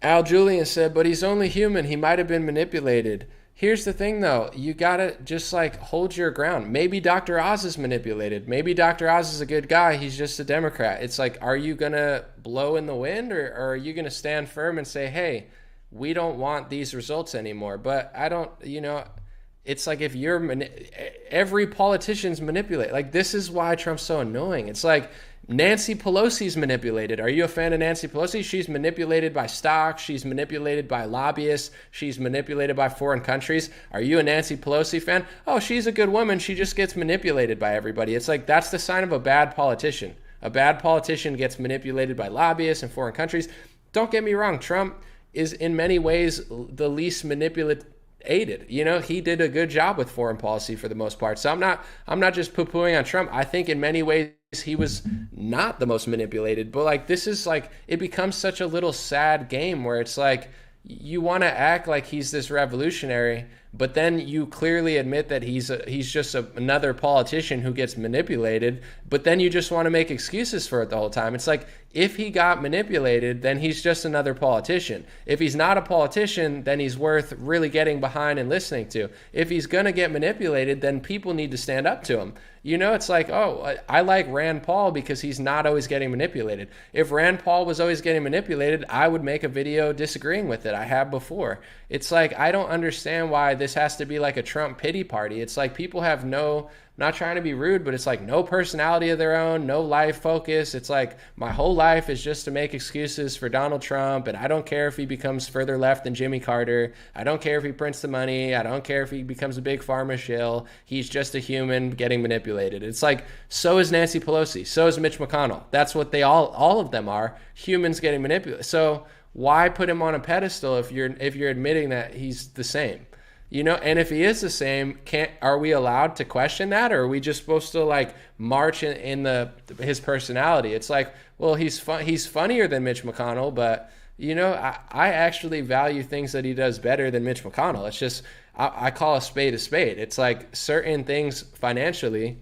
Al Julian said, but he's only human. He might have been manipulated. Here's the thing, though. You got to just hold your ground. Maybe Dr. Oz is manipulated. Maybe Dr. Oz is a good guy. He's just a Democrat. It's like, are you going to blow in the wind or are you going to stand firm and say, hey, we don't want these results anymore? But I don't, it's like if every politician's manipulated. This is why Trump's so annoying. It's like, Nancy Pelosi's manipulated. Are you a fan of Nancy Pelosi? She's manipulated by stocks. She's manipulated by lobbyists. She's manipulated by foreign countries. Are you a Nancy Pelosi fan? Oh, she's a good woman. She just gets manipulated by everybody. It's like that's the sign of a bad politician. A bad politician gets manipulated by lobbyists and foreign countries. Don't get me wrong. Trump is in many ways the least manipulated. He did a good job with foreign policy for the most part. So I'm not just poo-pooing on Trump. I think in many ways he was not the most manipulated, but this is it becomes such a little sad game where it's like you want to act like he's this revolutionary, but then you clearly admit that he's just another politician who gets manipulated, but then you just want to make excuses for it the whole time. It's like, if he got manipulated, then he's just another politician. If he's not a politician, then he's worth really getting behind and listening to. If he's going to get manipulated, then people need to stand up to him. It's like, oh, I like Rand Paul because he's not always getting manipulated. If Rand Paul was always getting manipulated, I would make a video disagreeing with it. I have before. It's like, I don't understand why this has to be like a Trump pity party. It's like people have not trying to be rude, but it's like no personality of their own, no life focus. It's like my whole life is just to make excuses for Donald Trump, and I don't care if he becomes further left than Jimmy Carter. I don't care if he prints the money. I don't care if he becomes a big pharma shill. He's just a human getting manipulated. It's like, so is Nancy Pelosi. So is Mitch McConnell. That's what they all of them are, humans getting manipulated. So why put him on a pedestal if you're admitting that he's the same? And if he is the same, are we allowed to question that, or are we just supposed to march in his personality? It's like, well, he's funnier than Mitch McConnell, but I actually value things that he does better than Mitch McConnell. It's just, I call a spade a spade. It's like certain things financially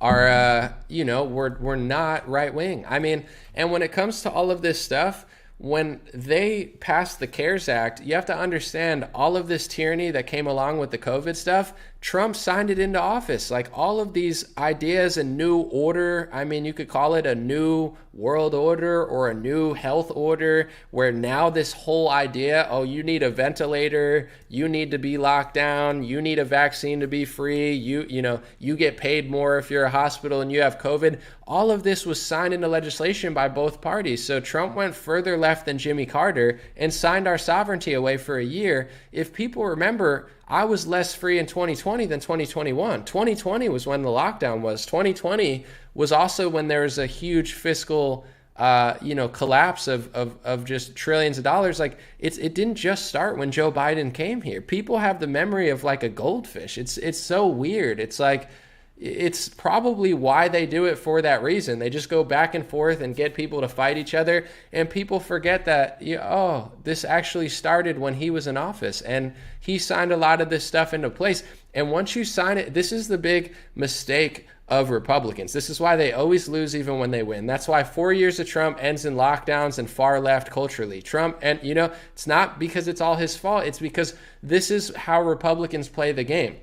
are, we're not right wing. I mean, and when it comes to all of this stuff, when they passed the CARES Act, you have to understand all of this tyranny that came along with the COVID stuff. Trump signed it into office. Like all of these ideas and new order, I mean, you could call it a new world order or a new health order, where now this whole idea, oh, you need a ventilator, you need to be locked down, you need a vaccine to be free, you get paid more if you're a hospital and you have COVID. All of this was signed into legislation by both parties. So Trump went further left than Jimmy Carter and signed our sovereignty away for a year. If people remember, I was less free in 2020 than 2021. 2020 was when the lockdown was. 2020 was also when there was a huge fiscal collapse of just trillions of dollars. Like it didn't just start when Joe Biden came here. People have the memory of like a goldfish. It's so weird. It's like, it's probably why they do it, for that reason. They just go back and forth and get people to fight each other, and people forget that, this actually started when he was in office and he signed a lot of this stuff into place. And once you sign it, this is the big mistake of Republicans. This is why they always lose even when they win. That's why 4 years of Trump ends in lockdowns and far left culturally. Trump, and it's not because it's all his fault. It's because this is how Republicans play the game.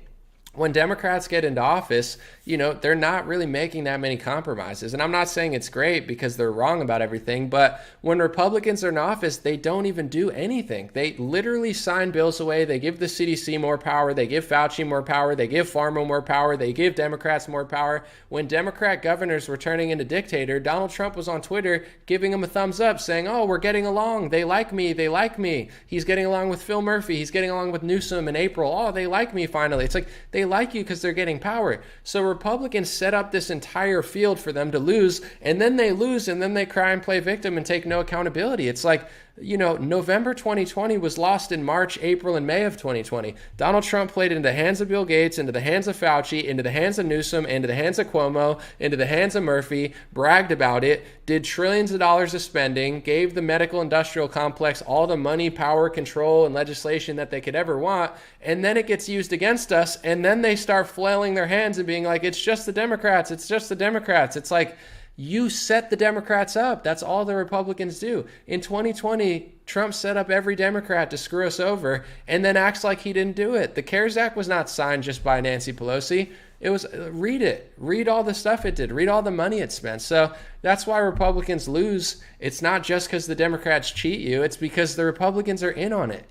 When Democrats get into office, they're not really making that many compromises. And I'm not saying it's great because they're wrong about everything, but when Republicans are in office, they don't even do anything. They literally sign bills away. They give the CDC more power. They give Fauci more power. They give Pharma more power. They give Democrats more power. When Democrat governors were turning into dictator, Donald Trump was on Twitter giving them a thumbs up, saying, oh, we're getting along. They like me. They like me. He's getting along with Phil Murphy. He's getting along with Newsom in April. Oh, they like me finally. It's like they like you because they're getting power. So Republicans set up this entire field for them to lose, and then they lose, and then they cry and play victim and take no accountability. It's like, November 2020 was lost in March, April, and May of 2020. Donald Trump played into the hands of Bill Gates, into the hands of Fauci, into the hands of Newsom, into the hands of Cuomo, into the hands of Murphy, bragged about it, did trillions of dollars of spending, gave the medical industrial complex all the money, power, control, and legislation that they could ever want, and then it gets used against us, and then they start flailing their hands and being like, it's just the Democrats, it's just the Democrats. It's like, you set the Democrats up. That's all the Republicans do. In 2020, Trump set up every Democrat to screw us over and then acts like he didn't do it. The CARES Act was not signed just by Nancy Pelosi. It was, read it. Read all the stuff it did. Read all the money it spent. So that's why Republicans lose. It's not just because the Democrats cheat you. It's because the Republicans are in on it.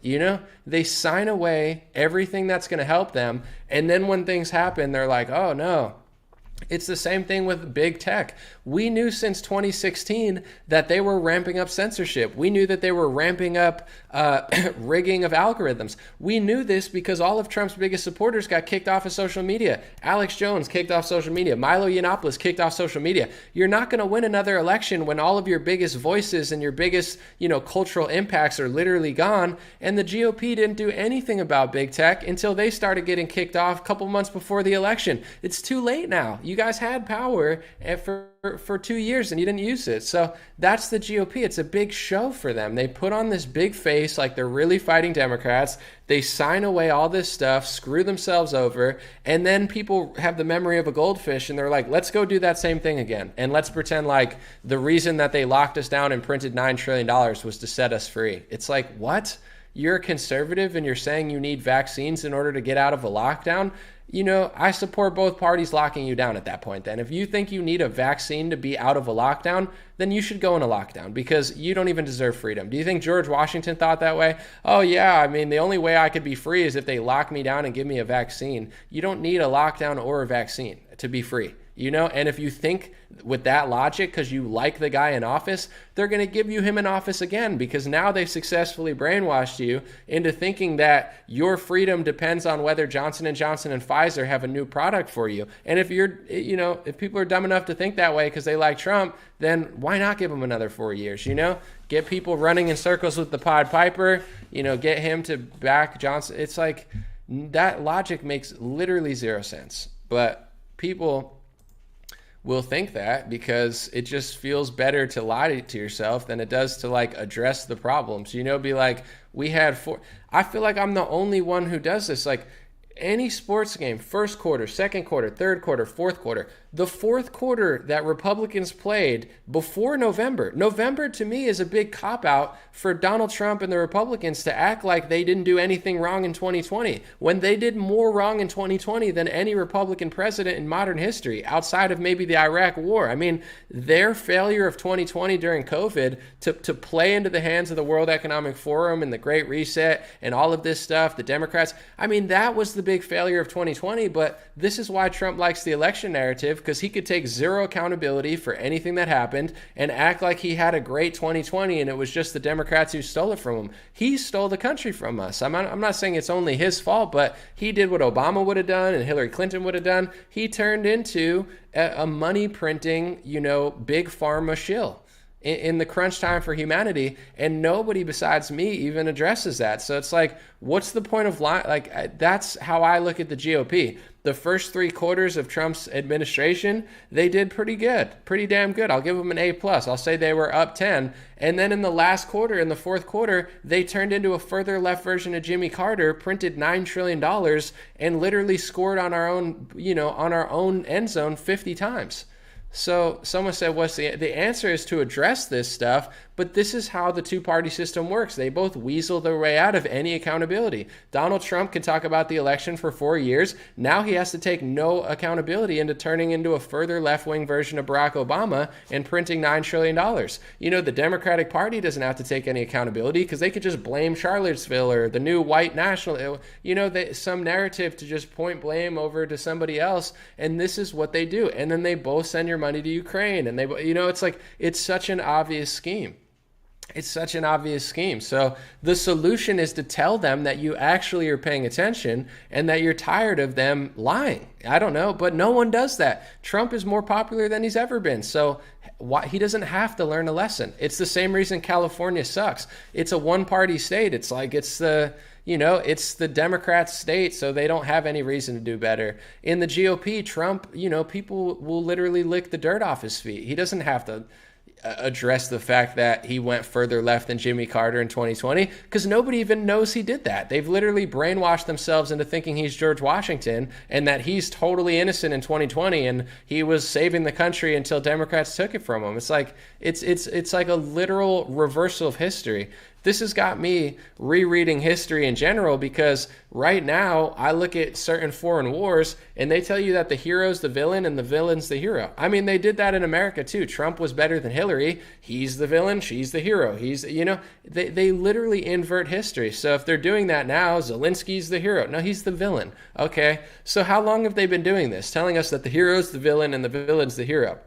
They sign away everything that's going to help them. And then when things happen, they're like, oh, no. It's the same thing with big tech. We knew since 2016 that they were ramping up censorship. We knew that they were ramping up rigging of algorithms. We knew this because all of Trump's biggest supporters got kicked off of social media. Alex Jones kicked off social media. Milo Yiannopoulos kicked off social media. You're not going to win another election when all of your biggest voices and your biggest, cultural impacts are literally gone. And the GOP didn't do anything about big tech until they started getting kicked off a couple months before the election. It's too late now. You guys had power for 2 years and you didn't use it. So that's the GOP. It's a big show for them. They put on this big face like they're really fighting Democrats. They sign away all this stuff, screw themselves over, and then people have the memory of a goldfish and they're like, let's go do that same thing again. And let's pretend like the reason that they locked us down and printed $9 trillion was to set us free. It's like, what? You're a conservative and you're saying you need vaccines in order to get out of a lockdown? I support both parties locking you down at that point then. If you think you need a vaccine to be out of a lockdown, then you should go in a lockdown because you don't even deserve freedom. Do you think George Washington thought that way? Oh, yeah, the only way I could be free is if they lock me down and give me a vaccine. You don't need a lockdown or a vaccine to be free. And if you think with that logic, because you like the guy in office, they're going to give you him in office again because now they've successfully brainwashed you into thinking that your freedom depends on whether Johnson & Johnson and Pfizer have a new product for you. And if if people are dumb enough to think that way because they like Trump, then why not give him another 4 years? Get people running in circles with the Pied Piper, get him to back Johnson. It's like that logic makes literally zero sense. But people, will think that, because it just feels better to lie to yourself than it does to like address the problems. Be like, I feel like I'm the only one who does this. Like, any sports game, first quarter, second quarter, third quarter, fourth quarter, the fourth quarter that Republicans played before November to me is a big cop-out for Donald Trump and the Republicans to act like they didn't do anything wrong in 2020, when they did more wrong in 2020 than any Republican president in modern history, outside of maybe the Iraq War. I mean, their failure of 2020 during COVID to play into the hands of the World Economic Forum and the Great Reset and all of this stuff, the Democrats, I mean, that was the big failure of 2020, but this is why Trump likes the election narrative, because he could take zero accountability for anything that happened and act like he had a great 2020 and it was just the Democrats who stole it from him. He stole the country from us. I'm not saying it's only his fault, but he did what Obama would have done and Hillary Clinton would have done. He turned into a money printing, big pharma shill in the crunch time for humanity, and nobody besides me even addresses that. So it's like, what's the point of lying? Like, that's how I look at the GOP. The first 3 quarters of Trump's administration, they did pretty good, pretty damn good. I'll give them an A+. I'll say they were up 10. And then in the last quarter, in the fourth quarter, they turned into a further left version of Jimmy Carter, printed $9 trillion, and literally scored on our own end zone 50 times. So someone said, what's the answer is to address this stuff, but this is how the two-party system works. They both weasel their way out of any accountability. Donald Trump can talk about the election for 4 years. Now he has to take no accountability into turning into a further left-wing version of Barack Obama and printing $9 trillion. The Democratic Party doesn't have to take any accountability because they could just blame Charlottesville or the new white national, some narrative to just point blame over to somebody else. And this is what they do. And then they both send your money to Ukraine, and it's such an obvious scheme. It's such an obvious scheme. So the solution is to tell them that you actually are paying attention and that you're tired of them lying. I don't know, but no one does that. Trump is more popular than he's ever been. So he doesn't have to learn a lesson. It's the same reason California sucks. It's a one-party state. It's like it's the Democrats' state, so they don't have any reason to do better. In the GOP, Trump, people will literally lick the dirt off his feet. He doesn't have to address the fact that he went further left than Jimmy Carter in 2020, because nobody even knows he did that. They've literally brainwashed themselves into thinking he's George Washington and that he's totally innocent in 2020 and he was saving the country until Democrats took it from him. It's like it's like a literal reversal of history. This has got me rereading history in general, because right now I look at certain foreign wars and they tell you that the hero's the villain and the villain's the hero. I mean, they did that in America too. Trump was better than Hillary. He's the villain, she's the hero. They literally invert history. So if they're doing that now, Zelensky's the hero. No, he's the villain. Okay, so how long have they been doing this? Telling us that the hero's the villain and the villain's the hero.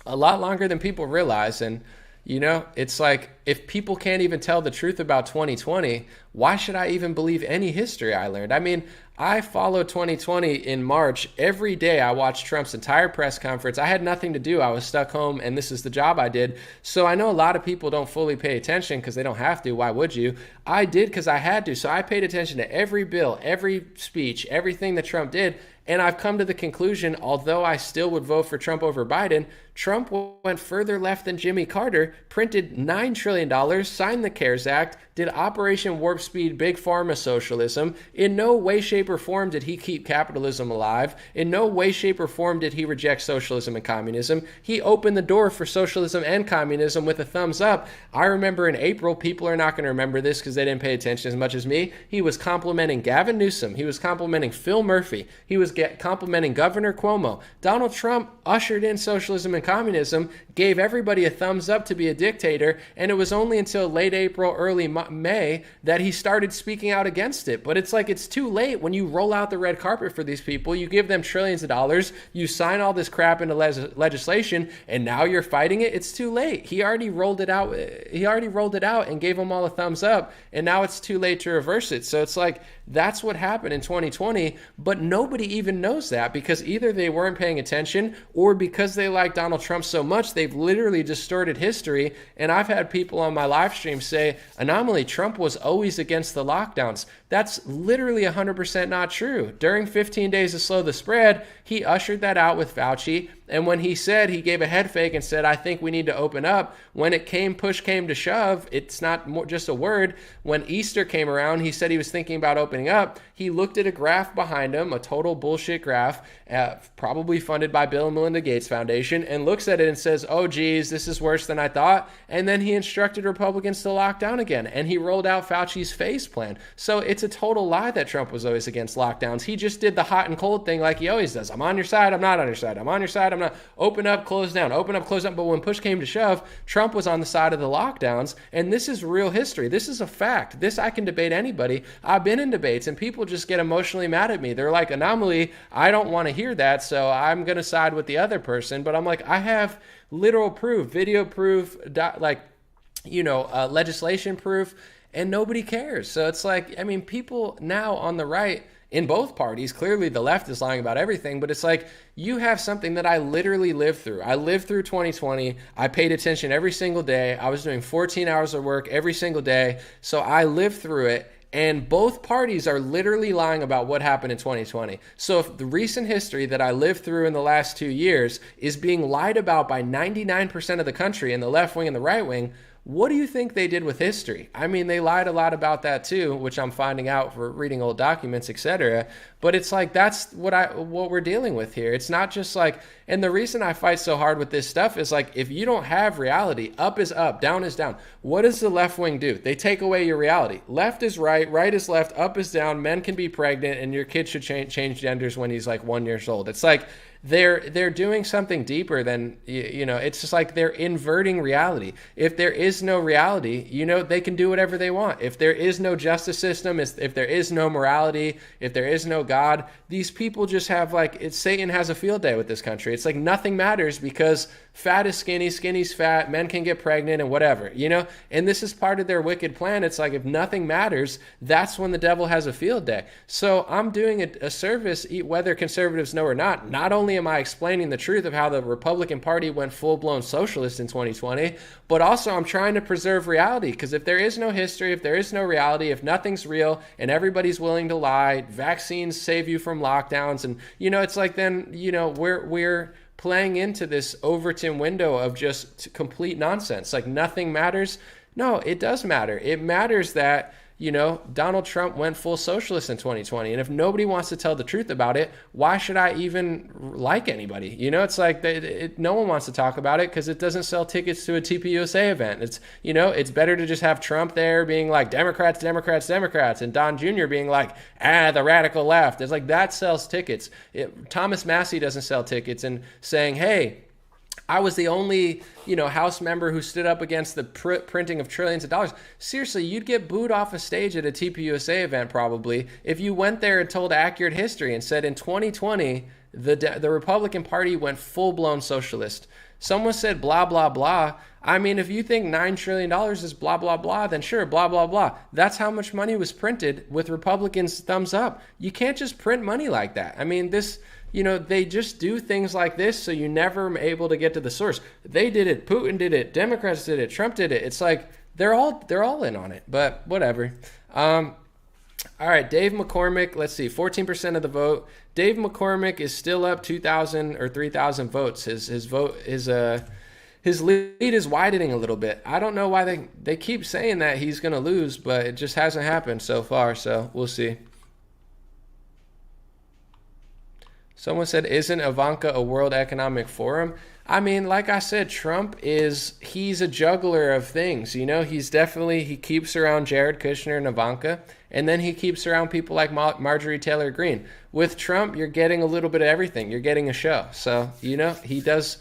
A lot longer than people realize. And it's like, if people can't even tell the truth about 2020, why should I even believe any history I learned? I mean, I followed 2020 in March. Every day I watched Trump's entire press conference. I had nothing to do. I was stuck home, and this is the job I did. So I know a lot of people don't fully pay attention because they don't have to. Why would you? I did because I had to. So I paid attention to every bill, every speech, everything that Trump did. And I've come to the conclusion, although I still would vote for Trump over Biden, Trump went further left than Jimmy Carter, printed $9 trillion, signed the CARES Act, did Operation Warp Speed, big pharma socialism. In no way, shape, or form did he keep capitalism alive. In no way, shape, or form did he reject socialism and communism. He opened the door for socialism and communism with a thumbs up. I remember in April, people are not going to remember this because they didn't pay attention as much as me. He was complimenting Gavin Newsom. He was complimenting Phil Murphy. He was complimenting Governor Cuomo. Donald Trump ushered in socialism and communism, gave everybody a thumbs up to be a dictator, and it was only until late April, early May that he started speaking out against it. But it's like, it's too late when you roll out the red carpet for these people. You give them trillions of dollars, you sign all this crap into legislation, and now you're fighting it. It's too late. He already rolled it out. And gave them all a thumbs up, and now it's too late to reverse it. So it's like, that's what happened in 2020, but nobody even knows that, because either they weren't paying attention, or because they like Donald Trump so much, they've literally distorted history. And I've had people on my live stream say, Anomaly, Trump was always against the lockdowns. That's literally 100% not true. During 15 days to slow the spread, he ushered that out with Fauci. And when he gave a head fake and said, I think we need to open up, when push came to shove, it's not just a word. When Easter came around, he said he was thinking about opening up. He looked at a graph behind him, a total bullshit graph, probably funded by Bill and Melinda Gates Foundation, and looks at it and says, oh, geez, this is worse than I thought. And then he instructed Republicans to lock down again. And he rolled out Fauci's phase plan. So it's a total lie that Trump was always against lockdowns. He just did the hot and cold thing like he always does. I'm on your side. I'm not on your side. I'm on your side. I'm not. Open up, close down. Open up, close down. But when push came to shove, Trump was on the side of the lockdowns. And this is real history. This is a fact. This I can debate anybody. I've been in debates and people just get emotionally mad at me. They're like, anomaly, I don't want to hear that. So I'm going to side with the other person. But I'm like, I have literal proof, video proof, legislation proof, and nobody cares. So it's like, I mean, people now on the right in both parties, clearly the left is lying about everything, but it's like, you have something that I literally lived through. I lived through 2020. I paid attention every single day. I was doing 14 hours of work every single day. So I lived through it. And both parties are literally lying about what happened in 2020. So if the recent history that I lived through in the last 2 years is being lied about by 99% of the country in the left wing and the right wing, what do you think they did with history? I mean, they lied a lot about that too, which I'm finding out for reading old documents, etc. But it's like, that's what we're dealing with here. It's not just like, and the reason I fight so hard with this stuff is like, if you don't have reality, up is up, down is down. What does the left wing do? They take away your reality. Left is right, right is left, up is down. Men can be pregnant, and your kid should change genders when he's like 1 year old. It's like, they're doing something deeper than, it's just like they're inverting reality. If there is no reality, they can do whatever they want. If there is no justice system, if there is no morality, if there is no God, these people just have Satan has a field day with this country. It's like nothing matters because fat is skinny, skinny's fat, men can get pregnant and whatever, and this is part of their wicked plan. It's like, if nothing matters, that's when the devil has a field day. So I'm doing a service, whether conservatives know or not. Not only am I explaining the truth of how the Republican Party went full-blown socialist in 2020, but also I'm trying to preserve reality, because if there is no history, if there is no reality, if nothing's real and everybody's willing to lie, vaccines save you from lockdowns, and it's like, then we're playing into this Overton window of just complete nonsense. Like nothing matters. No, it does matter. It matters that Donald Trump went full socialist in 2020. And if nobody wants to tell the truth about it, why should I even like anybody? It's like no one wants to talk about it because it doesn't sell tickets to a TPUSA event. It's, it's better to just have Trump there being like Democrats, Democrats, Democrats, and Don Jr. being like, the radical left. It's like, that sells tickets. Thomas Massey doesn't sell tickets, and saying, hey, I was the only, House member who stood up against the printing of trillions of dollars. Seriously, you'd get booed off a stage at a TPUSA event probably if you went there and told accurate history and said in 2020, the Republican Party went full-blown socialist. Someone said blah, blah, blah. I mean, if you think $9 trillion is blah, blah, blah, then sure, blah, blah, blah. That's how much money was printed with Republicans' thumbs up. You can't just print money like that. I mean, they just do things like this, so you never are able to get to the source. They did it. Putin did it. Democrats did it. Trump did it. It's like they're all in on it. But whatever. All right, Dave McCormick. Let's see, 14% of the vote. Dave McCormick is still up 2,000 or 3,000 votes. His lead is widening a little bit. I don't know why they keep saying that he's going to lose, but it just hasn't happened so far. So we'll see. Someone said, isn't Ivanka a World Economic Forum? I mean, like I said, he's a juggler of things. He keeps around Jared Kushner and Ivanka, and then he keeps around people like Marjorie Taylor Greene. With Trump, you're getting a little bit of everything. You're getting a show. So, he does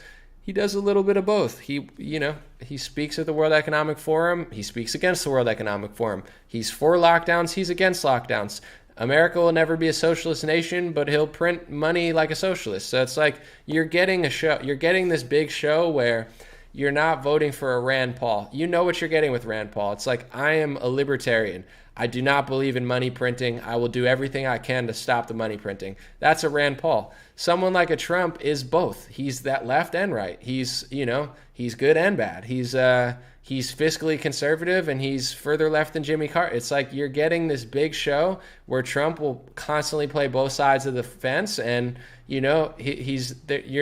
a little bit of both. He speaks at the World Economic Forum. He speaks against the World Economic Forum. He's for lockdowns. He's against lockdowns. America will never be a socialist nation, but he'll print money like a socialist. So it's like you're getting a show. You're getting this big show where, you're not voting for a Rand Paul. You know what you're getting with Rand Paul. It's like, I am a libertarian. I do not believe in money printing. I will do everything I can to stop the money printing. That's a Rand Paul. Someone like a Trump is both. He's that left and right. He's, he's good and bad. He's fiscally conservative and he's further left than Jimmy Carter. It's like you're getting this big show where Trump will constantly play both sides of the fence, and you're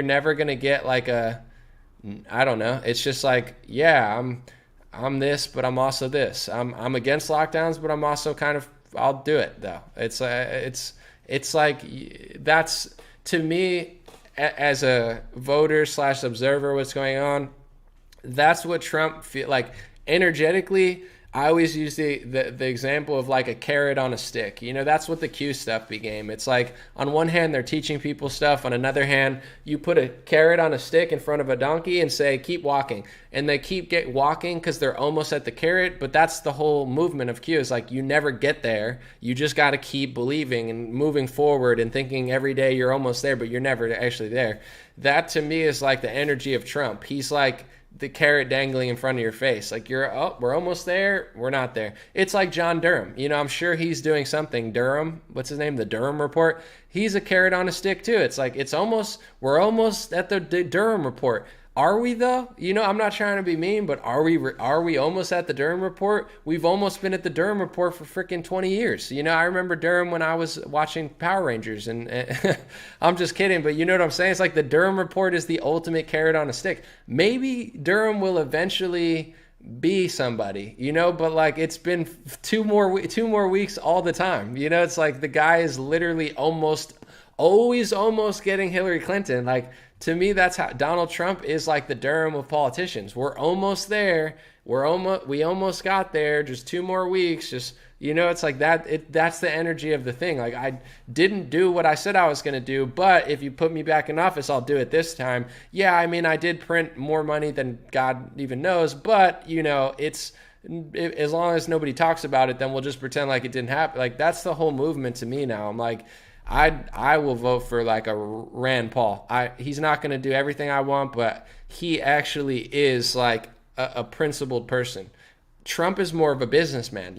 never gonna get like I don't know. It's just like, yeah, I'm this, but I'm also this. I'm against lockdowns, but I'm also I'll do it though. It's like that's, to me, as a voter / observer, what's going on. That's what Trump feel like energetically. I always use the example of like a carrot on a stick. That's what the Q stuff became. It's like, on one hand, they're teaching people stuff. On another hand, you put a carrot on a stick in front of a donkey and say, keep walking. And they keep walking because they're almost at the carrot. But that's the whole movement of Q. Is like, you never get there. You just got to keep believing and moving forward and thinking every day you're almost there, but you're never actually there. That to me is like the energy of Trump. He's like the carrot dangling in front of your face. Like, we're almost there. We're not there. It's like John Durham. I'm sure he's doing something. Durham, what's his name? The Durham Report. He's a carrot on a stick too. It's like, we're almost at the Durham Report. Are we though? I'm not trying to be mean, but are we almost at the Durham Report? We've almost been at the Durham Report for freaking 20 years. I remember Durham when I was watching Power Rangers, and I'm just kidding, but you know what I'm saying? It's like the Durham Report is the ultimate carrot on a stick. Maybe Durham will eventually be somebody, but like, it's been two more weeks all the time. It's like the guy is literally always almost getting Hillary Clinton. Like, to me, that's how Donald Trump is, like the Durham of politicians. We're almost there. We almost got there. Just 2 more weeks. Just, it's like that. That's the energy of the thing. Like, I didn't do what I said I was going to do, but if you put me back in office, I'll do it this time. Yeah, I mean, I did print more money than God even knows, but it's, as long as nobody talks about it, then we'll just pretend like it didn't happen. Like, that's the whole movement to me now. I'm like, I will vote for like a Rand Paul. He's not going to do everything I want, but he actually is like a principled person. Trump is more of a businessman.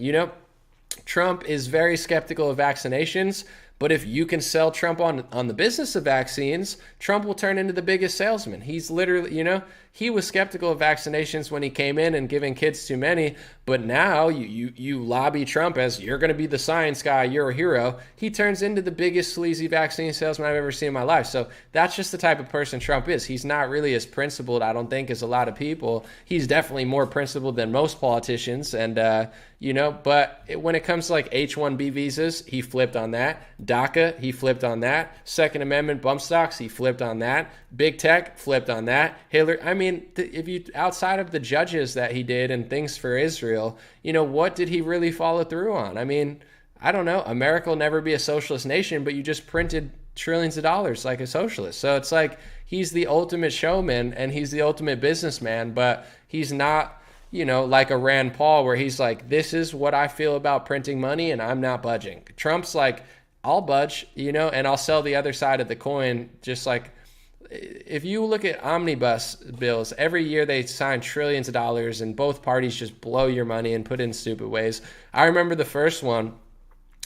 Trump is very skeptical of vaccinations, but if you can sell Trump on the business of vaccines, Trump will turn into the biggest salesman. He's literally, he was skeptical of vaccinations when he came in and giving kids too many, but now you lobby Trump as, you're going to be the science guy, you're a hero. He turns into the biggest sleazy vaccine salesman I've ever seen in my life. So that's just the type of person Trump is. He's not really as principled, I don't think, as a lot of people. He's definitely more principled than most politicians, and but when it comes to like H-1B visas, he flipped on that. DACA, he flipped on that. Second Amendment bump stocks, he flipped on that. Big tech, flipped on that. Hillary, I mean, if you, outside of the judges that he did and things for Israel, what did he really follow through on? I mean, I don't know. America will never be a socialist nation, but you just printed trillions of dollars like a socialist. So it's like, he's the ultimate showman and he's the ultimate businessman, but he's not, like a Rand Paul where he's like, this is what I feel about printing money and I'm not budging. Trump's like, I'll budge, and I'll sell the other side of the coin. Just like, if you look at omnibus bills, every year they sign trillions of dollars and both parties just blow your money and put in stupid ways. I remember the first one,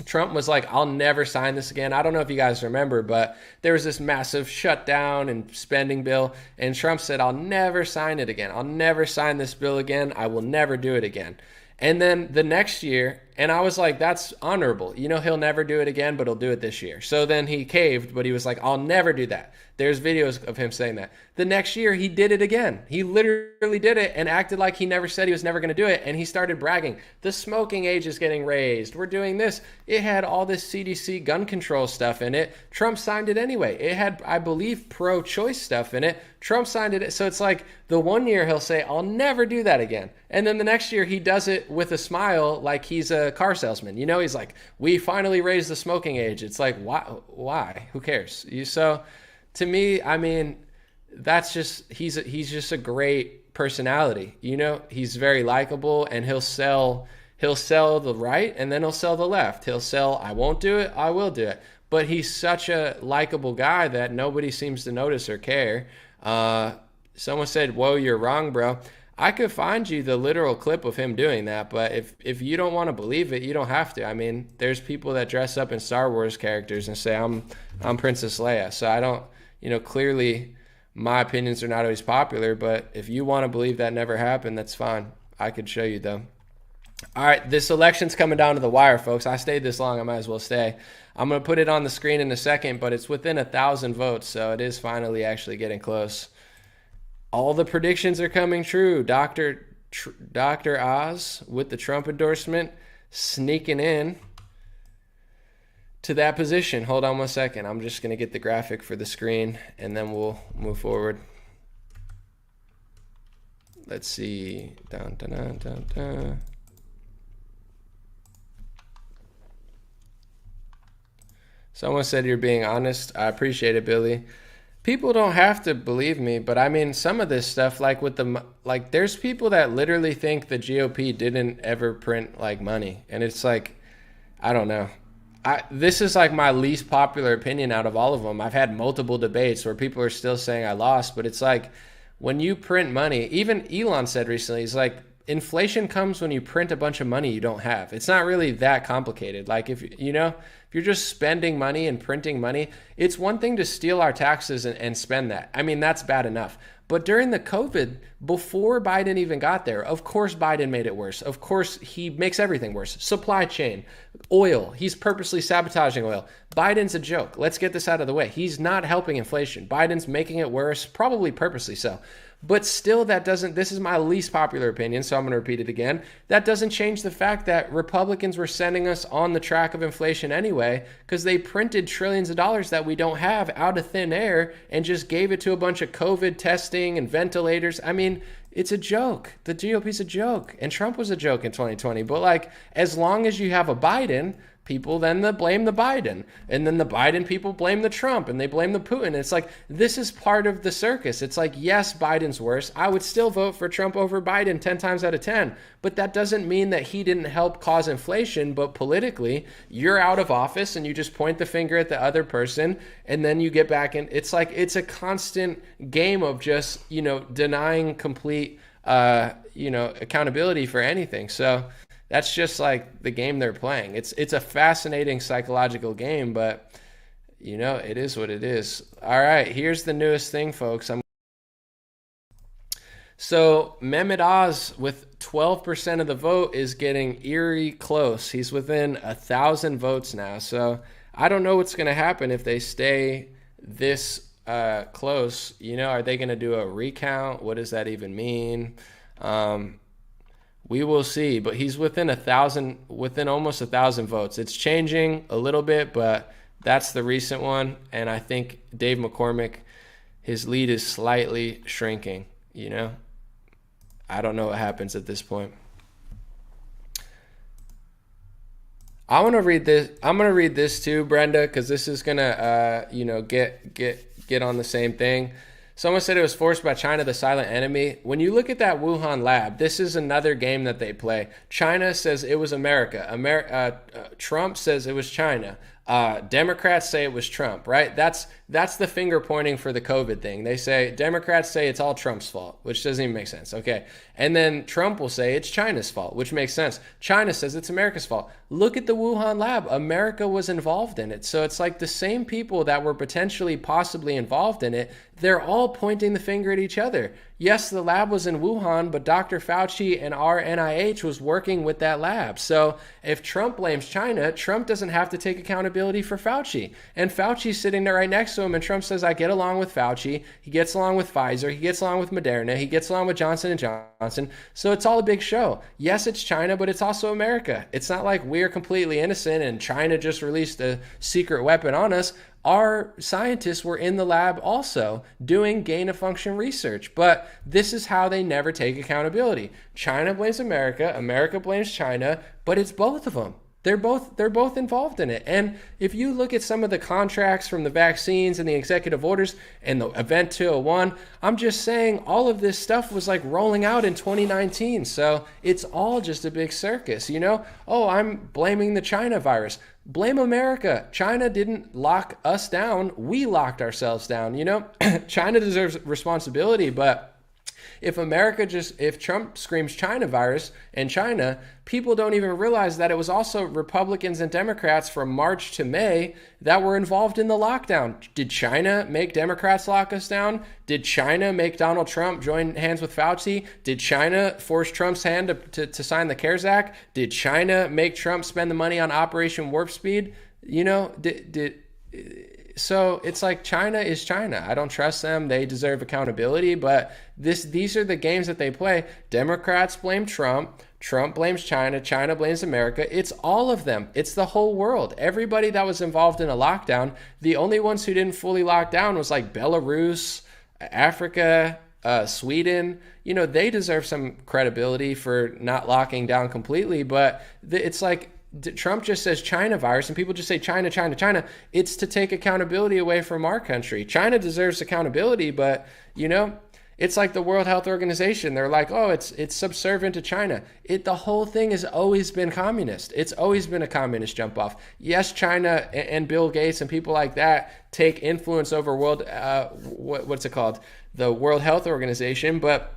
Trump was like, I'll never sign this again. I don't know if you guys remember, but there was this massive shutdown and spending bill, and Trump said, I'll never sign it again. I'll never sign this bill again. I will never do it again. And then the next year, and I was like, that's honorable. He'll never do it again, but he'll do it this year. So then he caved, but he was like, I'll never do that. There's videos of him saying that. The next year, he did it again. He literally did it and acted like he never said he was never going to do it. And he started bragging. The smoking age is getting raised. We're doing this. It had all this CDC gun control stuff in it. Trump signed it anyway. It had, I believe, pro-choice stuff in it. Trump signed it. So it's like the one year he'll say, I'll never do that again. And then the next year he does it with a smile like he's a car salesman. He's like, we finally raised the smoking age. It's like, why? Who cares? So to me, I mean, that's just, he's just a great personality. He's very likable, and he'll sell the right and then he'll sell the left. He'll sell, I won't do it, I will do it. But he's such a likable guy that nobody seems to notice or care. someone said, whoa, you're wrong, bro. I could find you the literal clip of him doing that, but if you don't want to believe it, you don't have to. I mean, there's people that dress up in Star Wars characters and say, I'm Princess Leia. So I don't, clearly my opinions are not always popular, but if you want to believe that never happened, that's fine. I could show you though. All right, this election's coming down to the wire, folks. I stayed this long, I might as well stay. I'm going to put it on the screen in a second, but it's within 1,000 votes, so it is finally actually getting close. All the predictions are coming true. Dr. Oz with the Trump endorsement sneaking in to that position. Hold on one second. I'm just going to get the graphic for the screen and then we'll move forward. Let's see. Dun, dun, dun, dun, dun. Someone said you're being honest. I appreciate it, Billy. People don't have to believe me, but I mean, some of this stuff, like there's people that literally think the GOP didn't ever print like money. And it's like, I don't know. This is like my least popular opinion out of all of them. I've had multiple debates where people are still saying I lost, but it's like when you print money, even Elon said recently, he's like, inflation comes when you print a bunch of money you don't have. It's not really that complicated. Like if you're just spending money and printing money, it's one thing to steal our taxes and spend that. I mean, that's bad enough. But during the COVID, before Biden even got there, of course Biden made it worse. Of course he makes everything worse. Supply chain, oil, he's purposely sabotaging oil. Biden's a joke. Let's get this out of the way. He's not helping inflation. Biden's making it worse, probably purposely so. But still, this is my least popular opinion, so I'm going to repeat it again. That doesn't change the fact that Republicans were sending us on the track of inflation anyway, because they printed trillions of dollars that we don't have out of thin air and just gave it to a bunch of COVID testing and ventilators. I mean, it's a joke. The GOP's a joke, and Trump was a joke in 2020. But like, as long as you have a Biden, people then blame the Biden, and then the Biden people blame the Trump, and they blame the Putin. It's like, this is part of the circus. It's like, yes, Biden's worse. I would still vote for Trump over Biden 10 times out of 10, but that doesn't mean that he didn't help cause inflation. But politically, you're out of office and you just point the finger at the other person, and then you get back in. It's like, it's a constant game of just, denying complete, accountability for anything. So that's just like the game they're playing. It's a fascinating psychological game, but it is what it is. All right, here's the newest thing, folks. So Mehmet Oz with 12% of the vote is getting eerie close. He's within 1,000 votes now. So I don't know what's going to happen if they stay this close. Are they going to do a recount? What does that even mean? We will see, but he's within almost 1,000 votes. It's changing a little bit, but that's the recent one. And I think Dave McCormick, his lead is slightly shrinking, I don't know what happens at this point. I want to read this. I'm going to read this too, Brenda, because this is going to, get on the same thing. Someone said it was forced by China, the silent enemy. When you look at that Wuhan lab, this is another game that they play. China says it was America. Trump says it was China. Democrats say it was Trump, right? That's the finger pointing for the COVID thing. They say, Democrats say it's all Trump's fault, which doesn't even make sense. Okay. And then Trump will say it's China's fault, which makes sense. China says it's America's fault. Look at the Wuhan lab. America was involved in it. So it's like the same people that were potentially possibly involved in it, they're all pointing the finger at each other. Yes, the lab was in Wuhan, but Dr. Fauci and our NIH was working with that lab. So if Trump blames China, Trump doesn't have to take accountability for Fauci. And Fauci's sitting there right next to him, and Trump says, I get along with Fauci. He gets along with Pfizer. He gets along with Moderna. He gets along with Johnson & Johnson. So it's all a big show. Yes, it's China, but it's also America. It's not like we're completely innocent and China just released a secret weapon on us. Our scientists were in the lab also doing gain-of-function research, but this is how they never take accountability. China blames America, America blames China, but it's both of them. They're both involved in it. And if you look at some of the contracts from the vaccines and the executive orders and the Event 201, I'm just saying all of this stuff was like rolling out in 2019. So it's all just a big circus, you know? Oh, I'm blaming the China virus. Blame America. China didn't lock us down. We locked ourselves down, you know? China deserves responsibility, but if Trump screams China virus and China, people don't even realize that it was also Republicans and Democrats from March to May that were involved in the lockdown. Did China make Democrats lock us down? Did China make Donald Trump join hands with Fauci? Did China force Trump's hand to sign the CARES Act? Did China make Trump spend the money on Operation Warp Speed? You know, so it's like China is China. I don't trust them. They deserve accountability, but these are the games that they play. Democrats blame Trump. Trump blames China. China blames America. It's all of them. It's the whole world. Everybody that was involved in a lockdown, the only ones who didn't fully lock down was like Belarus, Africa, Sweden. You know, they deserve some credibility for not locking down completely, but it's like, Trump just says China virus and people just say China, China, China. It's to take accountability away from our country. China deserves accountability, but, you know, it's like the World Health Organization. They're like, oh, it's subservient to China. The whole thing has always been communist. It's always been a communist jump off. Yes, China and Bill Gates and people like that take influence over what's it called? The World Health Organization. But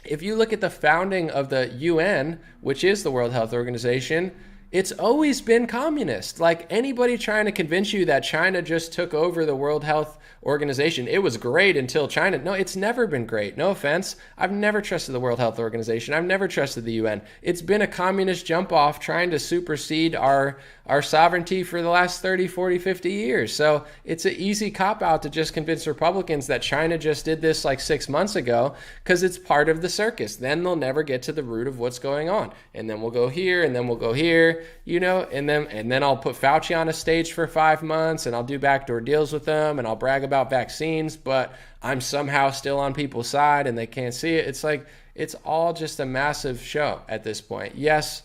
if you look at the founding of the UN, which is the World Health Organization, it's always been communist. Like anybody trying to convince you that China just took over the World Health Organization, it was great until China. No, it's never been great. No offense. I've never trusted the World Health Organization. I've never trusted the UN. It's been a communist jump off trying to supersede our sovereignty for the last 30, 40, 50 years. So it's an easy cop out to just convince Republicans that China just did this like 6 months ago because it's part of the circus. Then they'll never get to the root of what's going on. And then we'll go here and then we'll go here, you know, and then I'll put Fauci on a stage for 5 months and I'll do backdoor deals with them and I'll brag about vaccines, but I'm somehow still on people's side and they can't see it. It's like, it's all just a massive show at this point. Yes,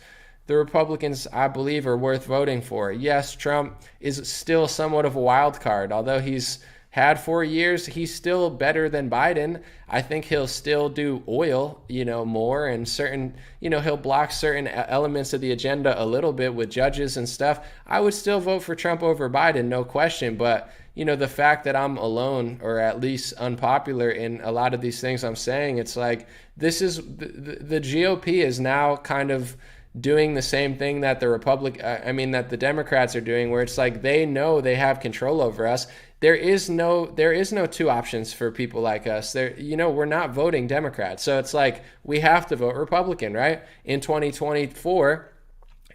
the Republicans, I believe, are worth voting for. Yes, Trump is still somewhat of a wild card. Although he's had 4 years, he's still better than Biden. I think he'll still do oil, you know, more and certain, you know, he'll block certain elements of the agenda a little bit with judges and stuff. I would still vote for Trump over Biden, no question. But, you know, the fact that I'm alone or at least unpopular in a lot of these things I'm saying, it's like this is the GOP is now kind of doing the same thing that that the Democrats are doing, where it's like they know they have control over us. There is no two options for people like us. You know, we're not voting Democrat. So it's like we have to vote Republican, right? In 2024,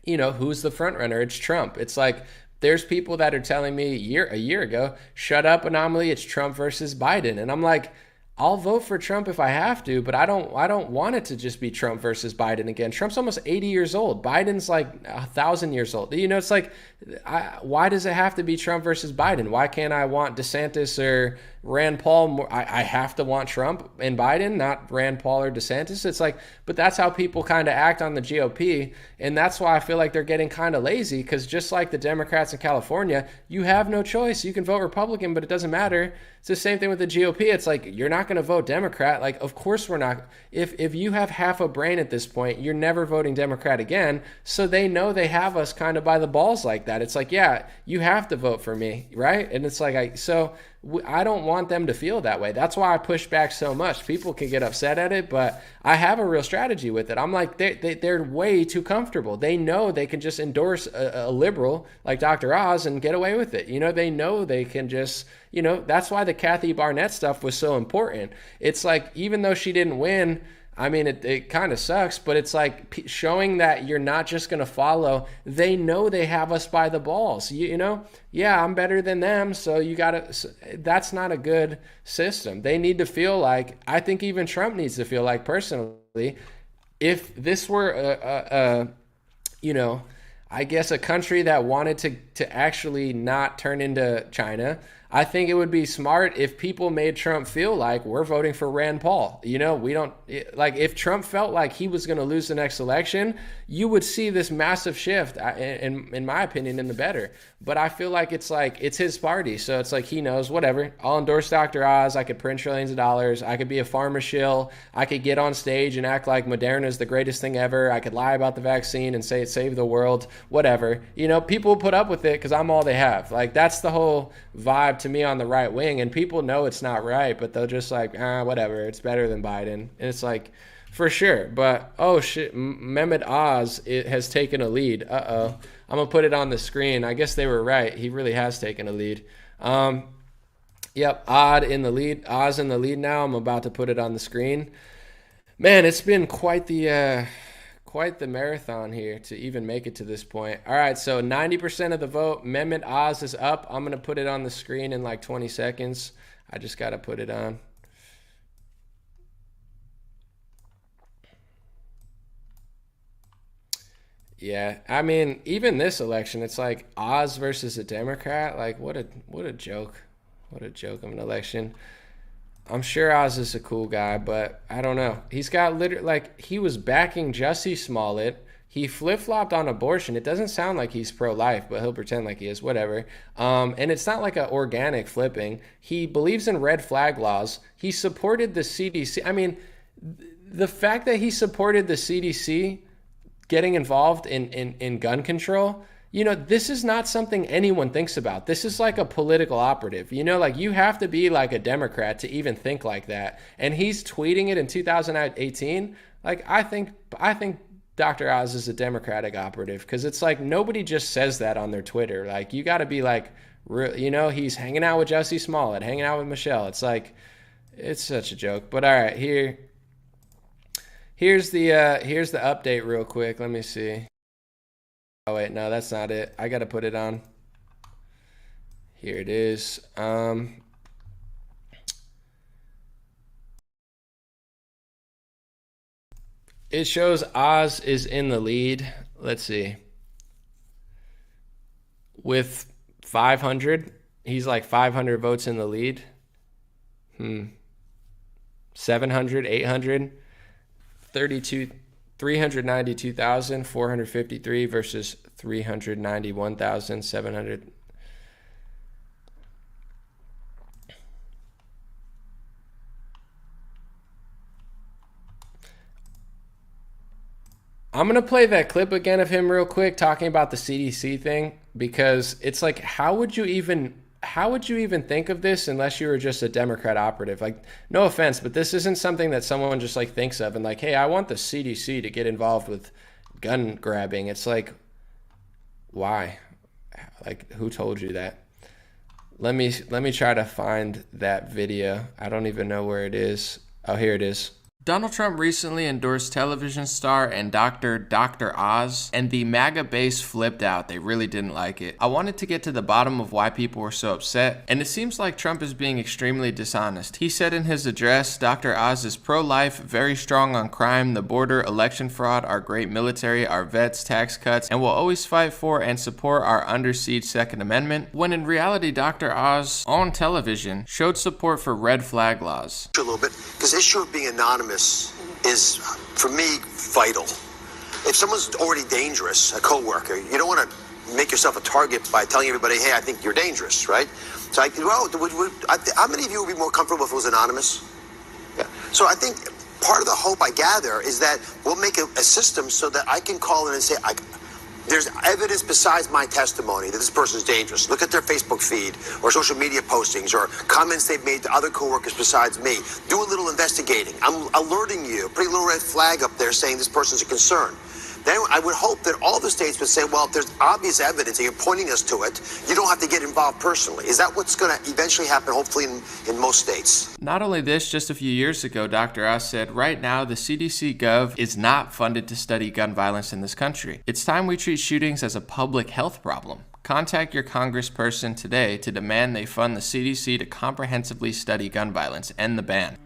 you know, who's the front runner? It's Trump. It's like there's people that are telling me a year ago, shut up, Anomaly, it's Trump versus Biden. And I'm like, I'll vote for Trump if I have to, but I don't want it to just be Trump versus Biden again. Trump's almost 80 years old. Biden's like 1,000 years old. You know, it's like, why does it have to be Trump versus Biden? Why can't I want DeSantis or Rand Paul more? I have to want Trump and Biden, not Rand Paul or DeSantis. It's like, but that's how people kind of act on the GOP. And that's why I feel like they're getting kind of lazy, because just like the Democrats in California, you have no choice. You can vote Republican, but it doesn't matter. It's the same thing with the GOP. It's like, you're not going to vote Democrat. Like, of course we're not. If you have half a brain at this point, you're never voting Democrat again. So they know they have us kind of by the balls like that. It's like, yeah, you have to vote for me, right? And it's like, I don't want them to feel that way. That's why I push back so much. People can get upset at it, but I have a real strategy with it. I'm like, they're way too comfortable. They know they can just endorse a liberal like Dr. Oz and get away with it. You know, they know they can just, you know, that's why the Kathy Barnett stuff was so important. It's like, even though she didn't win, I mean, it kind of sucks, but it's like showing that you're not just going to follow. They know they have us by the balls. You know, yeah, I'm better than them, so you got to. That's not a good system. They need to feel like, I think even Trump needs to feel like, personally, if this were you know, I guess a country that wanted to actually not turn into China, I think it would be smart if people made Trump feel like we're voting for Rand Paul. You know, we don't, like, if Trump felt like he was going to lose the next election, you would see this massive shift, in my opinion, in the better. But I feel like it's his party. So it's like he knows, whatever. I'll endorse Dr. Oz. I could print trillions of dollars. I could be a farmer shill. I could get on stage and act like Moderna is the greatest thing ever. I could lie about the vaccine and say it saved the world, whatever. You know, people will put up with it because I'm all they have. Like, that's the whole vibe to me on the right wing. And people know it's not right, but they'll just like, whatever. It's better than Biden. And it's like, for sure. But, oh shit, Mehmet Oz has taken a lead. Uh-oh. I'm going to put it on the screen. I guess they were right. He really has taken a lead. Yep, Oz in the lead now. I'm about to put it on the screen. Man, it's been quite the marathon here to even make it to this point. All right, so 90% of the vote. Mehmet Oz is up. I'm going to put it on the screen in like 20 seconds. I just got to put it on. Yeah, I mean, even this election, it's like Oz versus a Democrat. Like, what a joke. What a joke of an election. I'm sure Oz is a cool guy, but I don't know. He's got he was backing Jussie Smollett. He flip-flopped on abortion. It doesn't sound like he's pro-life, but he'll pretend like he is, whatever. And it's not like an organic flipping. He believes in red flag laws. He supported the CDC. I mean, the fact that he supported the CDC getting involved in gun control, you know, this is not something anyone thinks about. This is like a political operative. You know, like, you have to be like a Democrat to even think like that. And he's tweeting it in 2018. Like, I think Dr. Oz is a Democratic operative, because it's like nobody just says that on their Twitter. Like, you got to be like, you know, he's hanging out with Jussie Smollett, hanging out with Michelle. It's like, it's such a joke. But all right, here's the update real quick. Let me see. Oh wait, no, that's not it. I got to put it on. Here it is. It shows Oz is in the lead. Let's see. With 500, he's like 500 votes in the lead. 700, 800, 392,453 versus 391,700. I'm going to play that clip again of him real quick talking about the CDC thing, because it's like, how would you even think of this unless you were just a Democrat operative? Like, no offense, but this isn't something that someone just like thinks of and like, hey, I want the CDC to get involved with gun grabbing. It's like, why? Like, who told you that? Let me try to find that video. I don't even know where it is. Oh, here it is. Donald Trump recently endorsed television star and Dr. Oz, and the MAGA base flipped out. They really didn't like it. I wanted to get to the bottom of why people were so upset, and it seems like Trump is being extremely dishonest. He said in his address, Dr. Oz is pro-life, very strong on crime, the border, election fraud, our great military, our vets, tax cuts, and will always fight for and support our under siege Second Amendment, when in reality, Dr. Oz, on television, showed support for red flag laws. A little bit, because the issue of being anonymous is, for me, vital. If someone's already dangerous, a coworker, you don't want to make yourself a target by telling everybody, hey, I think you're dangerous, right? So, how many of you would be more comfortable if it was anonymous? Yeah. So I think part of the hope, I gather, is that we'll make a system so that I can call in and say, there's evidence besides my testimony that this person's dangerous. Look at their Facebook feed or social media postings or comments they've made to other coworkers besides me. Do a little investigating. I'm alerting you, putting a little red flag up there saying this person's a concern. Then I would hope that all the states would say, well, if there's obvious evidence and you're pointing us to it, you don't have to get involved personally. Is that what's going to eventually happen, hopefully, in most states? Not only this, just a few years ago, Dr. Oz said, right now, the CDC Gov is not funded to study gun violence in this country. It's time we treat shootings as a public health problem. Contact your congressperson today to demand they fund the CDC to comprehensively study gun violence and the ban.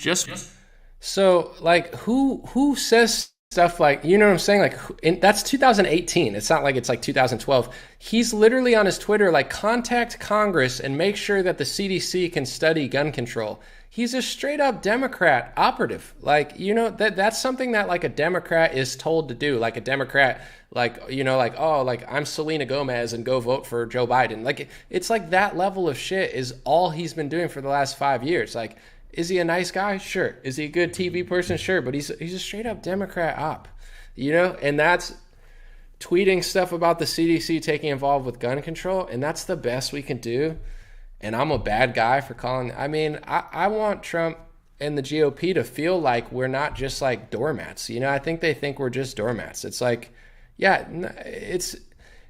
So, like, who says stuff like, you know what I'm saying? Like, that's 2018. It's not like it's like 2012. He's literally on his Twitter, like, contact Congress and make sure that the CDC can study gun control. He's a straight up Democrat operative. Like, you know, that's something that like a Democrat is told to do. Like a Democrat, like, you know, like, oh, like I'm Selena Gomez and go vote for Joe Biden. Like, it's like that level of shit is all he's been doing for the last 5 years. Like, is he a nice guy? Sure. Is he a good TV person? Sure. But he's a straight up Democrat op, you know, and that's tweeting stuff about the CDC taking involved with gun control. And that's the best we can do. And I'm a bad guy for calling. I mean, I want Trump and the GOP to feel like we're not just like doormats. You know, I think they think we're just doormats. It's like, yeah, it's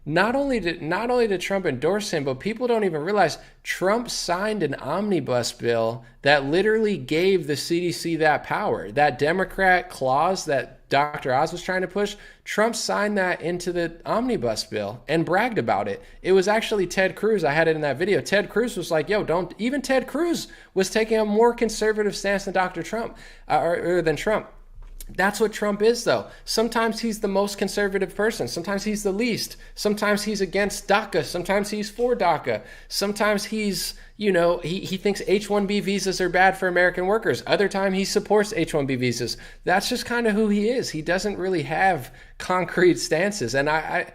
not only did Trump endorse him, but people don't even realize Trump signed an omnibus bill that literally gave the CDC that power. That Democrat clause that Dr. Oz was trying to push, Trump signed that into the omnibus bill and bragged about it. It was actually Ted Cruz. I had it in that video. Ted Cruz was like, yo, don't, even Ted Cruz was taking a more conservative stance than Dr. Trump, or than Trump. That's what Trump is, though. Sometimes he's the most conservative person. Sometimes he's the least. Sometimes he's against DACA. Sometimes he's for DACA. Sometimes he's, you know, he thinks H-1B visas are bad for American workers. Other time he supports H-1B visas. That's just kind of who he is. He doesn't really have concrete stances. And I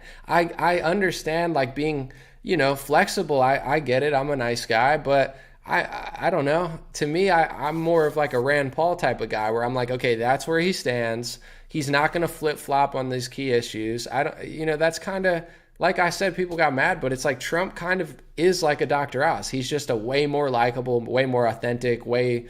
understand, like, being, you know, flexible. I get it. I'm a nice guy, but I don't know. To me, I'm more of like a Rand Paul type of guy where I'm like, okay, that's where he stands. He's not going to flip flop on these key issues. I don't, you know, that's kind of, like I said, people got mad, but it's like Trump kind of is like a Dr. Oz. He's just a way more likable, way more authentic, way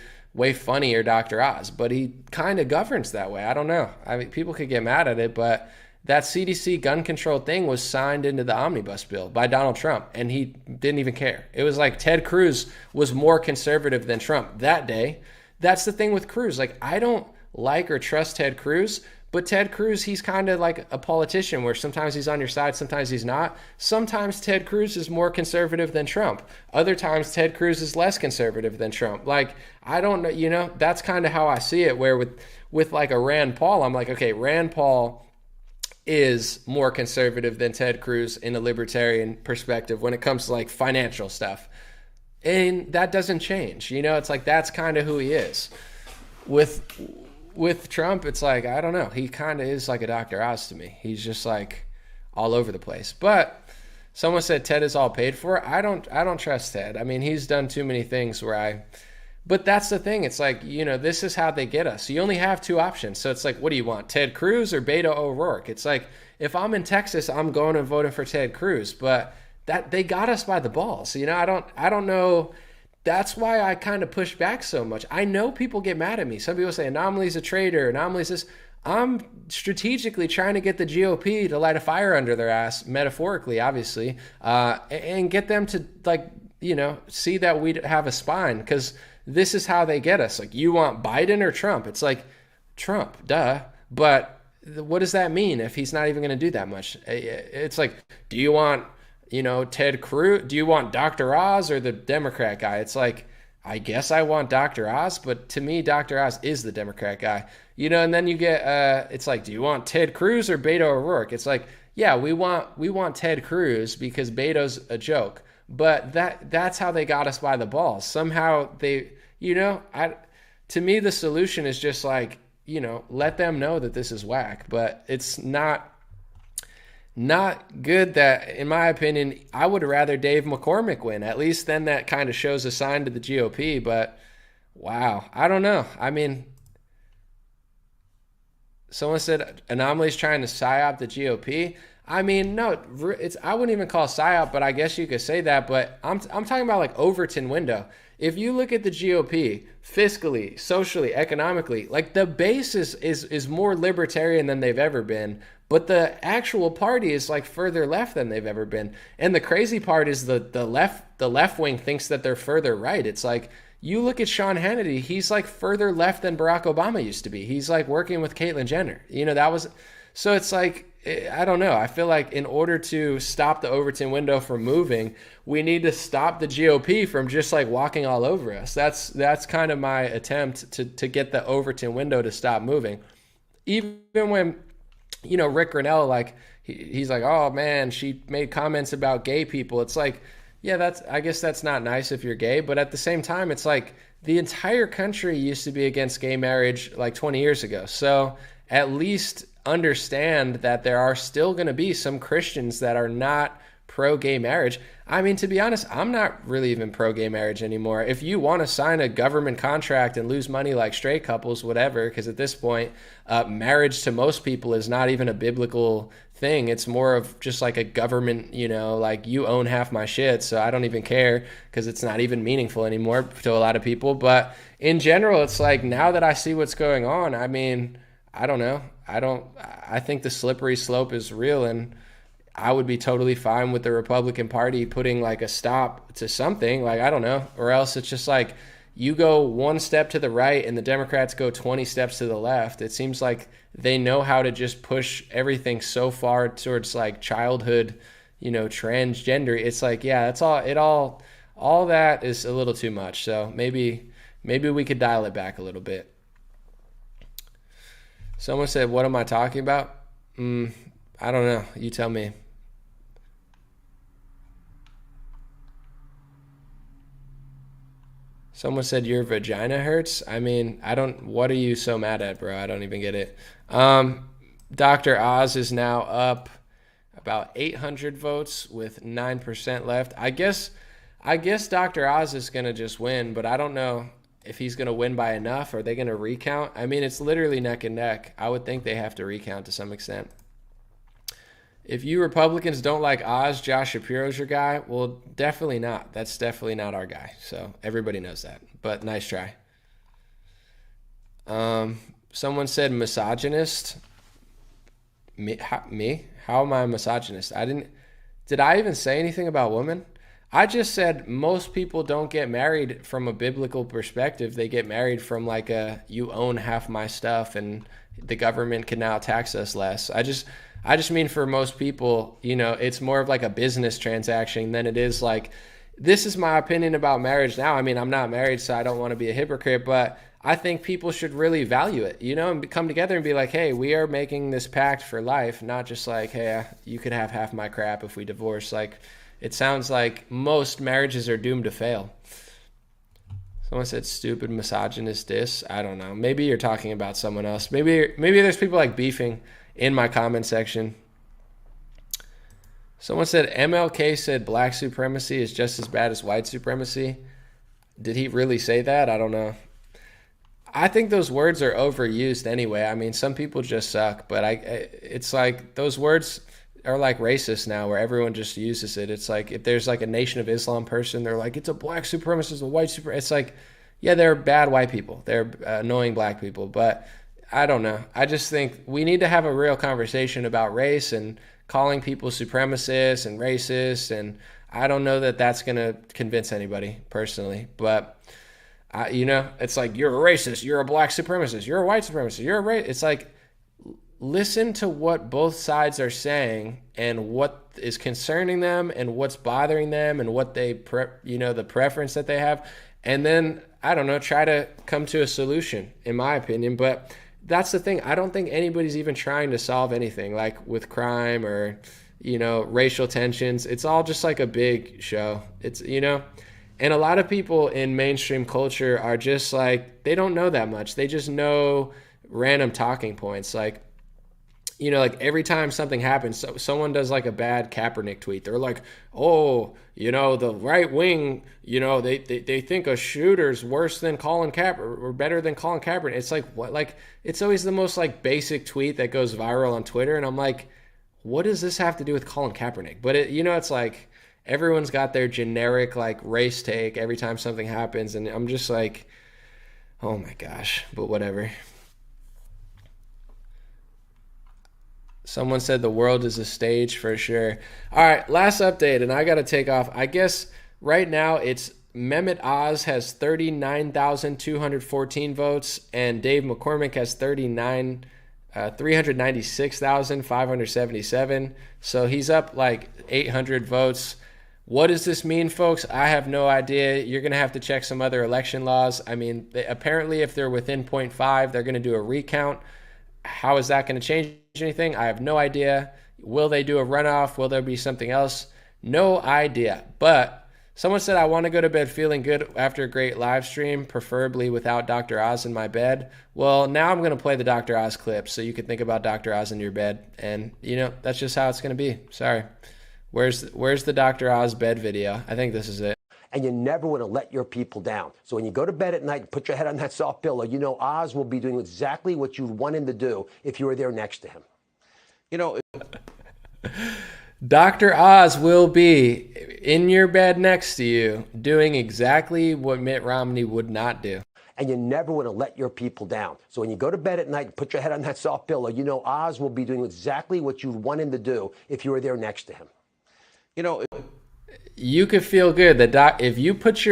funnier Dr. Oz, but he kind of governs that way. I don't know. I mean, people could get mad at it, but that CDC gun control thing was signed into the omnibus bill by Donald Trump, and he didn't even care. It was like Ted Cruz was more conservative than Trump that day. That's the thing with Cruz. Like, I don't like or trust Ted Cruz, but Ted Cruz, he's kind of like a politician where sometimes he's on your side, sometimes he's not. Sometimes Ted Cruz is more conservative than Trump. Other times Ted Cruz is less conservative than Trump. Like, I don't know, you know, that's kind of how I see it, where with like a Rand Paul, I'm like, okay, Rand Paul is more conservative than Ted Cruz in a libertarian perspective when it comes to like financial stuff. And that doesn't change. You know, it's like that's kind of who he is. With Trump, it's like, I don't know. He kind of is like a Dr. Oz to me. He's just like all over the place. But someone said Ted is all paid for. I don't trust Ted. I mean, he's done too many things but that's the thing. It's like, you know, this is how they get us. You only have two options. So it's like, what do you want? Ted Cruz or Beto O'Rourke? It's like, if I'm in Texas, I'm going and voting for Ted Cruz, but that they got us by the balls. You know, I don't know. That's why I kind of push back so much. I know people get mad at me. Some people say Anomaly's a traitor. Anomaly's this. I'm strategically trying to get the GOP to light a fire under their ass, metaphorically, obviously, and get them to, like, you know, see that we have a spine, because this is how they get us. Like, you want Biden or Trump? It's like, Trump, duh. But what does that mean if he's not even going to do that much? It's like, do you want, you know, Ted Cruz? Do you want Dr. Oz or the Democrat guy? It's like, I guess I want Dr. Oz, but to me, Dr. Oz is the Democrat guy. You know, and then you get, it's like, do you want Ted Cruz or Beto O'Rourke? It's like, yeah, we want Ted Cruz because Beto's a joke. But that's how they got us by the balls. Somehow they, you know, to me, the solution is just like, you know, let them know that this is whack. But it's not good that, in my opinion, I would rather Dave McCormick win. At least then that kind of shows a sign to the GOP. But wow, I don't know. I mean, someone said Anomaly's trying to psyop the GOP. I mean, no, I wouldn't even call it psyop, but I guess you could say that. But I'm talking about like Overton window. If you look at the GOP fiscally, socially, economically, like the base is more libertarian than they've ever been, but the actual party is like further left than they've ever been. And the crazy part is the left wing thinks that they're further right. It's like, you look at Sean Hannity, he's like further left than Barack Obama used to be. He's like working with Caitlyn Jenner. You know, so it's like, I don't know. I feel like in order to stop the Overton window from moving, we need to stop the GOP from just like walking all over us. That's kind of my attempt to get the Overton window to stop moving. even when, Rick Grinnell, like, he's like, oh man, she made comments about gay people. It's like, yeah, I guess that's not nice if you're gay, but at the same time, it's like the entire country used to be against gay marriage like 20 years ago. So at least understand that there are still going to be some Christians that are not pro-gay marriage. I mean, to be honest, I'm not really even pro-gay marriage anymore. If you want to sign a government contract and lose money like straight couples, whatever, because at this point, marriage to most people is not even a biblical thing. It's more of just like a government, like you own half my shit, so I don't even care because it's not even meaningful anymore to a lot of people. But in general, it's like now that I see what's going on, I mean, I don't know. I think the slippery slope is real, and I would be totally fine with the Republican Party putting like a stop to something, like, I don't know, or else it's just like you go one step to the right and the Democrats go 20 steps to the left. It seems like they know how to just push everything so far towards like childhood, transgender. It's like, yeah, that's all that is a little too much. So maybe we could dial it back a little bit. Someone said, what am I talking about? I don't know. You tell me. Someone said your vagina hurts. I mean, what are you so mad at, bro? I don't even get it. Dr. Oz is now up about 800 votes with 9% left. I guess Dr. Oz is going to just win, but I don't know if he's going to win by enough. Are they going to recount? I mean, it's literally neck and neck. I would think they have to recount to some extent. If you Republicans don't like Oz, Josh Shapiro's your guy. Well, definitely not. That's definitely not our guy. So everybody knows that. But nice try. Someone said misogynist. Me? How am I a misogynist? Did I even say anything about women? I just said most people don't get married from a biblical perspective. They get married from like you own half my stuff and the government can now tax us less. I just mean for most people, it's more of like a business transaction than it is like, this is my opinion about marriage now. I mean, I'm not married, so I don't want to be a hypocrite, but I think people should really value it, and come together and be like, hey, we are making this pact for life, not just like, hey, you could have half my crap if we divorce. Like, it sounds like most marriages are doomed to fail. Someone said stupid misogynist diss. I don't know. Maybe you're talking about someone else. Maybe there's people like beefing in my comment section. Someone said MLK said black supremacy is just as bad as white supremacy. Did he really say that? I don't know. I think those words are overused anyway. I mean, some people just suck, but it's like those words are like racist now where everyone just uses it. It's like if there's like a Nation of Islam person, they're like, it's a black supremacist, a white supremacist. It's like, yeah, they're bad white people. They're annoying black people, but I don't know. I just think we need to have a real conversation about race and calling people supremacists and racists. And I don't know that that's going to convince anybody personally. But, it's like, you're a racist, you're a black supremacist, you're a white supremacist, you're a racist. It's like, listen to what both sides are saying and what is concerning them and what's bothering them and what they, the preference that they have. And then, I don't know, try to come to a solution, in my opinion. But that's the thing. I don't think anybody's even trying to solve anything like with crime or, racial tensions. It's all just like a big show. It's, and a lot of people in mainstream culture are just like, they don't know that much. They just know random talking points. Like, like every time something happens, so someone does like a bad Kaepernick tweet. They're like, oh, the right wing, they think a shooter's worse than Colin Kaepernick or better than Colin Kaepernick. It's like, what? Like, it's always the most like basic tweet that goes viral on Twitter. And I'm like, what does this have to do with Colin Kaepernick? But it's like everyone's got their generic like race take every time something happens. And I'm just like, oh my gosh, but whatever. Someone said the world is a stage for sure. All right, last update, and I got to take off. I guess right now it's Mehmet Oz has 39,214 votes, and Dave McCormick has 396,577. So he's up like 800 votes. What does this mean, folks? I have no idea. You're going to have to check some other election laws. I mean, apparently if they're within 0.5, they're going to do a recount. How is that going to change anything? I have no idea. Will they do a runoff? Will there be something else? No idea. But someone said, I want to go to bed feeling good after a great live stream, preferably without Dr. Oz in my bed. Well, now I'm going to play the Dr. Oz clip so you can think about Dr. Oz in your bed. And, that's just how it's going to be. Sorry. Where's the Dr. Oz bed video? I think this is it. And you never want to let your people down. So when you go to bed at night, put your head on that soft pillow, Oz will be doing exactly what you'd want him to do if you were there next to him. Dr. Oz will be in your bed next to you doing exactly what Mitt Romney would not do. And you never want to let your people down. So when you go to bed at night, put your head on that soft pillow, Oz will be doing exactly what you'd want him to do if you were there next to him. You could feel good that if you put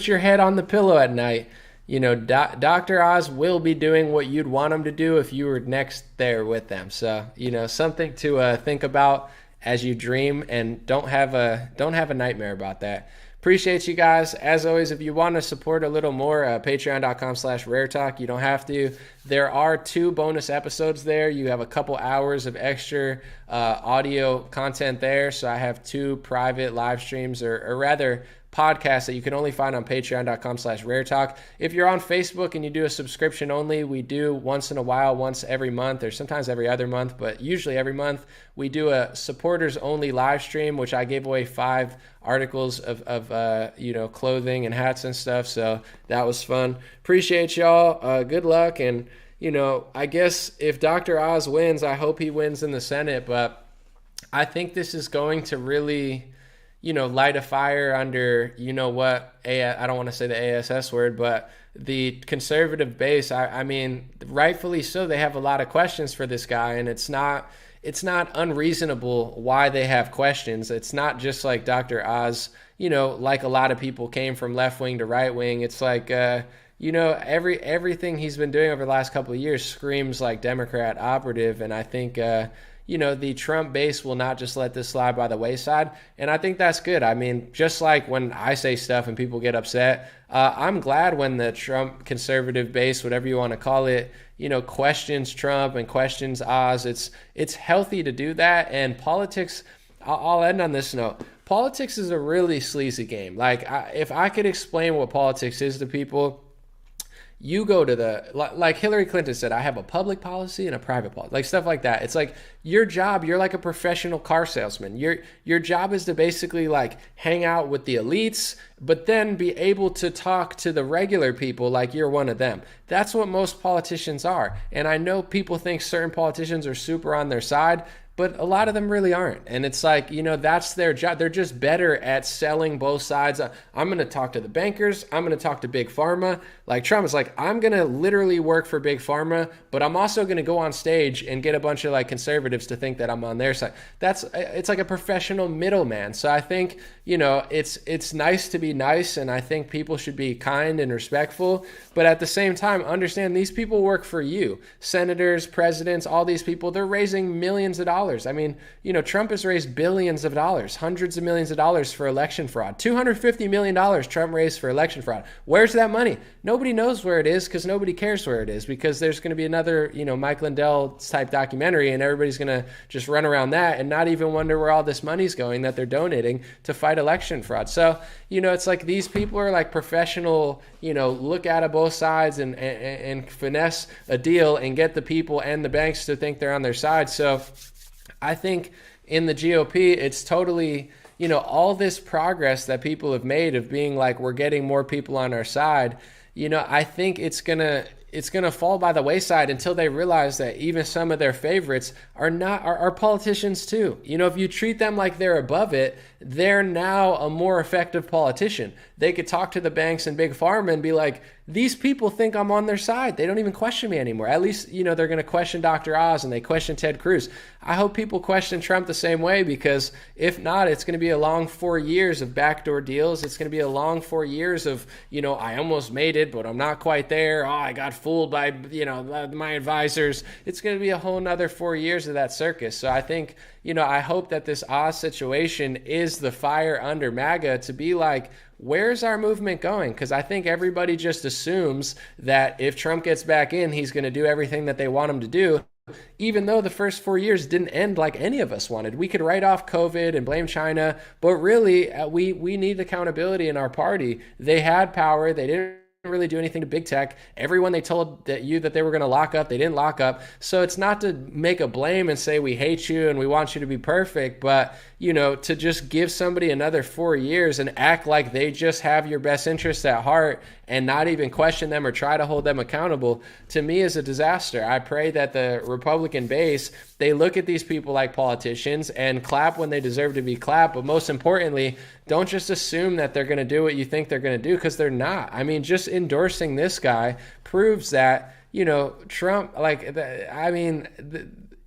your head on the pillow at night, Dr. Oz will be doing what you'd want him to do if you were next there with them. So, something to think about as you dream, and don't have a nightmare about that. Appreciate you guys. As always, if you want to support a little more, patreon.com/raretalk. You don't have to. There are 2 bonus episodes there. You have a couple hours of extra audio content there. So I have 2 private live streams, or rather podcasts, that you can only find on patreon.com/raretalk. If you're on Facebook and you do a subscription only, we do once in a while, once every month, or sometimes every other month, but usually every month, we do a supporters only live stream, which I gave away 5 articles of clothing and hats and stuff. So that was fun. Appreciate y'all. Good luck. And, I guess if Dr. Oz wins, I hope he wins in the Senate, but I think this is going to really, light a fire under, I don't want to say the ASS word, but the conservative base. I mean, rightfully so, they have a lot of questions for this guy, and it's not unreasonable why they have questions. It's not just like Dr. Oz, like a lot of people came from left wing to right wing. It's like, everything he's been doing over the last couple of years screams like Democrat operative. And I think, the Trump base will not just let this slide by the wayside. And I think that's good. I mean, just like when I say stuff and people get upset, I'm glad when the Trump conservative base, whatever you want to call it, questions Trump and questions Oz. It's healthy to do that. And politics, I'll end on this note. Politics is a really sleazy game. Like, if I could explain what politics is to people, you go to like Hillary Clinton said, I have a public policy and a private policy, like stuff like that. It's like your job, you're like a professional car salesman. Your job is to basically like hang out with the elites, but then be able to talk to the regular people like you're one of them. That's what most politicians are. And I know people think certain politicians are super on their side, but a lot of them really aren't. And it's like, that's their job. They're just better at selling both sides. I'm going to talk to the bankers. I'm going to talk to Big Pharma. Like Trump is like, I'm going to literally work for Big Pharma, but I'm also going to go on stage and get a bunch of like conservatives to think that I'm on their side. It's like a professional middleman. So I think, it's nice to be nice. And I think people should be kind and respectful. But at the same time, understand these people work for you. Senators, presidents, all these people, they're raising millions of dollars. I mean, Trump has raised billions of dollars, hundreds of millions of dollars for election fraud. $250 million Trump raised for election fraud. Where's that money? Nobody knows where it is because nobody cares where it is, because there's going to be another, Mike Lindell type documentary, and everybody's going to just run around that and not even wonder where all this money's going that they're donating to fight election fraud. So, it's like these people are like professional, look out of both sides and finesse a deal and get the people and the banks to think they're on their side. So I think in the GOP, it's totally, all this progress that people have made of being like, we're getting more people on our side, I think it's going to fall by the wayside until they realize that even some of their favorites are politicians too. If you treat them like they're above it, they're now a more effective politician. They could talk to the banks and Big Pharma and be like, these people think I'm on their side. They don't even question me anymore. At least, they're going to question Dr. Oz and they question Ted Cruz. I hope people question Trump the same way, because if not, it's going to be a long 4 years of backdoor deals. It's going to be a long 4 years of, I almost made it, but I'm not quite there. Oh, I got fooled by, my advisors. It's going to be a whole nother 4 years of that circus. So I think, I hope that this Oz situation is the fire under MAGA to be like, where's our movement going? Because I think everybody just assumes that if Trump gets back in, he's going to do everything that they want him to do, even though the first 4 years didn't end like any of us wanted. We could write off COVID and blame China, but really we need accountability in our party. They had power. They didn't really do anything to big tech. Everyone they told that they were going to lock up, they didn't lock up. So it's not to make a blame and say we hate you and we want you to be perfect, but to just give somebody another 4 years and act like they just have your best interests at heart and not even question them or try to hold them accountable, to me is a disaster. I pray that the Republican base, they look at these people like politicians and clap when they deserve to be clapped, but most importantly, don't just assume that they're going to do what you think they're going to do, because they're not. I mean, just endorsing this guy proves that, Trump,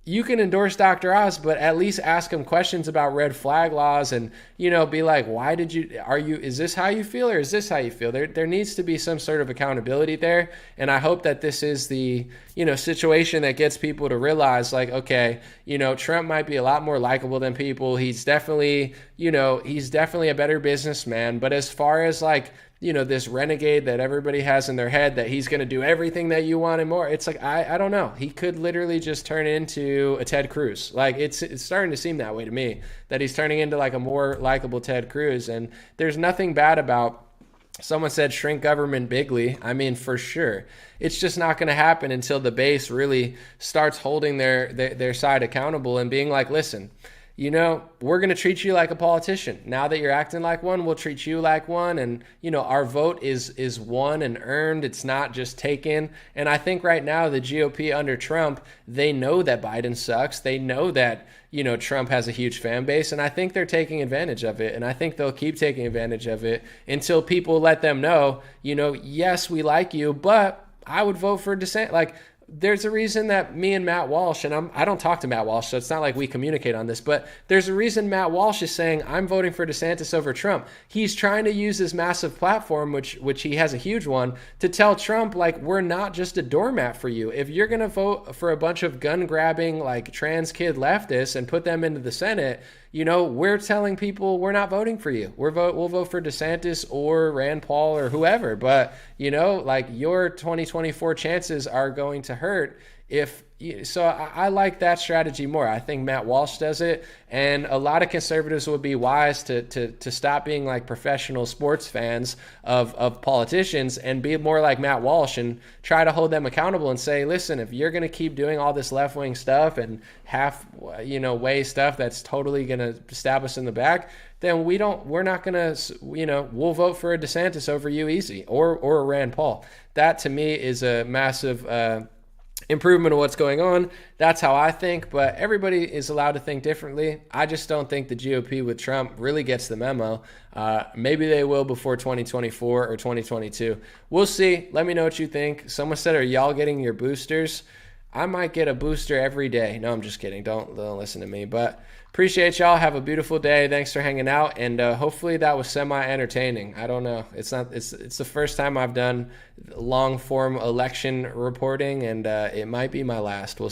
you can endorse Dr. Oz, but at least ask him questions about red flag laws and, be like, is this how you feel or is this how you feel? There needs to be some sort of accountability there. And I hope that this is the, situation that gets people to realize like, okay, Trump might be a lot more likable than people. He's definitely, a better businessman. But as far as like, this renegade that everybody has in their head that he's going to do everything that you want and more. It's like, I don't know. He could literally just turn into a Ted Cruz. Like it's starting to seem that way to me, that he's turning into like a more likable Ted Cruz. And there's nothing bad about, someone said shrink government bigly. I mean, for sure. It's just not going to happen until the base really starts holding their side accountable and being like, listen, we're going to treat you like a politician. Now that you're acting like one, we'll treat you like one. And, our vote is won and earned. It's not just taken. And I think right now the GOP under Trump, they know that Biden sucks. They know that, Trump has a huge fan base. And I think they're taking advantage of it. And I think they'll keep taking advantage of it until people let them know, yes, we like you, but I would vote for DeSantis. Like, there's a reason that me and Matt Walsh, and I don't talk to Matt Walsh, so it's not like we communicate on this, but there's a reason Matt Walsh is saying, I'm voting for DeSantis over Trump. He's trying to use his massive platform, which he has a huge one, to tell Trump, like, we're not just a doormat for you. If you're going to vote for a bunch of gun-grabbing, like, trans kid leftists and put them into the Senate, we're telling people we're not voting for you. We'll vote for DeSantis or Rand Paul or whoever. But, your 2024 chances are going to hurt so I like that strategy more. I think Matt Walsh does it, and a lot of conservatives would be wise to stop being like professional sports fans of politicians and be more like Matt Walsh and try to hold them accountable and say, listen, if you're going to keep doing all this left-wing stuff and way stuff that's totally going to stab us in the back, then we're not going to, we'll vote for a DeSantis over you easy, or a Rand Paul. That to me is a massive improvement of what's going on. That's how I think, but everybody is allowed to think differently. I just don't think the GOP with Trump really gets the memo. Maybe they will before 2024 or 2022. We'll see. Let me know what you think. Someone said, are y'all getting your boosters? I might get a booster every day. No, I'm just kidding. Don't listen to me, but appreciate y'all. Have a beautiful day. Thanks for hanging out. And hopefully that was semi-entertaining. I don't know. It's the first time I've done long form election reporting, and it might be my last. We'll see.